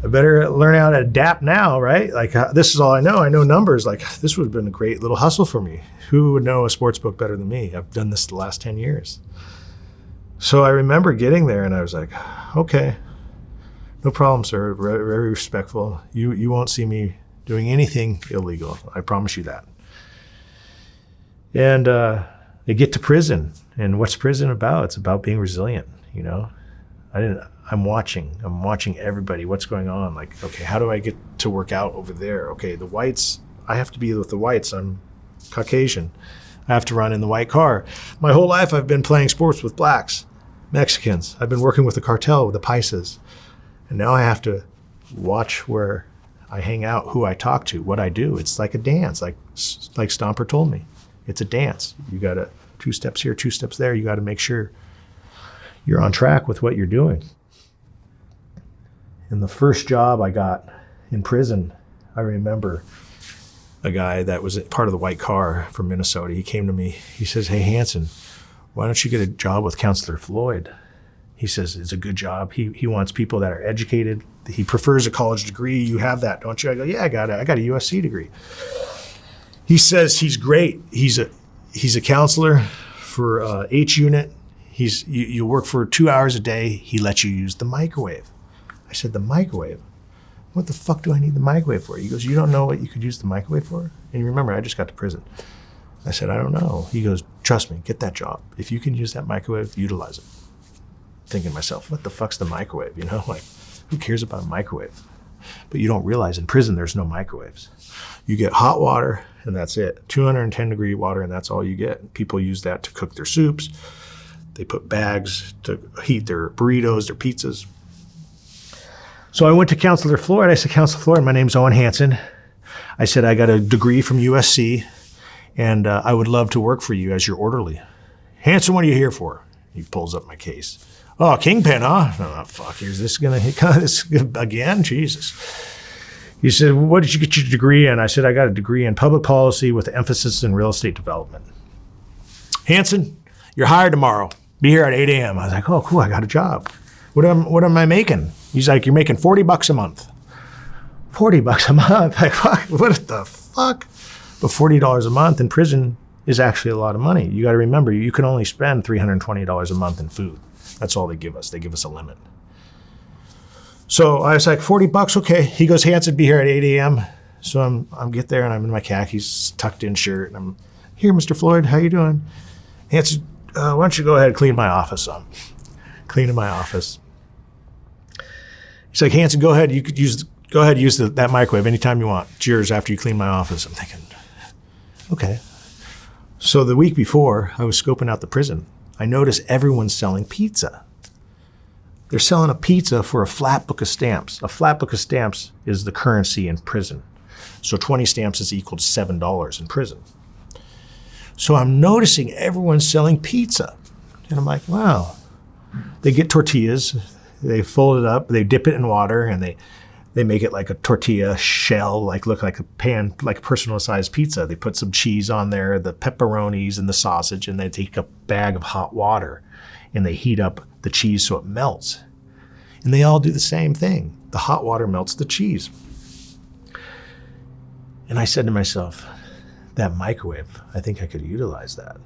better learn how to adapt now, right? Like this is all I know. I know numbers. Like this would have been a great little hustle for me. Who would know a sports book better than me? I've done this the last 10 years. So I remember getting there and I was like, okay, no problem, sir. Very respectful. You won't see me doing anything illegal. I promise you that. And they get to prison. And what's prison about? It's about being resilient, you know? I'm watching everybody. What's going on? Like, okay, how do I get to work out over there? Okay, the whites, I have to be with the whites. I'm Caucasian. I have to run in the white car. My whole life I've been playing sports with blacks, Mexicans. I've been working with the cartel, with the paisas. And now I have to watch where I hang out, who I talk to, what I do. It's like a dance, like Stomper told me. It's a dance. You got to 2 steps here, 2 steps there. You got to make sure you're on track with what you're doing. And the first job I got in prison, I remember a guy that was part of the white car from Minnesota. He came to me. He says, "Hey, Hanson, why don't you get a job with Counselor Floyd?" He says, "It's a good job. He wants people that are educated. He prefers a college degree. You have that, don't you?" I go, "Yeah, I got it. I got a USC degree." He says he's great. He's a counselor for H unit. You work for 2 hours a day. He lets you use the microwave. I said, "The microwave? What the fuck do I need the microwave for?" He goes, "You don't know what you could use the microwave for?" And you remember, I just got to prison. I said, "I don't know." He goes, "Trust me, get that job. If you can use that microwave, utilize it." Thinking to myself, what the fuck's the microwave? You know, like, who cares about a microwave? But you don't realize in prison there's no microwaves. You get hot water and that's it. 210 degree water and that's all you get. People use that to cook their soups. They put bags to heat their burritos, their pizzas. So I went to Counselor Floyd. I said, "Counselor Floyd, my name's Owen Hanson." I said, "I got a degree from USC and I would love to work for you as your orderly." "Hanson, what are you here for?" He pulls up my case. "Oh, Kingpin, huh? Oh, fuck, is this going to hit this again? Jesus." He said, "What did you get your degree in?" I said, "I got a degree in public policy with emphasis in real estate development." "Hanson, you're hired tomorrow. Be here at 8 a.m. I was like, "Oh, cool, I got a job. What am I making?" He's like, "You're making $40 a month." $40 a month? Like, fuck, what the fuck? But $40 a month in prison is actually a lot of money. You got to remember, you can only spend $320 a month in food. That's all they give us. They give us a limit. So I was like, $40, okay. He goes, "Hanson, be here at 8 a.m. So I'm get there and I'm in my khakis, tucked in shirt, and I'm here, Mr. Floyd, how you doing? Hanson, why don't you go ahead and clean my office up? Cleaning my office. He's like, Hanson, go ahead, use that microwave anytime you want. It's yours after you clean my office. I'm thinking, okay. So the week before, I was scoping out the prison. I noticed everyone's selling pizza. They're selling a pizza for a flat book of stamps. A flat book of stamps is the currency in prison. So 20 stamps is equal to $7 in prison. So I'm noticing everyone's selling pizza. And I'm like, wow. They get tortillas, they fold it up, they dip it in water, and they make it like a tortilla shell, like look like a pan, like a personal sized pizza. They put some cheese on there, the pepperonis and the sausage, and they take a bag of hot water and they heat up the cheese so it melts. And they all do the same thing. The hot water melts the cheese. And I said to myself, that microwave, I think I could utilize that.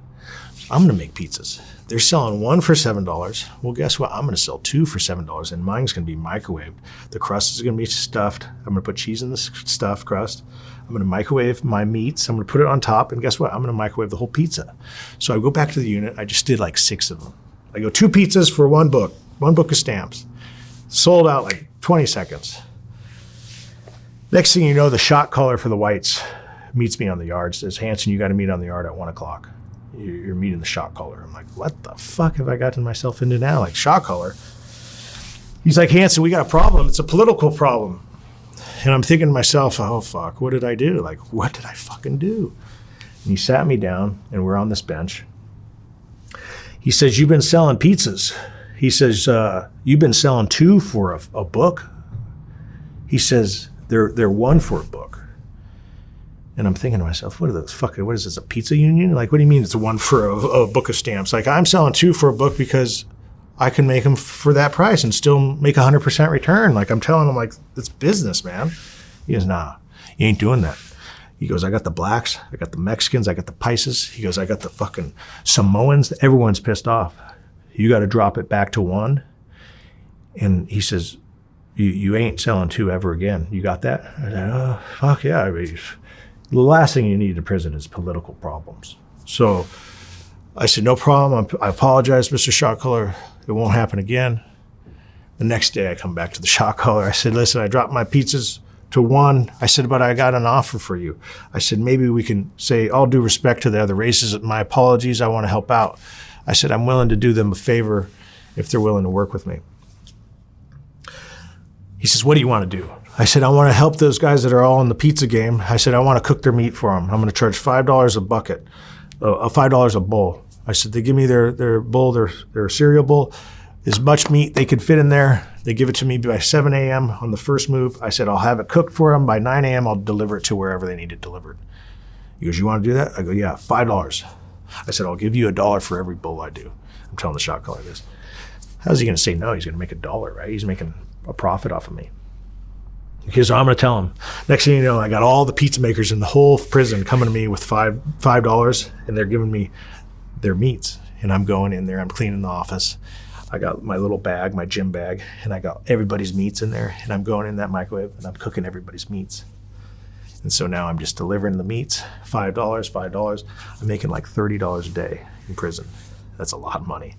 I'm gonna make pizzas. They're selling one for $7. Well, guess what? I'm gonna sell two for $7, and mine's gonna be microwaved. The crust is gonna be stuffed. I'm gonna put cheese in the stuffed crust. I'm gonna microwave my meats. I'm gonna put it on top, and guess what? I'm gonna microwave the whole pizza. So I go back to the unit. I just did like 6 of them. I go 2 pizzas for one book of stamps. Sold out like 20 seconds. Next thing you know, the shot caller for the whites meets me on the yard, says, Hanson, you got to meet on the yard at 1 o'clock. You're meeting the shot caller. I'm like, what the fuck have I gotten myself into now? Like, shot caller? He's like, Hanson, we got a problem. It's a political problem. And I'm thinking to myself, oh, fuck, what did I do? Like, what did I fucking do? And he sat me down, and we're on this bench. He says, you've been selling pizzas. He says, you've been selling 2 for a book. He says, they're 1 for a book. And I'm thinking to myself, what is this, a pizza union? Like, what do you mean it's 1 for a book of stamps? Like, I'm selling 2 for a book because I can make them for that price and still make 100% return. Like, I'm telling him, like, it's business, man. He goes, nah, you ain't doing that. He goes, I got the blacks, I got the Mexicans, I got the Paises. He goes, I got the fucking Samoans. Everyone's pissed off. You got to drop it back to 1. And he says, you ain't selling 2 ever again. You got that? I said, oh, fuck yeah. I mean, the last thing you need in prison is political problems. So I said, no problem. I apologize, Mr. Shot Caller. It won't happen again. The next day I come back to the shot caller. I said, listen, I dropped my pizzas to 1. I said, but I got an offer for you. I said, maybe we can say, all due respect to the other races, my apologies, I want to help out. I said, I'm willing to do them a favor if they're willing to work with me. He says, what do you want to do? I said, I want to help those guys that are all in the pizza game. I said, I want to cook their meat for them. I'm going to charge $5 a bucket, $5 a bowl. I said, they give me their bowl, their cereal bowl, as much meat they could fit in there. They give it to me by 7 a.m. on the first move. I said, I'll have it cooked for them. By 9 a.m., I'll deliver it to wherever they need it delivered. He goes, you want to do that? I go, yeah, $5. I said, I'll give you $1 for every bowl I do. I'm telling the shot caller this. How's he going to say no? He's going to make $1, right? He's making a profit off of me. Because I'm going to tell him. Next thing you know, I got all the pizza makers in the whole prison coming to me with $5, and they're giving me their meats. And I'm going in there, I'm cleaning the office. I got my little bag, my gym bag, and I got everybody's meats in there. And I'm going in that microwave, and I'm cooking everybody's meats. And so now I'm just delivering the meats, $5. I'm making like $30 a day in prison. That's a lot of money.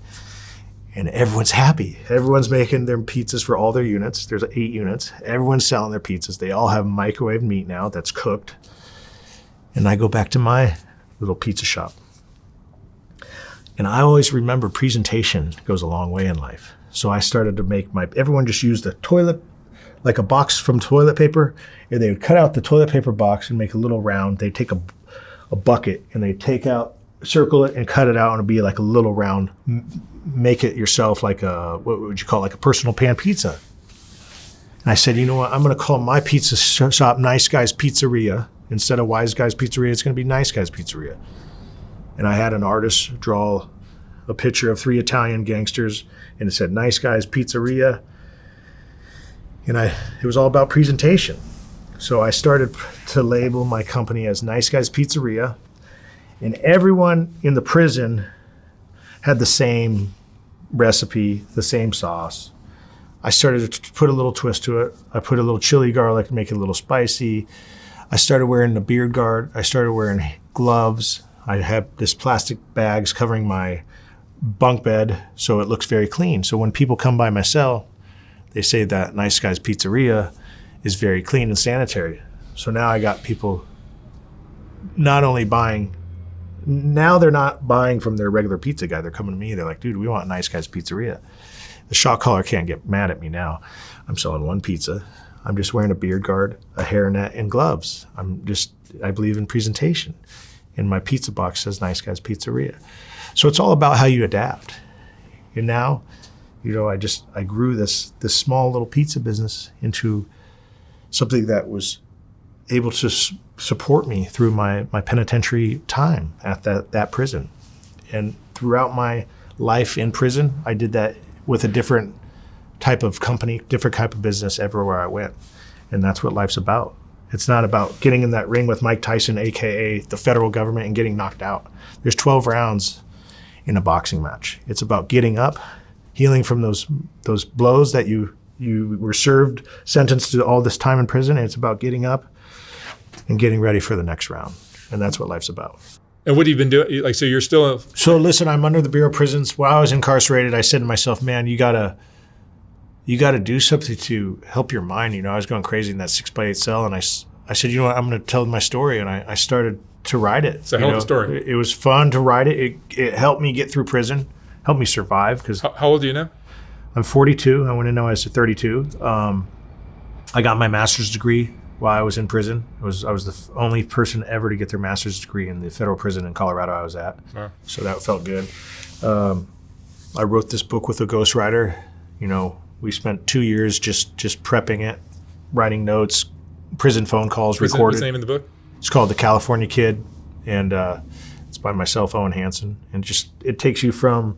And everyone's happy. Everyone's making their pizzas for all their units. There's 8 units. Everyone's selling their pizzas. They all have microwave meat now that's cooked. And I go back to my little pizza shop. And I always remember presentation goes a long way in life. So I started to make everyone just used a toilet, like a box from toilet paper, and they would cut out the toilet paper box and make a little round. They'd take a bucket and they'd circle it and cut it out, and it'd be like a little round. Make it yourself like what would you call it, like a personal pan pizza. And I said, you know what, I'm going to call my pizza shop Nice Guys Pizzeria. Instead of Wise Guys Pizzeria, it's going to be Nice Guys Pizzeria. And I had an artist draw a picture of 3 Italian gangsters, and it said Nice Guys Pizzeria. And it was all about presentation. So I started to label my company as Nice Guys Pizzeria, and everyone in the prison had the same recipe, the same sauce. I started to put a little twist to it. I put a little chili garlic to make it a little spicy. I started wearing the beard guard. I started wearing gloves. I had this plastic bags covering my bunk bed so it looks very clean. So when people come by my cell, they say that Nice Guy's Pizzeria is very clean and sanitary. So now I got people not only buying, now they're not buying from their regular pizza guy. They're coming to me. They're like, dude, we want Nice Guy's Pizzeria. The shot caller can't get mad at me now. I'm selling one pizza. I'm just wearing a beard guard, a hairnet, and gloves. I believe in presentation. And my pizza box says Nice Guy's Pizzeria. So it's all about how you adapt. And now, I grew this small little pizza business into something that was able to support me through my penitentiary time at that prison. And throughout my life in prison, I did that with a different type of company, different type of business everywhere I went. And that's what life's about. It's not about getting in that ring with Mike Tyson, AKA the federal government, and getting knocked out. There's 12 rounds in a boxing match. It's about getting up, healing from those blows that you were sentenced to all this time in prison. And it's about getting up and getting ready for the next round. And that's what life's about. And what have you been doing? Like, so you're still... So listen, I'm under the Bureau of Prisons. While I was incarcerated, I said to myself, man, you gotta do something to help your mind. I was going crazy in that 6x8 cell, and I said, you know what, I'm going to tell my story, and I started to write it. It's a hell of a story. It was fun to write it. It helped me get through prison, helped me survive. Because how old are you now? I'm 42. I went in when I was 32. I got my master's degree while I was in prison. I was the only person ever to get their master's degree in the federal prison in Colorado I was at. Wow. So that felt good. I wrote this book with a ghostwriter. We spent 2 years just prepping it, writing notes, prison phone calls, recorded. What's the name of the book? It's called The California Kid, and it's by myself, Owen Hanson. And it takes you from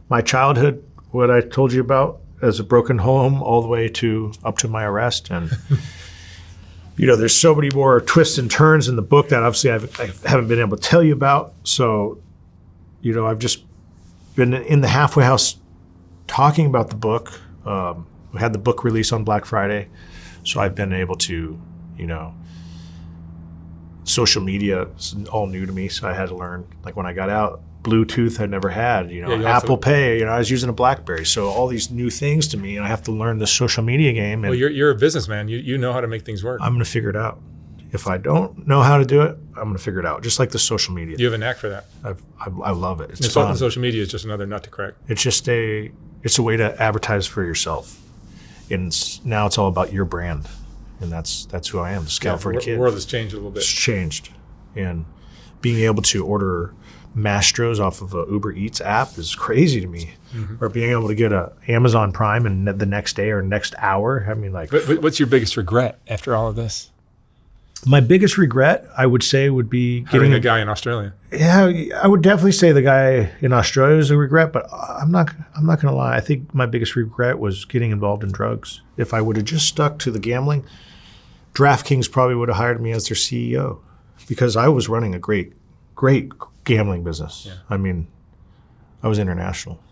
my childhood, what I told you about as a broken home, all the way up to my arrest. And there's so many more twists and turns in the book that obviously I haven't been able to tell you about. So, I've just been in the halfway house talking about the book. We had the book release on Black Friday, so I've been able to, social media is all new to me, so I had to learn. Like when I got out, Bluetooth I never had, Apple Pay, I was using a BlackBerry, so all these new things to me, and I have to learn the social media game. And well, you're a businessman. You know how to make things work. I'm going to figure it out. If I don't know how to do it, I'm going to figure it out, just like the social media. You have a knack for that. I love it. It's fun. Social media is just another nut to crack. It's a way to advertise for yourself. And now it's all about your brand. And that's who I am, the California Kid. The world has changed a little bit. It's changed. And being able to order Mastros off of a Uber Eats app is crazy to me. Mm-hmm. Or being able to get a Amazon Prime and the next day or next hour. But what's your biggest regret after all of this? My biggest regret, I would say, would be hiring a guy in Australia. Yeah, I would definitely say the guy in Australia is a regret, but I'm not going to lie. I think my biggest regret was getting involved in drugs. If I would have just stuck to the gambling, DraftKings probably would have hired me as their CEO, because I was running a great gambling business. Yeah. I was international.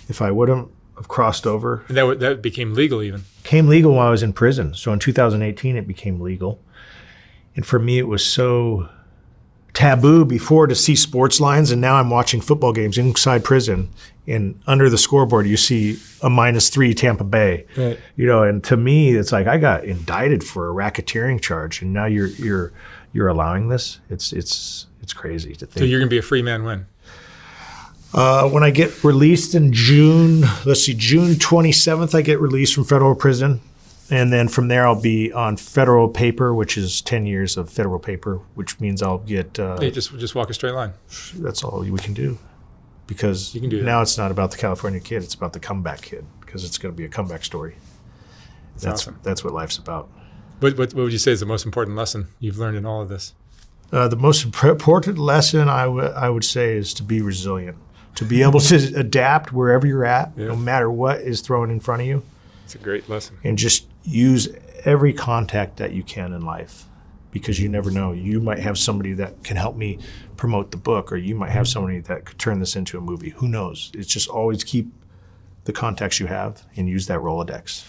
If I wouldn't have crossed over. And that became legal even. Became legal while I was in prison. So in 2018, it became legal. And for me, it was so taboo before to see sports lines, and now I'm watching football games inside prison, and under the scoreboard you see a -3 Tampa Bay. Right. And to me, it's like I got indicted for a racketeering charge, and now you're allowing this. It's crazy to think. So you're gonna be a free man when? When I get released in June. June 27th, I get released from federal prison. And then from there, I'll be on federal paper, which is 10 years of federal paper, which means I'll get... just walk a straight line. That's all we can do. Because you can do that. Now it's not about the California Kid, it's about the comeback kid, because it's going to be a comeback story. That's awesome. That's what life's about. What would you say is the most important lesson you've learned in all of this? The most important lesson I would say is to be resilient, to be able to adapt wherever you're at, no matter what is thrown in front of you. It's a great lesson. And just use every contact that you can in life, because you never know. You might have somebody that can help me promote the book, or you might have somebody that could turn this into a movie. Who knows? It's just always keep the contacts you have and use that Rolodex.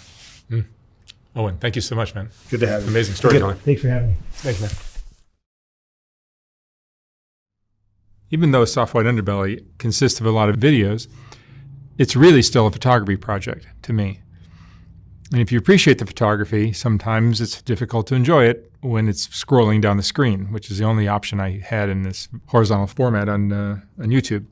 Owen, thank you so much, man. Good to have you. Amazing storytelling. Thanks for having me. Thanks, man. Even though Soft White Underbelly consists of a lot of videos, it's really still a photography project to me. And if you appreciate the photography, sometimes it's difficult to enjoy it when it's scrolling down the screen, which is the only option I had in this horizontal format on YouTube.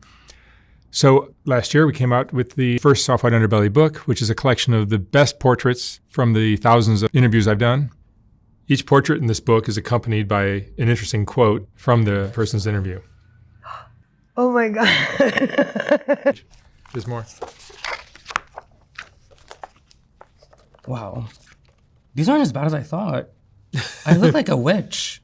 So last year we came out with the first Soft White Underbelly book, which is a collection of the best portraits from the thousands of interviews I've done. Each portrait in this book is accompanied by an interesting quote from the person's interview. Oh my God. There's more. Wow. These aren't as bad as I thought. I look like a witch.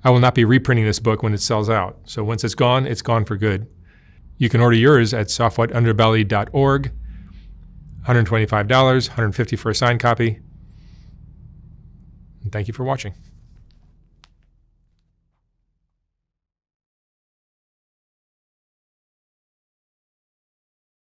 I will not be reprinting this book when it sells out. So once it's gone for good. You can order yours at softwhiteunderbelly.org. $125, $150 for a signed copy. And thank you for watching.